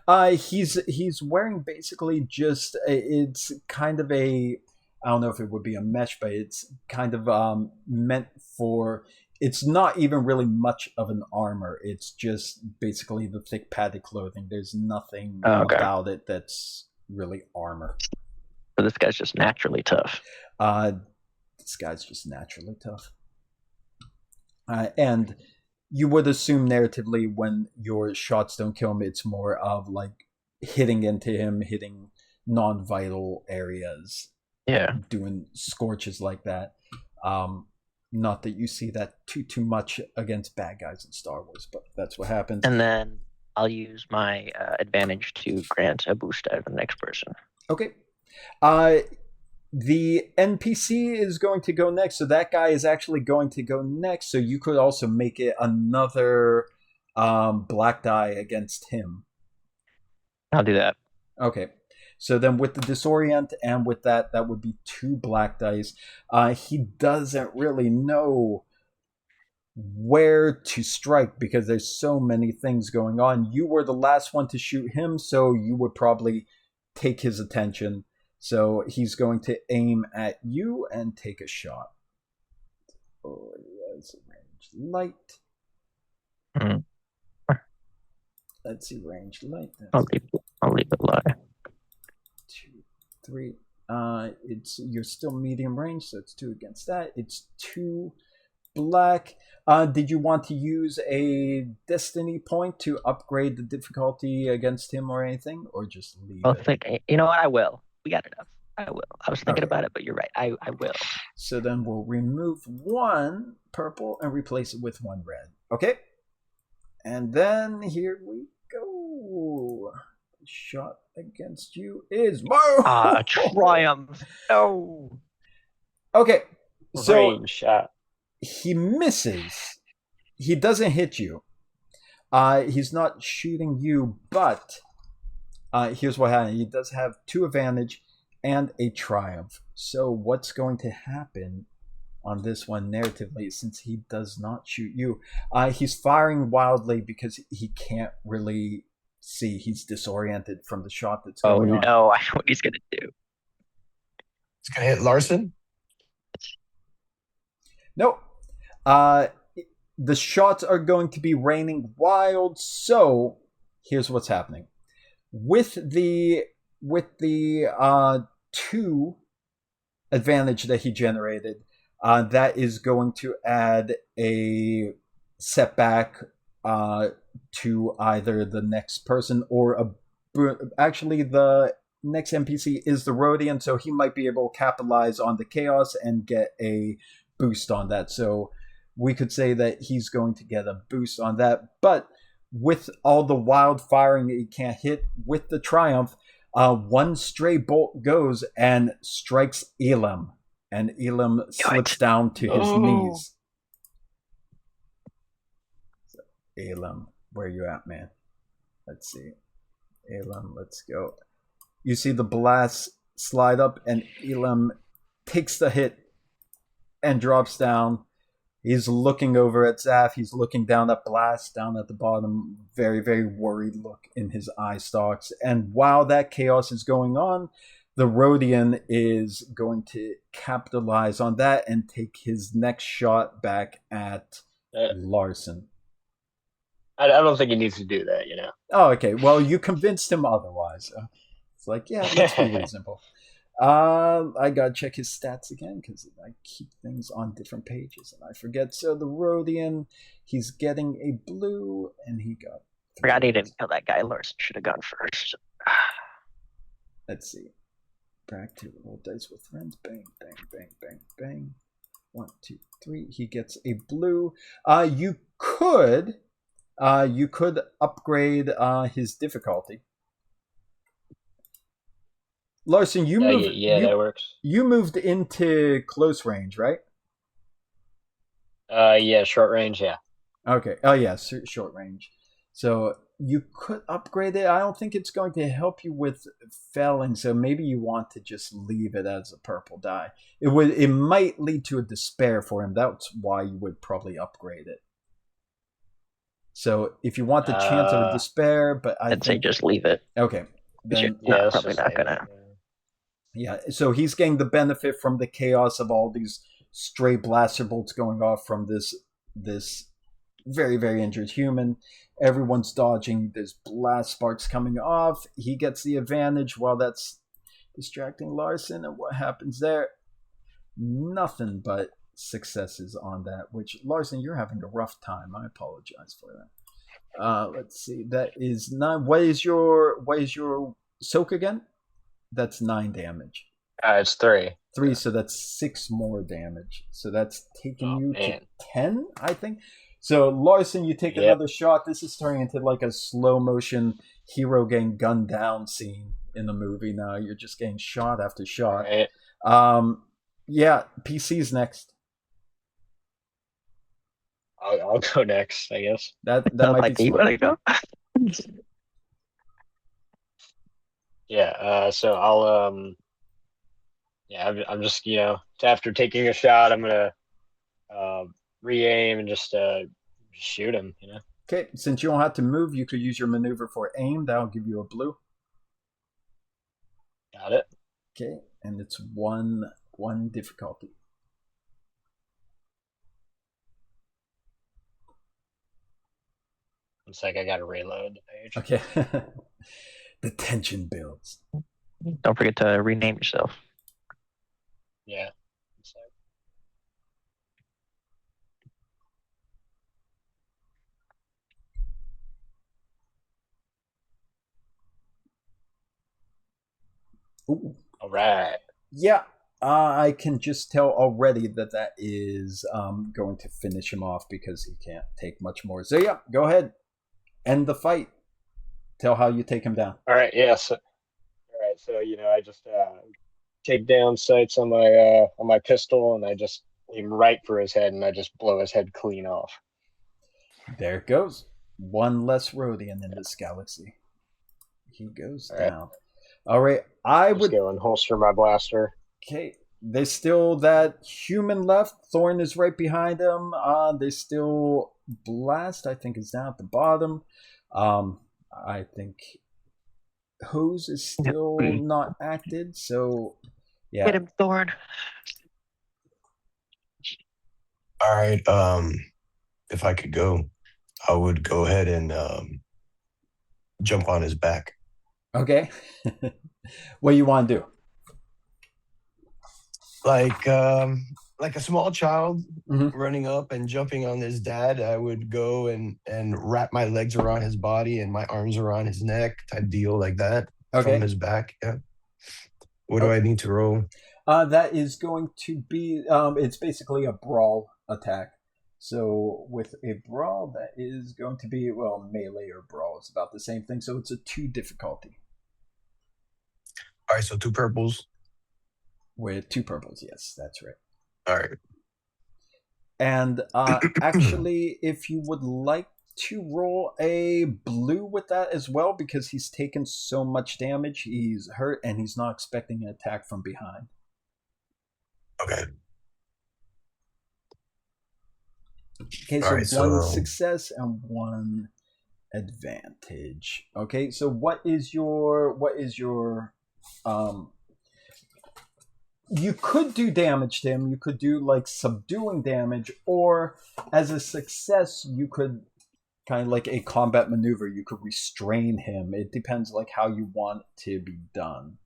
He's wearing basically just it's kind of a, I don't know if it would be a mesh, but it's kind of meant for. It's not even really much of an armor. It's just basically the thick padded clothing. There's nothing about it that's really armor. So this guy's just naturally tough. This guy's just naturally tough. And you would assume narratively when your shots don't kill him, it's more of like hitting into him, hitting non-vital areas. Yeah. Doing scorches like that. Not that you see that too much against bad guys in Star Wars, but that's what happens. And then I'll use my advantage to grant a boost out of the next person. Okay. The NPC is going to go next, so that guy is actually going to go next, so you could also make it another black die against him. I'll do that. Okay. So then with the disorient and with that would be 2 black dice. He doesn't really know where to strike because there's so many things going on. You were the last one to shoot him, so you would probably take his attention. So he's going to aim at you and take a shot. Oh, yes, range light. Let's see, range light. I'll leave it lie. 2, 3. You're still medium range, so it's 2 against that. It's 2 black. Did you want to use a destiny point to upgrade the difficulty against him or anything, or just leave it? You know what? I will. We got enough. I will. I was thinking about it, but you're right. I will. So then we'll remove 1 purple and replace it with 1 red. Okay. And then here we go. The shot against you is triumph. No. Okay. range shot. He misses. He doesn't hit you. He's not shooting you, but here's what happened. He does have 2 advantage and a triumph. So what's going to happen on this one narratively, since he does not shoot you? He's firing wildly because he can't really see. He's disoriented from the shot that's going on. Oh no, I know what he's going to do. It's going to hit Larson? Nope. The shots are going to be raining wild, so here's what's happening. With the 2 advantage that he generated, that is going to add a setback to either the next person or actually the next NPC is the Rhodian, so he might be able to capitalize on the chaos and get a boost on that. So we could say that he's going to get a boost on that. But with all the wild firing that he can't hit, with the triumph, 1 stray bolt goes and strikes Elam. And Elam slips down to his knees. So, Elam, where you at, man? Let's see. Elam, let's go. You see the blast slide up, and Elam takes the hit and drops down. He's looking over at Zaf. He's looking down at Blast, down at the bottom. Very, very worried look in his eye stalks. And while that chaos is going on, the Rhodian is going to capitalize on that and take his next shot back at Larson. I don't think he needs to do that, Oh, okay. Well, you convinced him otherwise. It's like, yeah, let's be reasonable. I gotta check his stats again because I keep things on different pages and I forget. So the Rhodian, he's getting a blue, and he got. Forgot he didn't kill that guy. Larson should have gone first. Let's see. Back to roll dice with friends. Bang, bang, bang, bang, bang. 1, 2, 3. He gets a blue. You could upgrade his difficulty. Larson, you moved. That works. You moved into close range, right? Yeah, short range, yeah. Okay. Oh, yeah, short range. So you could upgrade it. I don't think it's going to help you with felling, so maybe you want to just leave it as a purple die. It might lead to a despair for him. That's why you would probably upgrade it. So if you want the chance of a despair, but I'd say just leave it. Okay. Then, probably not gonna. Yeah, so he's getting the benefit from the chaos of all these stray blaster bolts going off from this very, very injured human. Everyone's dodging. There's blast sparks coming off. He gets the advantage while that's distracting Larson. And what happens there? Nothing but successes on that, which, Larson, you're having a rough time. I apologize for that. Let's see. That is 9. What is your soak again? That's 9 damage. It's 3. 3, so that's 6 more damage. So that's taking you to 10, I think. So Larson, you take another shot. This is turning into like a slow motion hero getting gunned down scene in the movie now. You're just getting shot after shot. Right. Yeah, PC's next. I'll go next, I guess. That might be. You want to go? Yeah. So I'll I'm just after taking a shot, I'm gonna re-aim and just shoot him. Okay, since you don't have to move, you could use your maneuver for aim. That'll give you a blue. Got it. Okay, and it's one difficulty. It's like I gotta reload the page. Okay. The tension builds. Don't forget to rename yourself. Yeah. Ooh. All right. Yeah, I can just tell already that is going to finish him off because he can't take much more. So yeah, go ahead. End the fight. Tell how you take him down. All right. Yeah. So I just take down sights on my pistol, and I just aim right for his head, and I just blow his head clean off. There it goes. One less Rhodian in this galaxy. He goes down. All right, I would go and holster my blaster. Okay, there's still that human left. Thorn is right behind him. There's still Blast, I think, is down at the bottom. I think Hose is still not acted, so yeah. Get him, Thorn. All right. If I could go, I would go ahead and jump on his back. Okay. What do you want to do? Like a small child running up and jumping on his dad, I would go and wrap my legs around his body and my arms around his neck type deal like that from his back. Yeah. What do I need to roll? That is going to be it's basically a brawl attack. So with a brawl, that is going to be, well, melee or brawl is about the same thing. So it's a 2 difficulty. All right, so 2 purples. With 2 purples, yes, that's right. All right. And actually, if you would like to roll a blue with that as well, because he's taken so much damage, he's hurt, and he's not expecting an attack from behind. Okay. Okay, so one success and 1 advantage. Okay, so what is your you could do damage to him. You could do like subduing damage, or as a success, you could kind of like a combat maneuver. You could restrain him. It depends like how you want it to be done.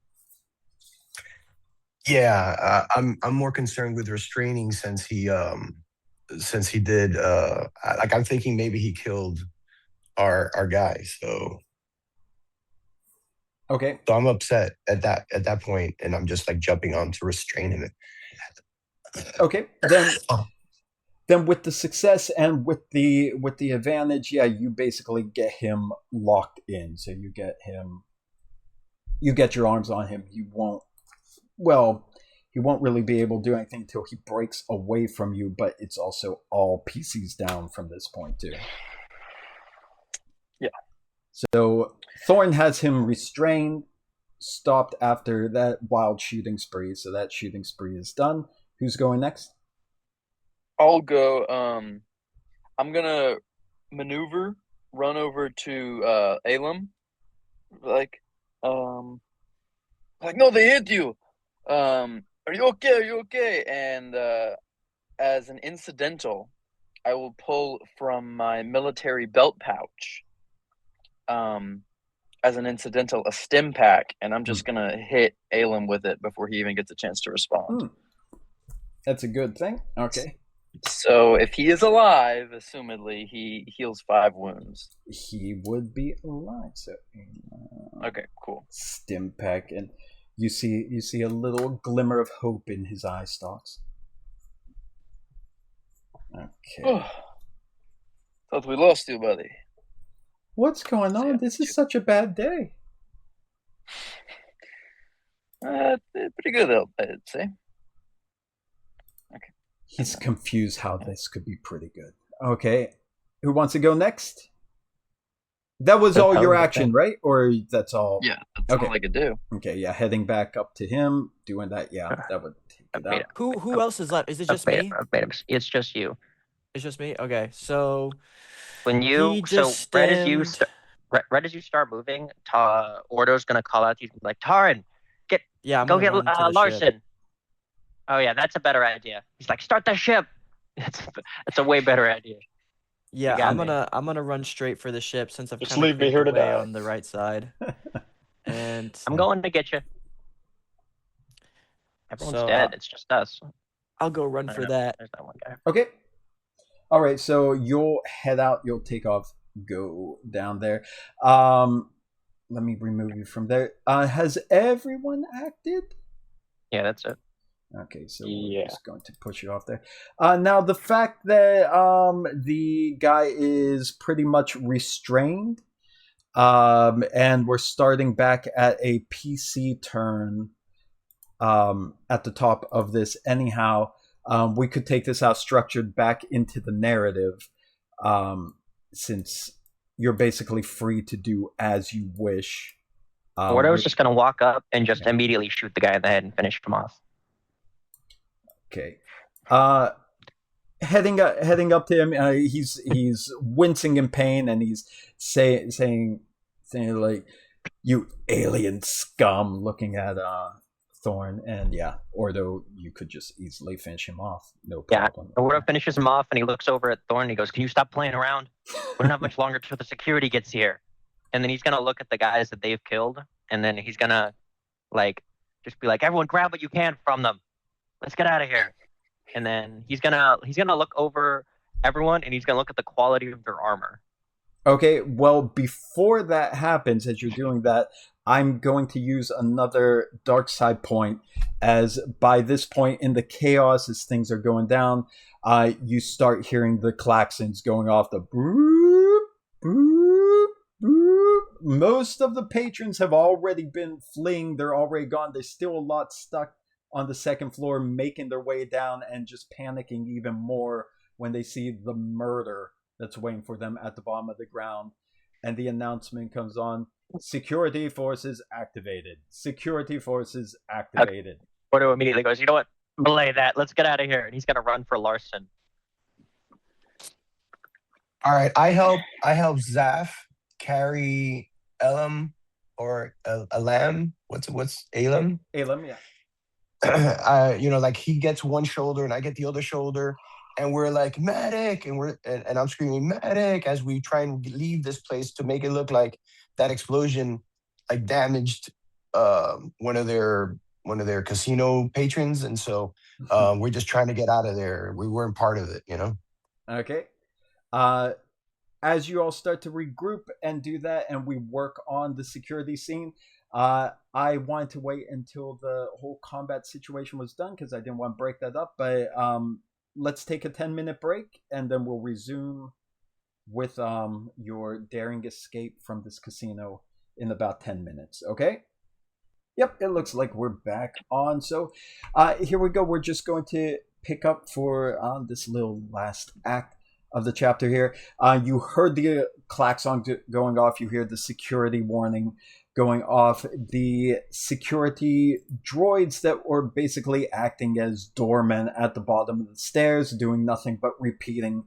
Yeah, I'm more concerned with restraining since he did like I'm thinking maybe he killed our guy. So okay. So I'm upset at that point, and I'm just like jumping on to restrain him. Okay, then with the success and with the advantage, yeah, you basically get him locked in. So you get your arms on him. He won't really be able to do anything until he breaks away from you. But it's also all PCs down from this point too. Yeah. So Thorn has him restrained, stopped after that wild shooting spree. So that shooting spree is done. Who's going next? I'll go. I'm gonna maneuver, run over to Alum, no, they hit you. Are you okay? Are you okay? And as an incidental, I will pull from my military belt pouch. As an incidental, a stim pack, and I'm just gonna hit Alum with it before he even gets a chance to respond. That's a good thing. Okay. So if he is alive, assumedly, he heals 5 wounds. He would be alive. So okay, cool. Stim pack, and you see a little glimmer of hope in his eye stalks. Okay. Thought we lost you, buddy. What's going on? This is such a bad day. Pretty good, I'd say. Okay. He's confused how this could be pretty good. Okay. Who wants to go next? That was all your action, right? Or that's all? Yeah, that's all I could do. Okay, yeah, heading back up to him, doing that. Yeah, that would take it out. Who else is left? Is it just me? It's just you. It's just me? Okay, so... When you... right as you start moving, Ordo's going to call out to you like, Taran, go get Larson. Ship. Oh, yeah, that's a better idea. He's like, start the ship. That's a way better idea. Yeah, I'm gonna run straight for the ship since I've just leave me here to die on the right side. And I'm going to get you. Everyone's dead. It's just us. I'll go run for that. There's that one guy. Okay. All right. So you'll head out. You'll take off. Go down there. Let me remove you from there. Has everyone acted? Yeah, that's it. Okay, so we're just going to push you off there. Now, the fact that the guy is pretty much restrained, and we're starting back at a PC turn at the top of this anyhow, we could take this out structured back into the narrative, since you're basically free to do as you wish. Gordo's just going to walk up and just immediately shoot the guy in the head and finish him off. Okay. Heading up to him, he's wincing in pain, and he's saying like, "You alien scum!" Looking at Thorn, and Ordo, you could just easily finish him off, no problem. Yeah, Ordo finishes him off, and he looks over at Thorn, and he goes, "Can you stop playing around? We don't have much longer till the security gets here." And then he's gonna look at the guys that they've killed, and then he's gonna just be like, "Everyone, grab what you can from them. Let's get out of here." And then he's gonna look over everyone, and he's gonna look at the quality of their armor. Okay, well, before that happens, as you're doing that, I'm going to use another dark side point, as by this point in the chaos, as things are going down, you start hearing the klaxons going off, the boop, boop, boop. Most of the patrons have already been fleeing. They're already gone. There's still a lot stuck on the second floor, making their way down and just panicking even more when they see the murder that's waiting for them at the bottom of the ground. And the announcement comes on: security forces activated. Security forces activated. Ordo immediately goes, "You know what? Belay that. Let's get out of here." And he's gonna run for Larson. All right, I help Zaf carry Elam or Elam. What's Elam? Elam, yeah. Like he gets one shoulder and I get the other shoulder, and we're like, "Medic!" and I'm screaming "Medic!" as we try and leave this place to make it look like that explosion like damaged one of their casino patrons, and so we're just trying to get out of there. We weren't part of it, Okay. As you all start to regroup and do that, and we work on the security scene, I wanted to wait until the whole combat situation was done because I didn't want to break that up. But let's take a 10-minute break, and then we'll resume with your daring escape from this casino in about 10 minutes. Okay? Yep, it looks like we're back on. So here we go. We're just going to pick up for this little last act of the chapter here. You heard the klaxon going off. You hear the security warning going off. The security droids that were basically acting as doormen at the bottom of the stairs, doing nothing but repeating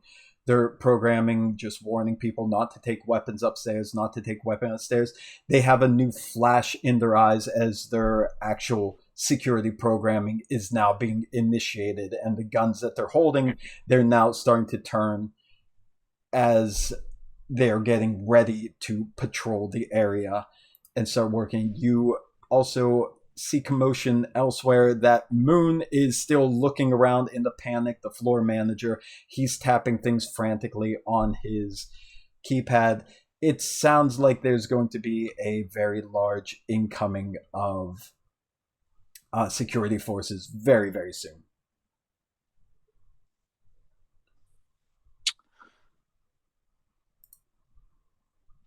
their programming, just warning people not to take weapons upstairs, not to take weapons upstairs. They have a new flash in their eyes as their actual security programming is now being initiated, and the guns that they're holding, they're now starting to turn as they're getting ready to patrol the area and start working. You also see commotion elsewhere. That Moon is still looking around in the panic, the floor manager. He's tapping things frantically on his keypad. It sounds like there's going to be a very large incoming of security forces very, very soon.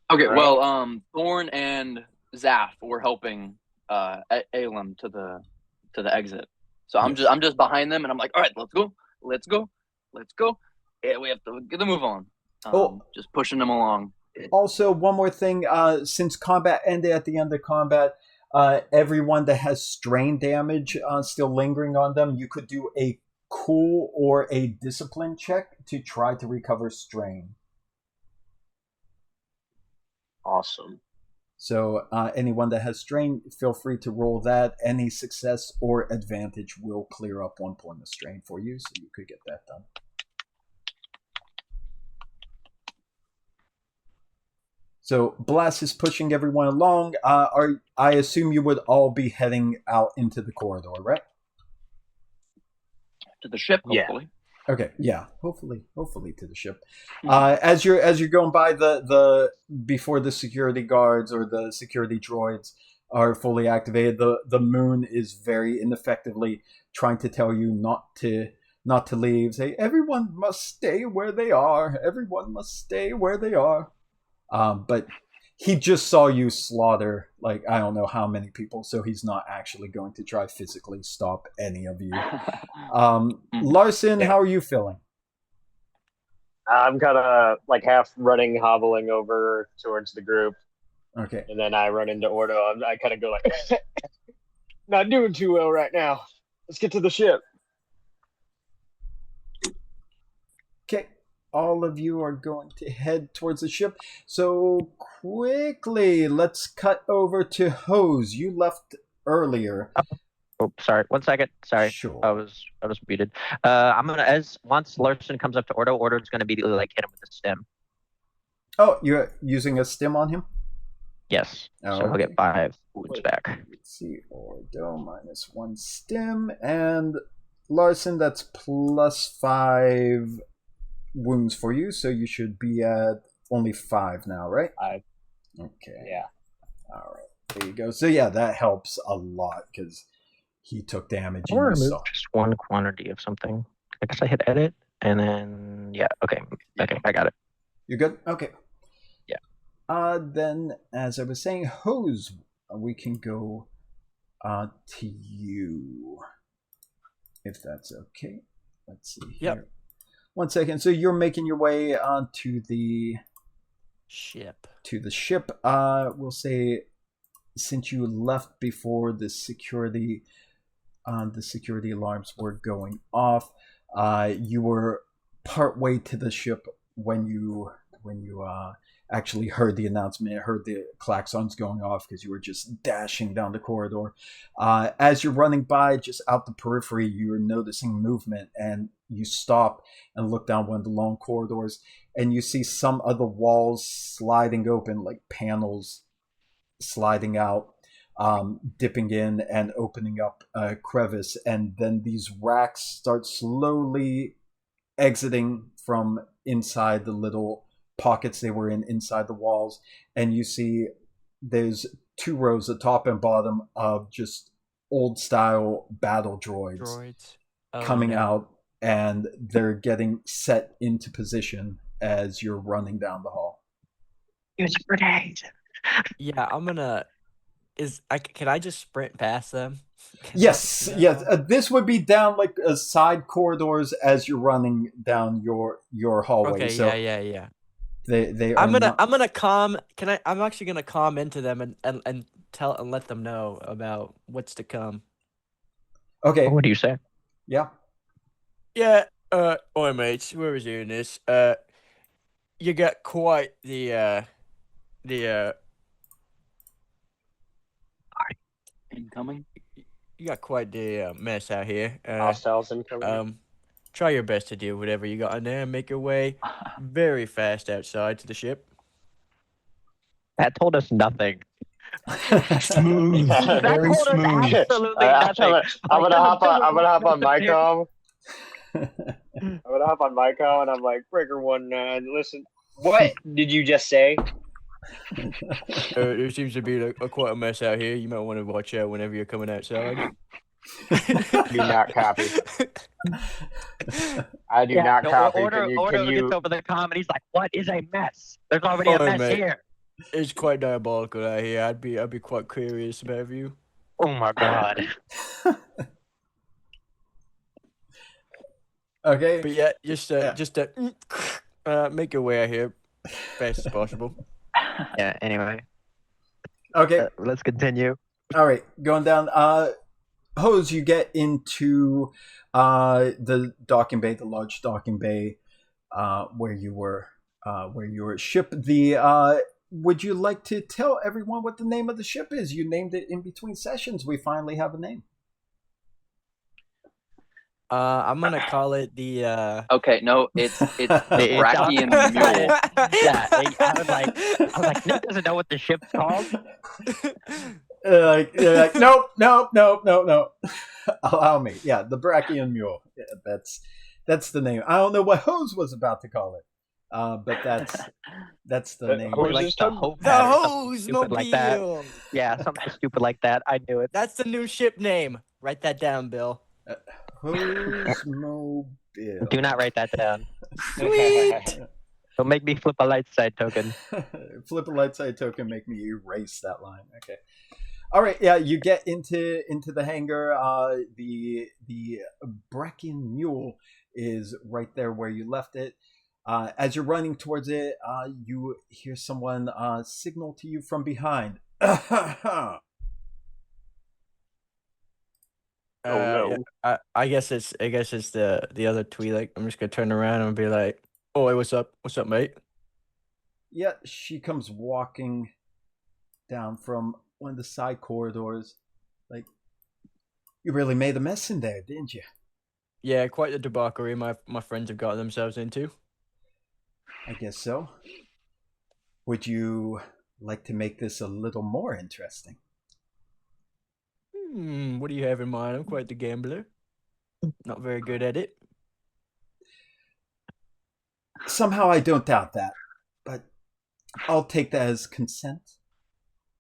Okay, well, Thorn and Zaf were helping Elam to the exit. So I'm just behind them, and I'm like, all right, let's go. Yeah, we have to get the move on. Just pushing them along. Also, one more thing. Since combat ended at the end of combat, everyone that has strain damage still lingering on them, you could do a cool or a discipline check to try to recover strain. Awesome. So anyone that has strain, feel free to roll that. Any success or advantage will clear up 1 point of strain for you, so you could get that done. So Blast is pushing everyone along. I assume you would all be heading out into the corridor, right? To the ship, hopefully. Okay, yeah, hopefully to the ship. As you're going by the before the security guards or the security droids are fully activated, the Moon is very ineffectively trying to tell you not to leave. Say, everyone must stay where they are. Everyone must stay where they are. But he just saw you slaughter, like, I don't know how many people, so he's not actually going to try physically stop any of you. Larson, how are you feeling? I'm kind of like half running, hobbling over towards the group. Okay. And then I run into Ordo. I kind of go like, not doing too well right now. Let's get to the ship. Okay. All of you are going to head towards the ship. So quickly, let's cut over to Hose. You left earlier. Oh, sorry. 1 second. Sorry. Sure. I was muted. I'm gonna once Larson comes up to Ordo's gonna immediately like hit him with a stem. Oh, you're using a stim on him? Yes. Oh, so he'll get 5 wounds back. Let's see, Ordo -1 stim, and Larson, that's +5 wounds for you, so you should be at only 5 now, right? 5. Okay. Yeah. All right. There you go. So yeah, that helps a lot because he took damage. Or remove just one quantity of something. I guess I hit edit, and then yeah. Okay. I got it. You're good. Okay. Yeah. Then, as I was saying, Hose, we can go to you, if that's okay. Let's see here. Yep. 1 second. So you're making your way onto the ship. We'll say, since you left before the security alarms were going off, you were partway to the ship when you actually heard the announcement, heard the klaxons going off because you were just dashing down the corridor. As you're running by, just out the periphery, you're noticing movement, and you stop and look down one of the long corridors, and you see some of the walls sliding open, like panels sliding out, dipping in and opening up a crevice, and then these racks start slowly exiting from inside the little pockets they were in inside the walls, and you see there's 2 rows, the top and bottom, of just old style battle droids coming out, and they're getting set into position as you're running down the hall. Use a grenade. Yeah, I'm gonna. Can I just sprint past them? Yes. This would be down like side corridors as you're running down your hallway. Okay. So Yeah. They. I'm gonna calm. I'm actually gonna calm into them and tell and let them know about what's to come. Okay. What do you say? Yeah. Yeah. Oi, mates. Whoever's doing this. You got quite the. Incoming. You got quite the mess out here. Hostiles incoming. Try your best to do whatever you got in there and make your way very fast outside to the ship. That told us nothing. Smooth, very smooth. Absolutely nothing. I'm gonna hop on my com. I'm gonna hop on my com, and I'm like, Breaker 19. Listen, what did you just say? There seems to be quite a mess out here. You might want to watch out whenever you're coming outside. Do not copy. I do not copy. Order gets over the comm and he's like, "What is a mess? There's already a mess here." It's quite diabolical out here. I'd be quite curious about you. Oh my god. Okay. But yeah, just make your way out here fast as possible. Yeah. Anyway. Okay. Let's continue. All right. Going down. Hose, you get into the docking bay, the large docking bay, where you were ship. Would you like to tell everyone what the name of the ship is? You named it in between sessions. We finally have a name. I'm gonna call it the. Okay, no, it's the Brachian Mule. Yeah, I was like, Nick doesn't know what the ship's called. No. Allow me. Yeah, the Brachian Mule. Yeah, that's the name. I don't know what Hose was about to call it, but that's the name. Like the Hose Mobile. Like that. Yeah, something stupid like that. I knew it. That's the new ship name. Write that down, Bill. Hose Mobile. Do not write that down. Sweet. Don't make me flip a light side token. Flip a light side token, make me erase that line. Okay. All right, yeah, you get into the hangar. The Breckin mule is right there where you left it. As you're running towards it, you hear someone signal to you from behind. Oh no! Yeah, I guess it's the other Twi'lek. I'm just gonna turn around and be like, "Oh, hey, what's up? What's up, mate?" Yeah, she comes walking down from one of the side corridors. Like, you really made a mess in there, didn't you? Yeah, quite the debauchery my friends have got themselves into. I guess so. Would you like to make this a little more interesting? What do you have in mind? I'm quite the gambler. Not very good at it. Somehow I don't doubt that, but I'll take that as consent.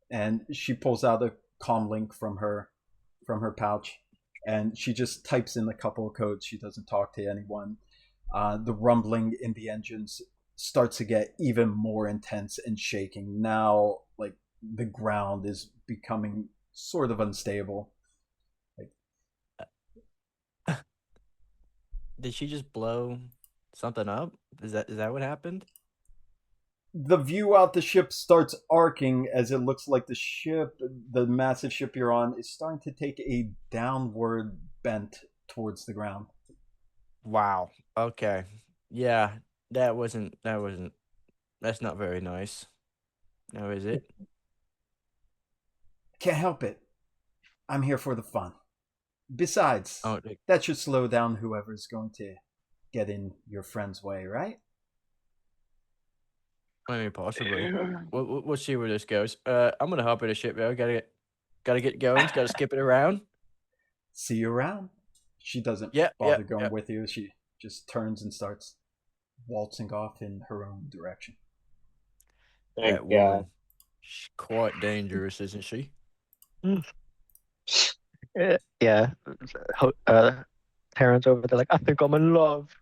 And she pulls out a comm link from her pouch, and she just types in a couple of codes. She doesn't talk to anyone. The rumbling in the engines starts to get even more intense and shaking. Now, like, the ground is becoming sort of unstable. Did she just blow something up? Is that what happened? The view out the ship starts arcing as it looks like the massive ship you're on, is starting to take a downward bent towards the ground. Wow. Okay. Yeah, that's not very nice. No, is it? Can't help it. I'm here for the fun. Besides, that should slow down whoever's going to get in your friend's way, right? I mean, possibly. We'll see where this goes. I'm gonna hop in a ship, though. Gotta get going. Gotta skip it around. See you around. She doesn't bother going with you. She just turns and starts waltzing off in her own direction. That woman, she's quite dangerous, isn't she? Yeah. Terrence over there, like, I think I'm in love.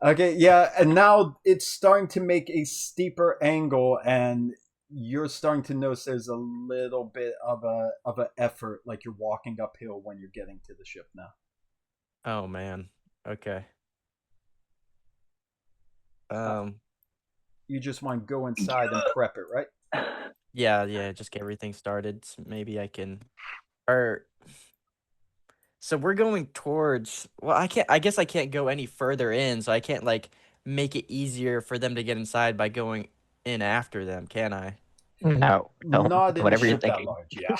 Okay, yeah, and now it's starting to make a steeper angle, and you're starting to notice there's a little bit of an effort, like you're walking uphill when you're getting to the ship now. Oh man. Okay. You just want to go inside and prep it, right? Yeah, just get everything started. So maybe I can So we're going towards, well, I guess I can't go any further in, so I can't like make it easier for them to get inside by going in after them, can I? No. Not in Whatever a you're ship that thinking. large, yeah.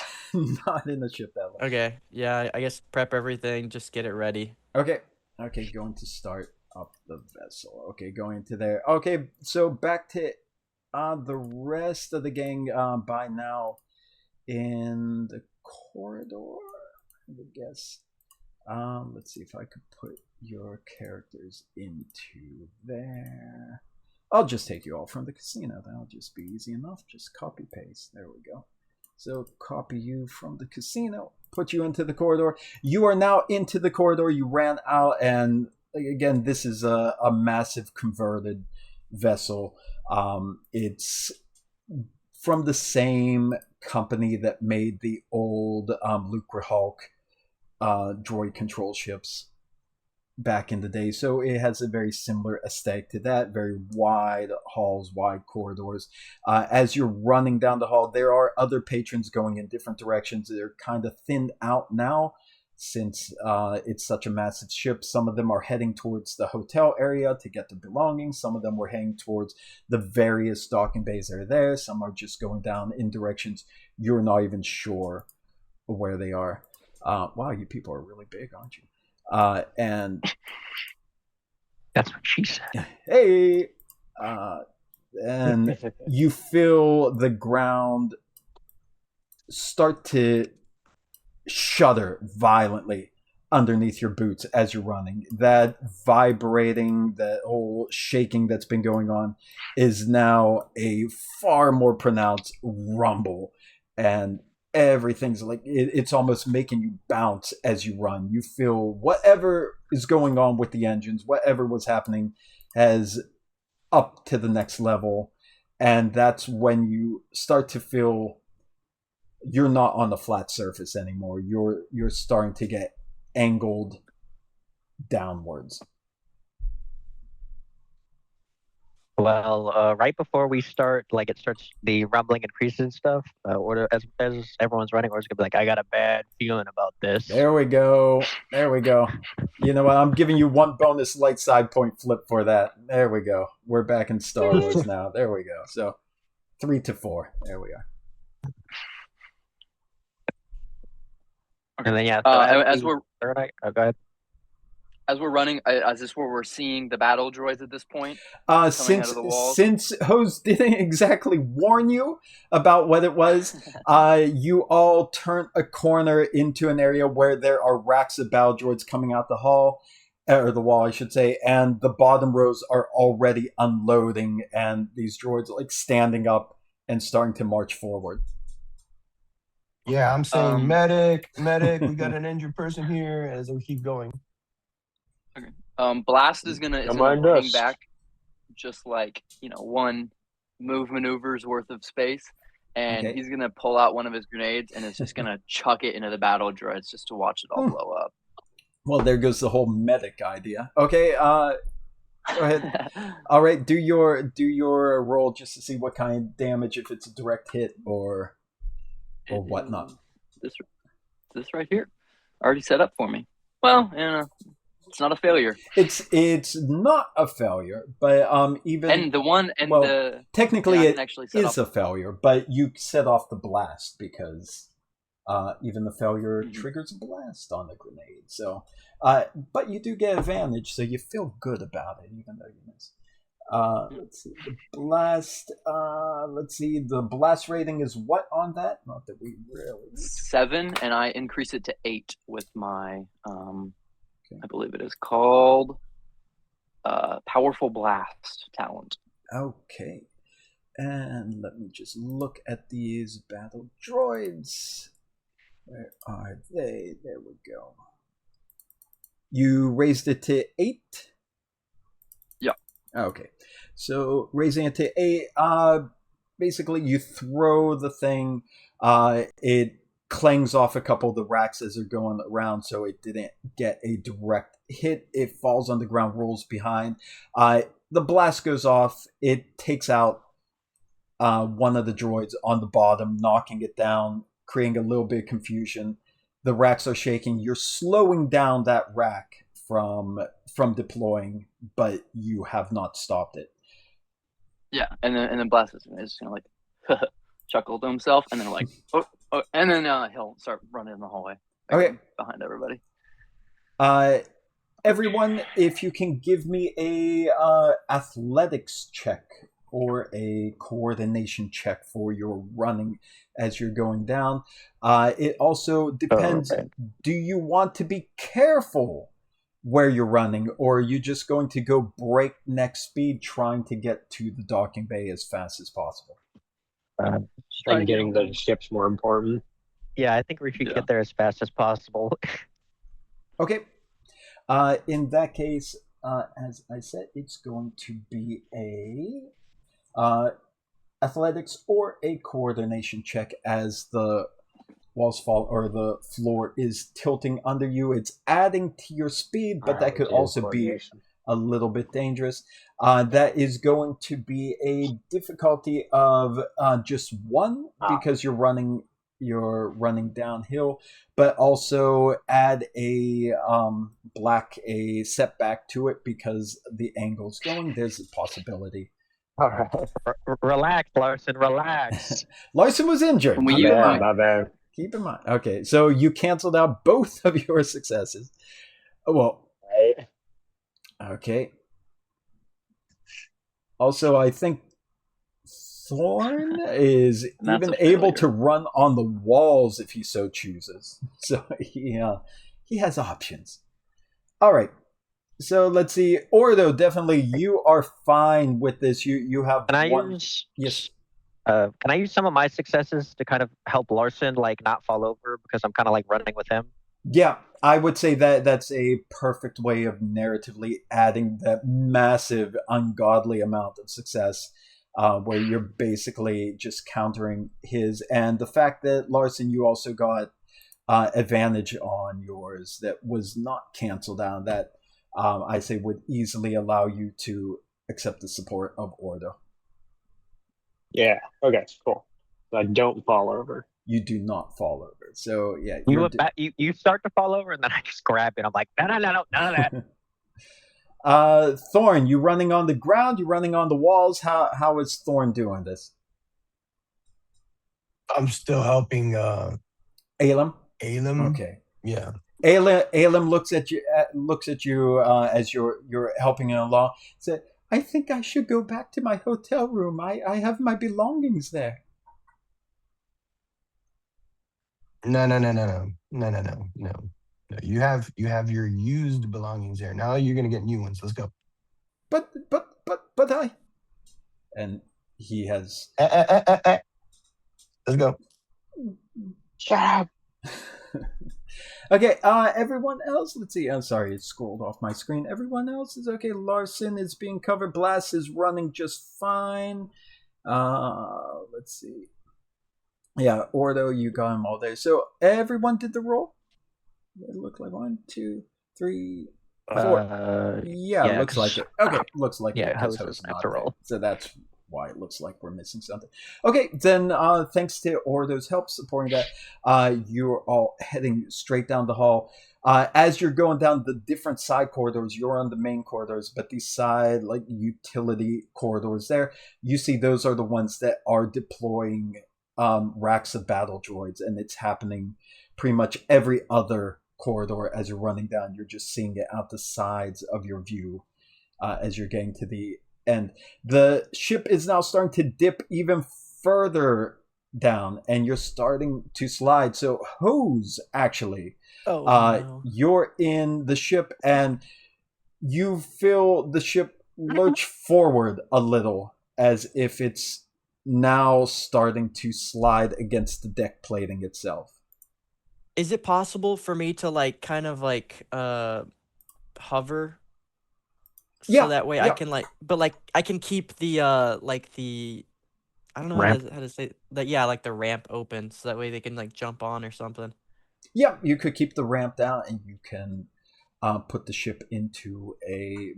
Not in a ship that large. Okay, yeah, I guess prep everything, just get it ready. Okay, going to start up the vessel. Okay, going to there. Okay, so back to the rest of the gang by now in the corridor, I would guess. Let's see if I could put your characters into there. I'll just take you all from the casino. That'll just be easy enough. Just copy paste. There we go. So copy you from the casino, put you into the corridor. You are now into the corridor. You ran out, and again, this is a massive converted vessel. It's from the same company that made the old Lucre Hulk droid control ships back in the day. So it has a very similar aesthetic to that, very wide halls, wide corridors. As you're running down the hall, there are other patrons going in different directions. They're kind of thinned out now since it's such a massive ship. Some of them are heading towards the hotel area to get their belongings. Some of them were heading towards the various docking bays that are there. Some are just going down in directions you're not even sure where they are. Wow, you people are really big, aren't you? And that's what she said. Hey, and you feel the ground start to shudder violently underneath your boots as you're running. That vibrating, that whole shaking that's been going on is now a far more pronounced rumble, and everything's like it's almost making you bounce as you run. You feel whatever is going on with the engines, whatever was happening has up to the next level, and that's when you start to feel you're not on the flat surface anymore. You're starting to get angled downwards. Well, right before we start, like it starts the rumbling increases and stuff. Or as everyone's running, we're just gonna be like, I got a bad feeling about this. There we go. You know what? I'm giving you one bonus light side point flip for that. There we go. We're back in Star Wars now. There we go. So 3 to 4. There we are. And then as we're go ahead. As we're running, is this where we're seeing the battle droids at this point? Since Hose didn't exactly warn you about what it was, you all turn a corner into an area where there are racks of battle droids coming out the hall, or the wall, I should say, and the bottom rows are already unloading, and these droids are like standing up and starting to march forward. Yeah, I'm saying medic, we got an injured person here as we keep going. Okay. Blast is gonna hang back, just like one maneuver's worth of space, and he's gonna pull out one of his grenades and is just gonna chuck it into the battle droids just to watch it all blow up. Well, there goes the whole medic idea. Okay, go ahead. All right, do your roll just to see what kind of damage, if it's a direct hit or whatnot. This right here, already set up for me. Well, it's not a failure. It's not a failure, but even technically it is a failure, but you set off the blast because even the failure triggers a blast on the grenade. So, but you do get advantage, so you feel good about it, even though you miss. Let's see the blast. The blast rating is what on that? Not that we really 7, and I increase it to 8 with my I believe it is called Powerful Blast talent. Okay. And let me just look at these battle droids. Where are they? There we go. You raised it to 8? Yeah. Okay. So raising it to 8, basically you throw the thing, it clangs off a couple of the racks as they're going around, so it didn't get a direct hit. It falls on the ground, rolls behind. The blast goes off. It takes out one of the droids on the bottom, knocking it down, creating a little bit of confusion. The racks are shaking. You're slowing down that rack from deploying, but you have not stopped it. Yeah, and then Blast is like chuckle to himself, and then like and then he'll start running in the hallway. Behind everybody. Everyone, if you can give me a athletics check or a coordination check for your running as you're going down. It also depends. Do you want to be careful where you're running, or are you just going to go breakneck speed trying to get to the docking bay as fast as possible? I think getting the ship's more important. Yeah, I think we should get there as fast as possible. Okay. In that case, as I said, it's going to be a athletics or a coordination check as the walls fall or the floor is tilting under you. It's adding to your speed, but that could also be a little bit dangerous. That is going to be a difficulty of just 1 because you're running downhill, but also add a setback to it because the angle's going. There's a possibility. All right. Relax, Larson. Relax. Larson was injured. My bad. Keep in mind. Okay, so you canceled out both of your successes. Well, right. Okay. Also, I think Thorn is even able to run on the walls if he so chooses. So he has options. All right. So let's see. Ordo, definitely you are fine with this. You have Yes. Can I use some of my successes to kind of help Larson not fall over because I'm kind of running with him? Yeah, I would say that that's a perfect way of narratively adding that massive, ungodly amount of success, where you're basically just countering his. And the fact that Larson, you also got advantage on yours that was not canceled out, that I say would easily allow you to accept the support of Ordo. Yeah. Okay. Cool. I don't fall over. You do not fall over. So yeah, you start to fall over, and then I just grab it. I'm like, no, none of that. Thorn, you running on the ground? You running on the walls? How is Thorn doing this? I'm still helping. Alem. Okay. Yeah. Alem looks at you as you're helping him along. Said, "I think I should go back to my hotel room. I have my belongings there." No. You have your used belongings there. Now you're gonna get new ones. Let's go. But I. And he has. Let's go. Shut up. Okay, everyone else, let's see. I'm sorry, it scrolled off my screen. Everyone else is okay. Larson is being covered. Blast is running just fine. Let's see. Yeah, Ordo, you got him all there. So everyone did the roll? It looked like 1, 2, 3, 4. Yeah, looks like it. Okay, looks like it. Host doesn't have to roll. So that's why it looks like we're missing something. Okay, then thanks to Ordo's help supporting that, you're all heading straight down the hall. As you're going down the different side corridors, you're on the main corridors, but these side, like, utility corridors there, you see those are the ones that are deploying racks of battle droids, and it's happening pretty much every other corridor as you're running down. You're just seeing it out the sides of your view as you're getting to the end. The ship is now starting to dip even further down, and you're starting to slide. So, Hose, actually, no. You're in the ship, and you feel the ship lurch forward a little, as if it's now starting to slide against the deck plating itself. Is it possible for me to kind of hover? So that way I can I can keep the I don't know how to say that. Yeah, like the ramp open, so that way they can jump on or something. Yeah, you could keep the ramp down, and you can put the ship into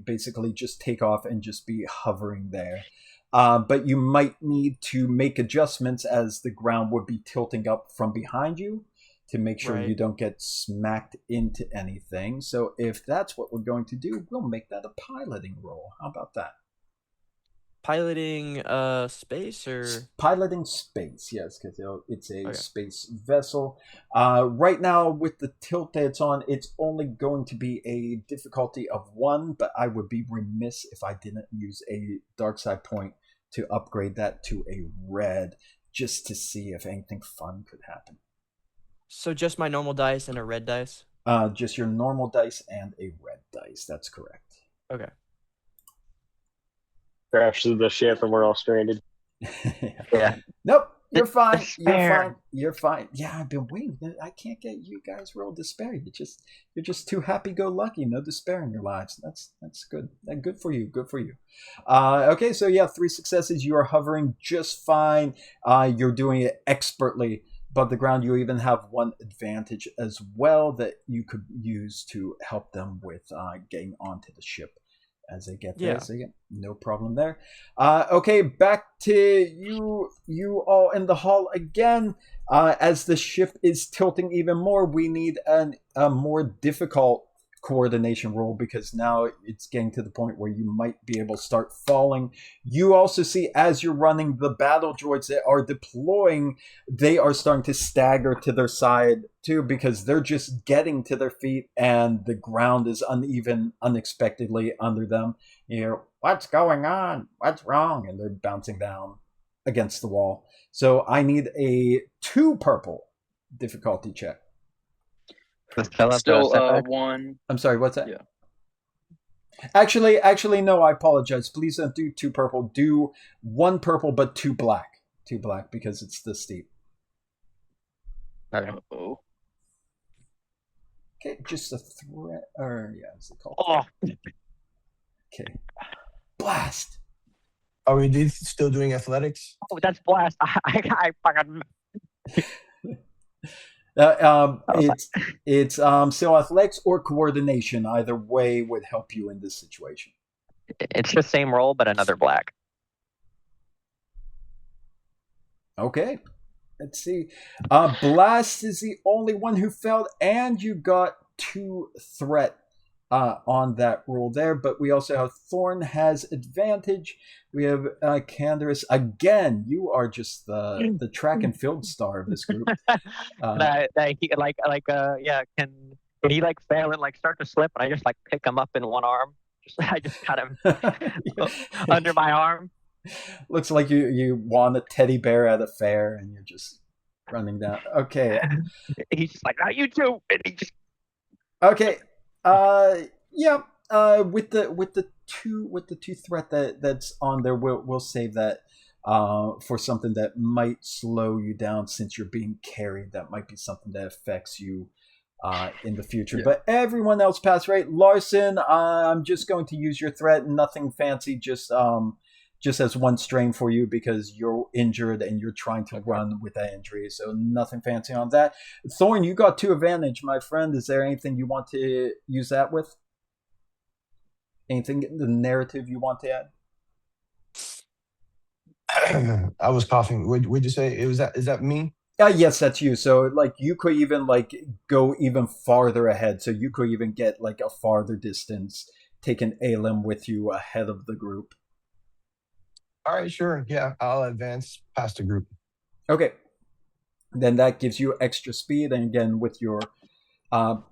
basically just take off and just be hovering there. But you might need to make adjustments, as the ground would be tilting up from behind you to make sure you don't get smacked into anything. So if that's what we're going to do, we'll make that a piloting roll. How about that? Piloting space or piloting space? Yes, because it's a space vessel. Right now, with the tilt that it's on, it's only going to be a difficulty of 1, but I would be remiss if I didn't use a dark side point to upgrade that to a red, just to see if anything fun could happen. So just my normal dice and a red dice? Just your normal dice and a red dice. That's correct. Okay. Crashes the ship and we're all stranded. Yeah. Nope. You're fine. You're fine. Yeah, I've been waiting. I can't get you guys roll despair. You're just too happy-go-lucky. No despair in your lives. That's good. Good for you. Good for you. Okay, so yeah, 3 successes. You are hovering just fine. You're doing it expertly. But the ground, you even have 1 advantage as well that you could use to help them with getting onto the ship as they get there. So yeah, no problem there. Okay, back to you all in the hall again. As the ship is tilting even more, we need a more difficult coordination roll, because now it's getting to the point where you might be able to start falling. You also see, as you're running, the battle droids that are deploying, they are starting to stagger to their side too, because they're just getting to their feet and the ground is uneven unexpectedly under them. You know, what's going on? What's wrong? And they're bouncing down against the wall. So I need a 2 purple difficulty check. Still 1. I'm sorry, what's that? Yeah. Actually, no, I apologize. Please don't do 2 purple. Do 1 purple, but 2 black. 2 black, because it's this steep. Okay. Uh-oh. Okay, just a threat. Or yeah, is it called? Oh. Okay, blast. Are we still doing athletics? Oh, that's blast! I fucking. It's still athletics or coordination. Either way would help you in this situation. It's the same roll, but another black. Okay, let's see. Blast is the only one who failed, and you got 2 threat on that roll there. But we also have Thorn has advantage. We have Candaris again. You are just the track and field star of this group. Can he like fail and like start to slip, and I just like pick him up in one arm? I just got him under my arm. Looks like you won a teddy bear at a fair, and you're just running down. Okay. He's just like, "Ah, you too," and he just. Okay. Yeah. With the two threat that's on there, we'll save that for something that might slow you down since you're being carried. That might be something that affects you in the future. Yeah. But everyone else passed, right? Larson, I'm just going to use your threat. Nothing fancy. Just as 1 strain for you because you're injured and you're trying to run with that injury. So nothing fancy on that. Thorn, you got 2 advantage, my friend. Is there anything you want to use that with? Anything in the narrative you want to add? I was coughing. Would you say is that me? Yes, that's you. So like you could even like go even farther ahead. So you could even get like a farther distance, take an Alim with you ahead of the group. All right, sure. Yeah, I'll advance past the group. Okay. Then that gives you extra speed. And again, with your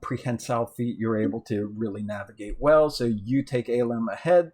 prehensile feet, you're able to really navigate well. So you take Alim ahead.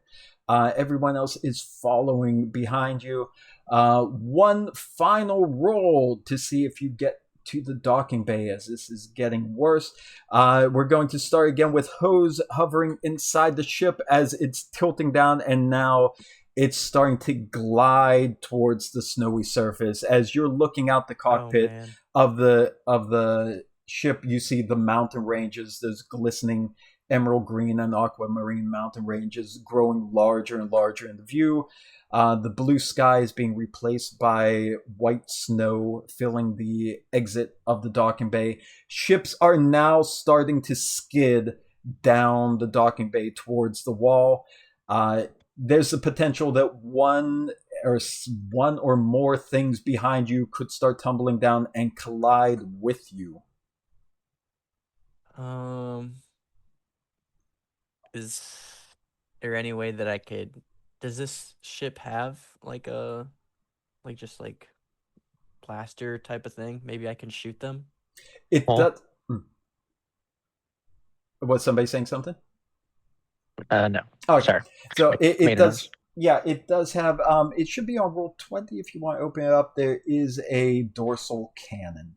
Everyone else is following behind you. 1 final roll to see if you get to the docking bay as this is getting worse. We're going to start again with Hose hovering inside the ship as it's tilting down, and now it's starting to glide towards the snowy surface. As you're looking out the cockpit of the ship, you see the mountain ranges, those glistening emerald green and aquamarine mountain ranges growing larger and larger in the view. The blue sky is being replaced by white snow filling the exit of the docking bay. Ships are now starting to skid down the docking bay towards the wall. There's the potential that one or more things behind you could start tumbling down and collide with you. Is there any way that I could? Does this ship have like a, just blaster type of thing? Maybe I can shoot them. It does. Was somebody saying something? No. Oh, sorry. So it does. Yeah, it does have. It should be on roll 20 if you want to open it up. There is a dorsal cannon.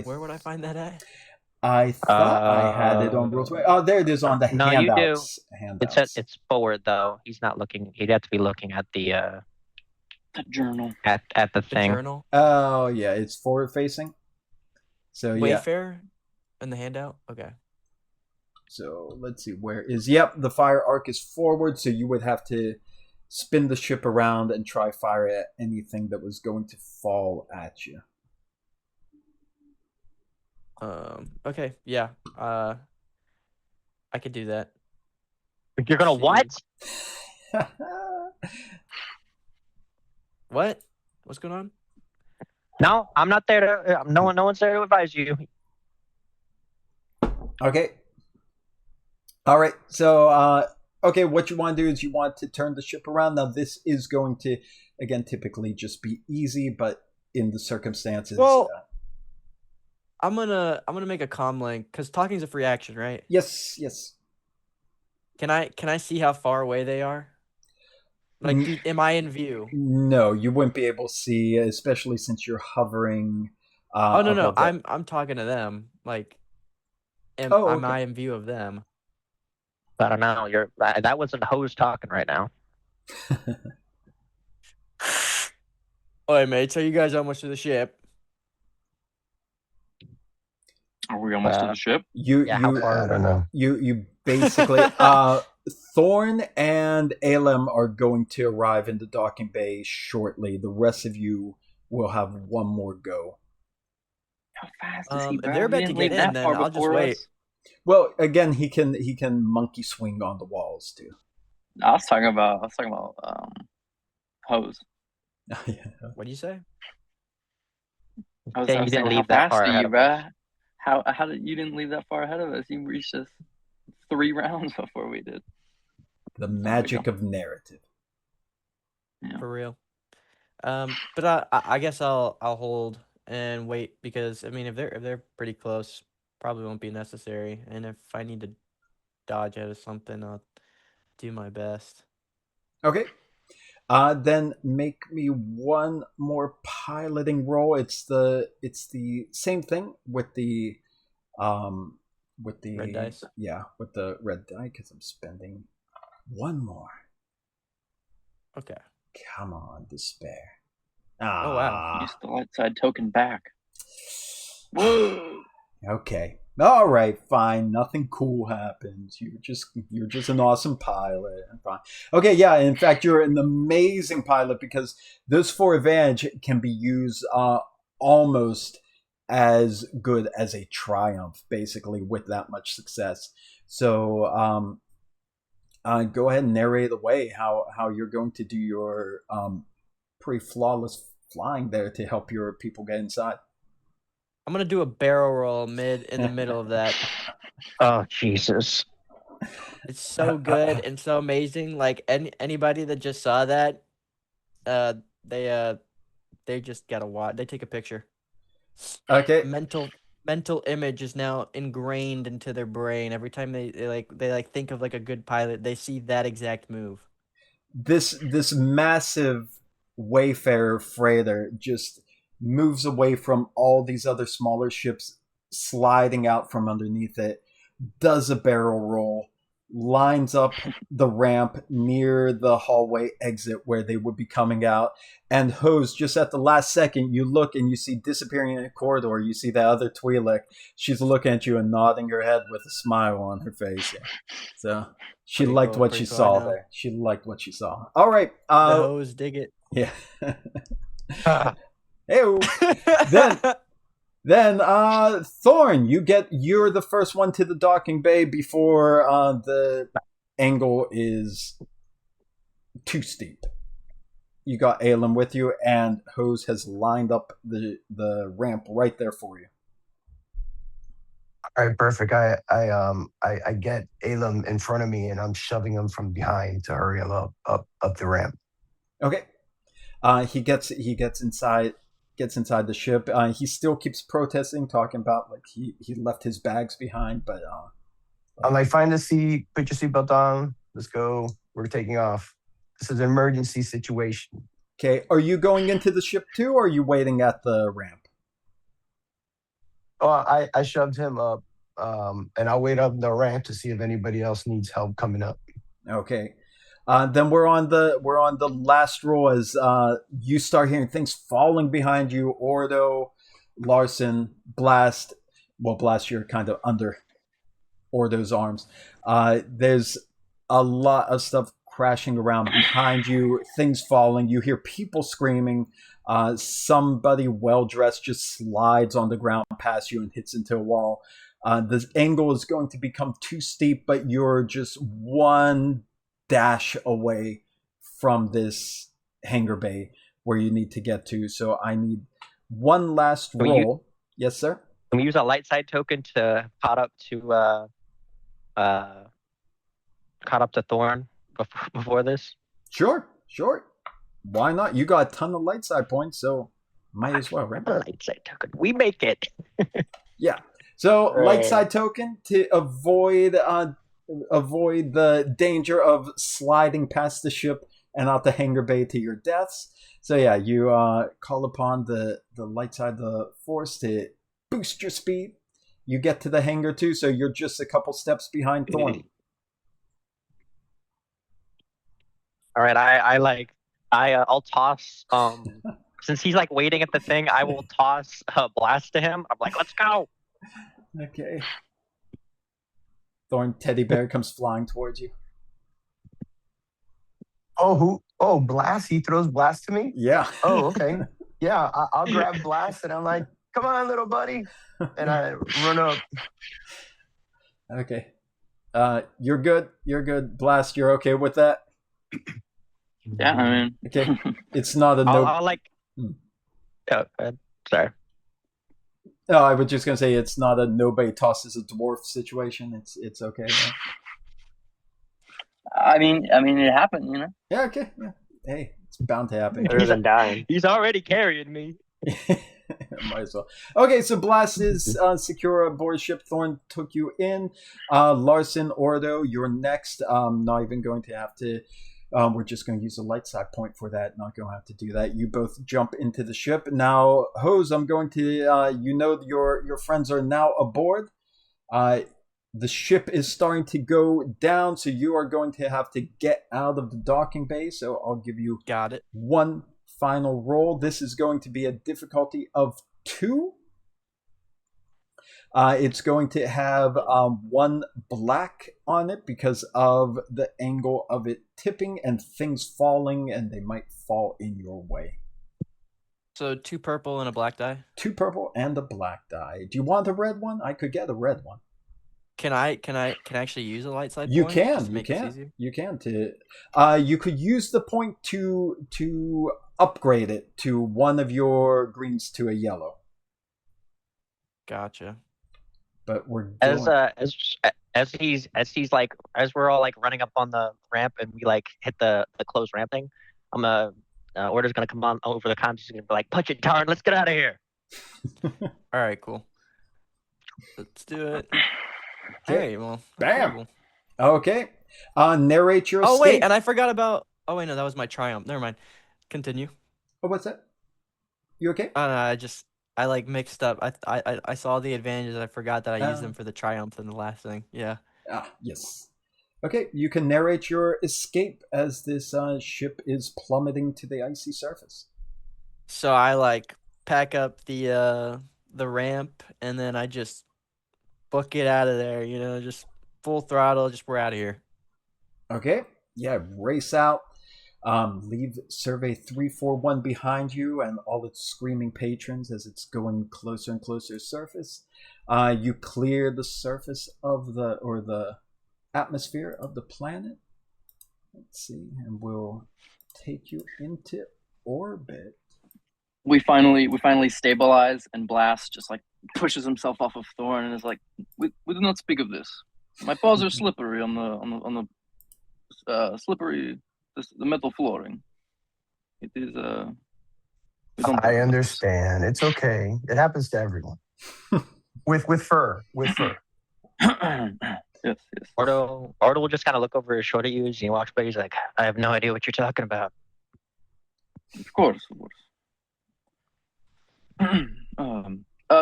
Where would I find that at? I thought I had it on roll 20. Oh, there it is on the handouts. No, you do. It's forward though. He's not looking. He'd have to be looking at the journal. At the thing. Journal? Oh yeah, it's forward facing. So Wayfair in the handout? Okay. So let's see, where is the fire arc is forward, so you would have to spin the ship around and try fire at anything that was going to fall at you. Okay, yeah. I could do that. You're gonna what? What? What's going on? No, I'm not there to. No one's there to advise you. Okay. All right. So, okay, what you want to do is you want to turn the ship around. Now, this is going to, again, typically just be easy, but in the circumstances. Well, I'm gonna make a comm link because talking's a free action, right? Yes. Can I see how far away they are? Like, am I in view? No, you wouldn't be able to see, especially since you're hovering. No. I'm talking to them. Like, am I in view of them? I don't know. That wasn't Hose talking right now. Oi, mate, so you guys almost to the ship? Are we almost to the ship? How far? I don't know. You basically Thorn and Alem are going to arrive in the docking bay shortly. The rest of you will have one more go. How fast is he, If bro? they're He about to didn't get leave in, that then far I'll just before wait. us. Well, again, he can monkey swing on the walls too. I was talking about hose. What do you say? I was Saying you didn't saying, leave how that fast far are ahead you, of bro? us. How did you didn't leave that far ahead of us? You reached us 3 rounds before we did. The magic of narrative. Yeah. For real. But I guess I'll hold and wait because I mean if they're pretty close, probably won't be necessary. And if I need to dodge out of something, I'll do my best. Okay. Then make me one more piloting roll. It's the same thing with the Red dice. Yeah, with the red die because I'm spending one more. Okay. Come on, despair. Oh wow. Use the light side token back. Whoa. Okay. All right, fine. Nothing cool happens. You're just an awesome pilot. Fine. Okay, yeah. In fact, you're an amazing pilot because those 4 advantage can be used almost as good as a triumph, basically, with that much success. So go ahead and narrate away how you're going to do your pretty flawless flying there to help your people get inside. I'm gonna do a barrel roll in the middle of that. Oh Jesus! It's so good and so amazing. Like anybody that just saw that, they just gotta watch. They take a picture. Okay. Mental image is now ingrained into their brain. Every time they think of like a good pilot, they see that exact move. This massive Wayfarer freighter just moves away from all these other smaller ships sliding out from underneath it, does a barrel roll, lines up the ramp near the hallway exit where they would be coming out, and Hose, just at the last second, you look and you see disappearing in a corridor, you see that other Twi'lek. She's looking at you and nodding her head with a smile on her face. Yeah. So she Pretty liked cool, what pretty she cool, saw I know. there. She liked what she saw. All right. The Hose dig it. Yeah. Then Thorn, you're the first one to the docking bay before the angle is too steep. You got Aelin with you, and Hose has lined up the ramp right there for you. All right, perfect. I get Elam in front of me, and I'm shoving him from behind to hurry him up the ramp. Okay. He gets inside the ship. He still keeps protesting, talking about like he left his bags behind, but I'm like, find a seat, put your seatbelt on, let's go. We're taking off. This is an emergency situation. Okay, are you going into the ship too, or are you waiting at the ramp? Oh, I shoved him up, and I'll wait up the ramp to see if anybody else needs help coming up. Okay. Then we're on the last roll as you start hearing things falling behind you. Ordo, Larson, Blast. Well, Blast, you're kind of under Ordo's arms. There's a lot of stuff crashing around behind you, things falling. You hear people screaming. Somebody well-dressed just slides on the ground past you and hits into a wall. The angle is going to become too steep, but you're just one dash away from this hangar bay where you need to get to. So I need one last roll. Yes, sir? Can we use a light side token to caught up to Thorn before this? Sure. Why not? You got a ton of light side points, so might as well, right? A light side token. We make it. Yeah. So Right. light side token to avoid the danger of sliding past the ship and out the hangar bay to your deaths. So yeah, you call upon the light side of the force to boost your speed. You get to the hangar too, so you're just a couple steps behind Thorn. All right, I'll toss since he's like waiting at the thing, I will toss a blast to him. I'm like, let's go. Okay. Thorn teddy bear comes flying towards you. Oh, Blast? He throws Blast to me? Yeah. Oh, okay. Yeah, I'll grab Blast, and I'm like, come on, little buddy. And I run up. Okay. You're good. You're good. Blast, you're okay with that? Yeah, I mean. Okay. It's not a no. I'll like. Oh, go ahead. Sorry. No, I was just gonna say it's not a nobody tosses a dwarf situation. It's okay. Yeah. I mean, it happened, you know. Yeah. Okay. Yeah. Hey, it's bound to happen. Better than dying. He's already carrying me. Might as well. Okay, so Blast is secure aboard ship. Thorn took you in. Larson, Ordo, you're next. Not even going to have to. We're just going to use a light side point for that. Not going to have to do that. You both jump into the ship now. Hose, I'm going to. You know your friends are now aboard. The ship is starting to go down, so you are going to have to get out of the docking bay. So I'll give you one final roll. This is going to be a difficulty of 2. It's going to have 1 black on it because of the angle of it tipping and things falling, and they might fall in your way. So 2 purple and a black die? 2 purple and a black die. Do you want a red one? I could get a red one. Can I actually use a light side You point? can. To make You this can. easier? You can. You could use the point to upgrade it to one of your greens to a yellow. Gotcha. But we're doing... as he's like, as we're all like running up on the ramp and we like hit the closed ramp thing, Order's gonna come on over the comms. He's gonna be like, punch it, Tarn, let's get out of here. All right, cool. Let's do it. Okay. Hey, well, bam. Cool. Okay. Narrate your escape. Oh wait, and I forgot about. Oh wait, no, that was my triumph. Never mind. Continue. Oh, what's that? You okay? Oh no, I like mixed up. I saw the advantages. I forgot that I used them for the triumph and the last thing. Yeah. Yes. Okay, you can narrate your escape as this ship is plummeting to the icy surface. So I like pack up the ramp and then I just book it out of there. You know, just full throttle. Just we're out of here. Okay. Yeah, race out. Leave Survey 341 behind you and all its screaming patrons as it's going closer and closer to surface. You clear the surface of the atmosphere of the planet. Let's see, and we'll take you into orbit. We finally stabilize, and Blast just like pushes himself off of Thorn and is like, "We do not speak of this. My paws are slippery on the slippery." The metal flooring. It is I understand. It's okay. It happens to everyone. with fur. Yes. Ordo will just kind of look over his shoulder at you as he walks by. He's like, I have no idea what you're talking about. Of course.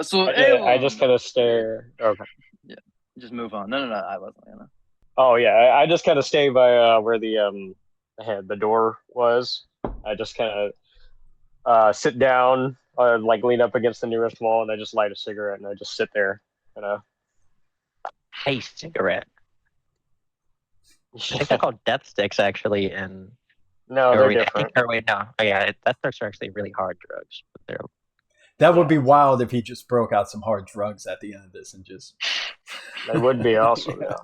So I just kind of stare. Okay. Yeah. Just move on. No. I wasn't gonna. Oh yeah, I just kind of stay by where the door was. I just kind of sit down or like lean up against the nearest wall, and I just light a cigarette, and I just sit there, Hey, cigarette. I think they're called death sticks, actually. And no, they're different. Death sticks are actually really hard drugs. But that would be wild if he just broke out some hard drugs at the end of this and just. That would be awesome. Yeah.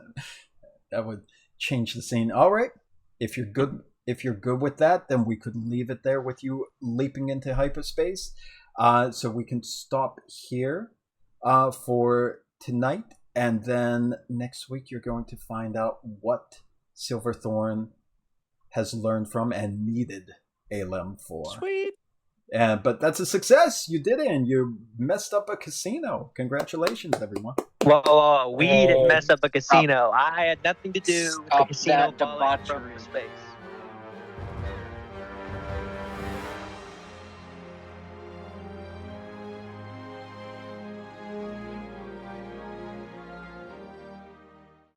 That would change the scene. All right. If you're good with that, then we could leave it there with you leaping into hyperspace. So we can stop here for tonight, and then next week you're going to find out what Silver Thorn has learned from and needed Alem for. Sweet. But that's a success. You did it, and you messed up a casino. Congratulations, everyone. Well, we didn't mess up a casino. I had nothing to do with the casino that debauchery. from space.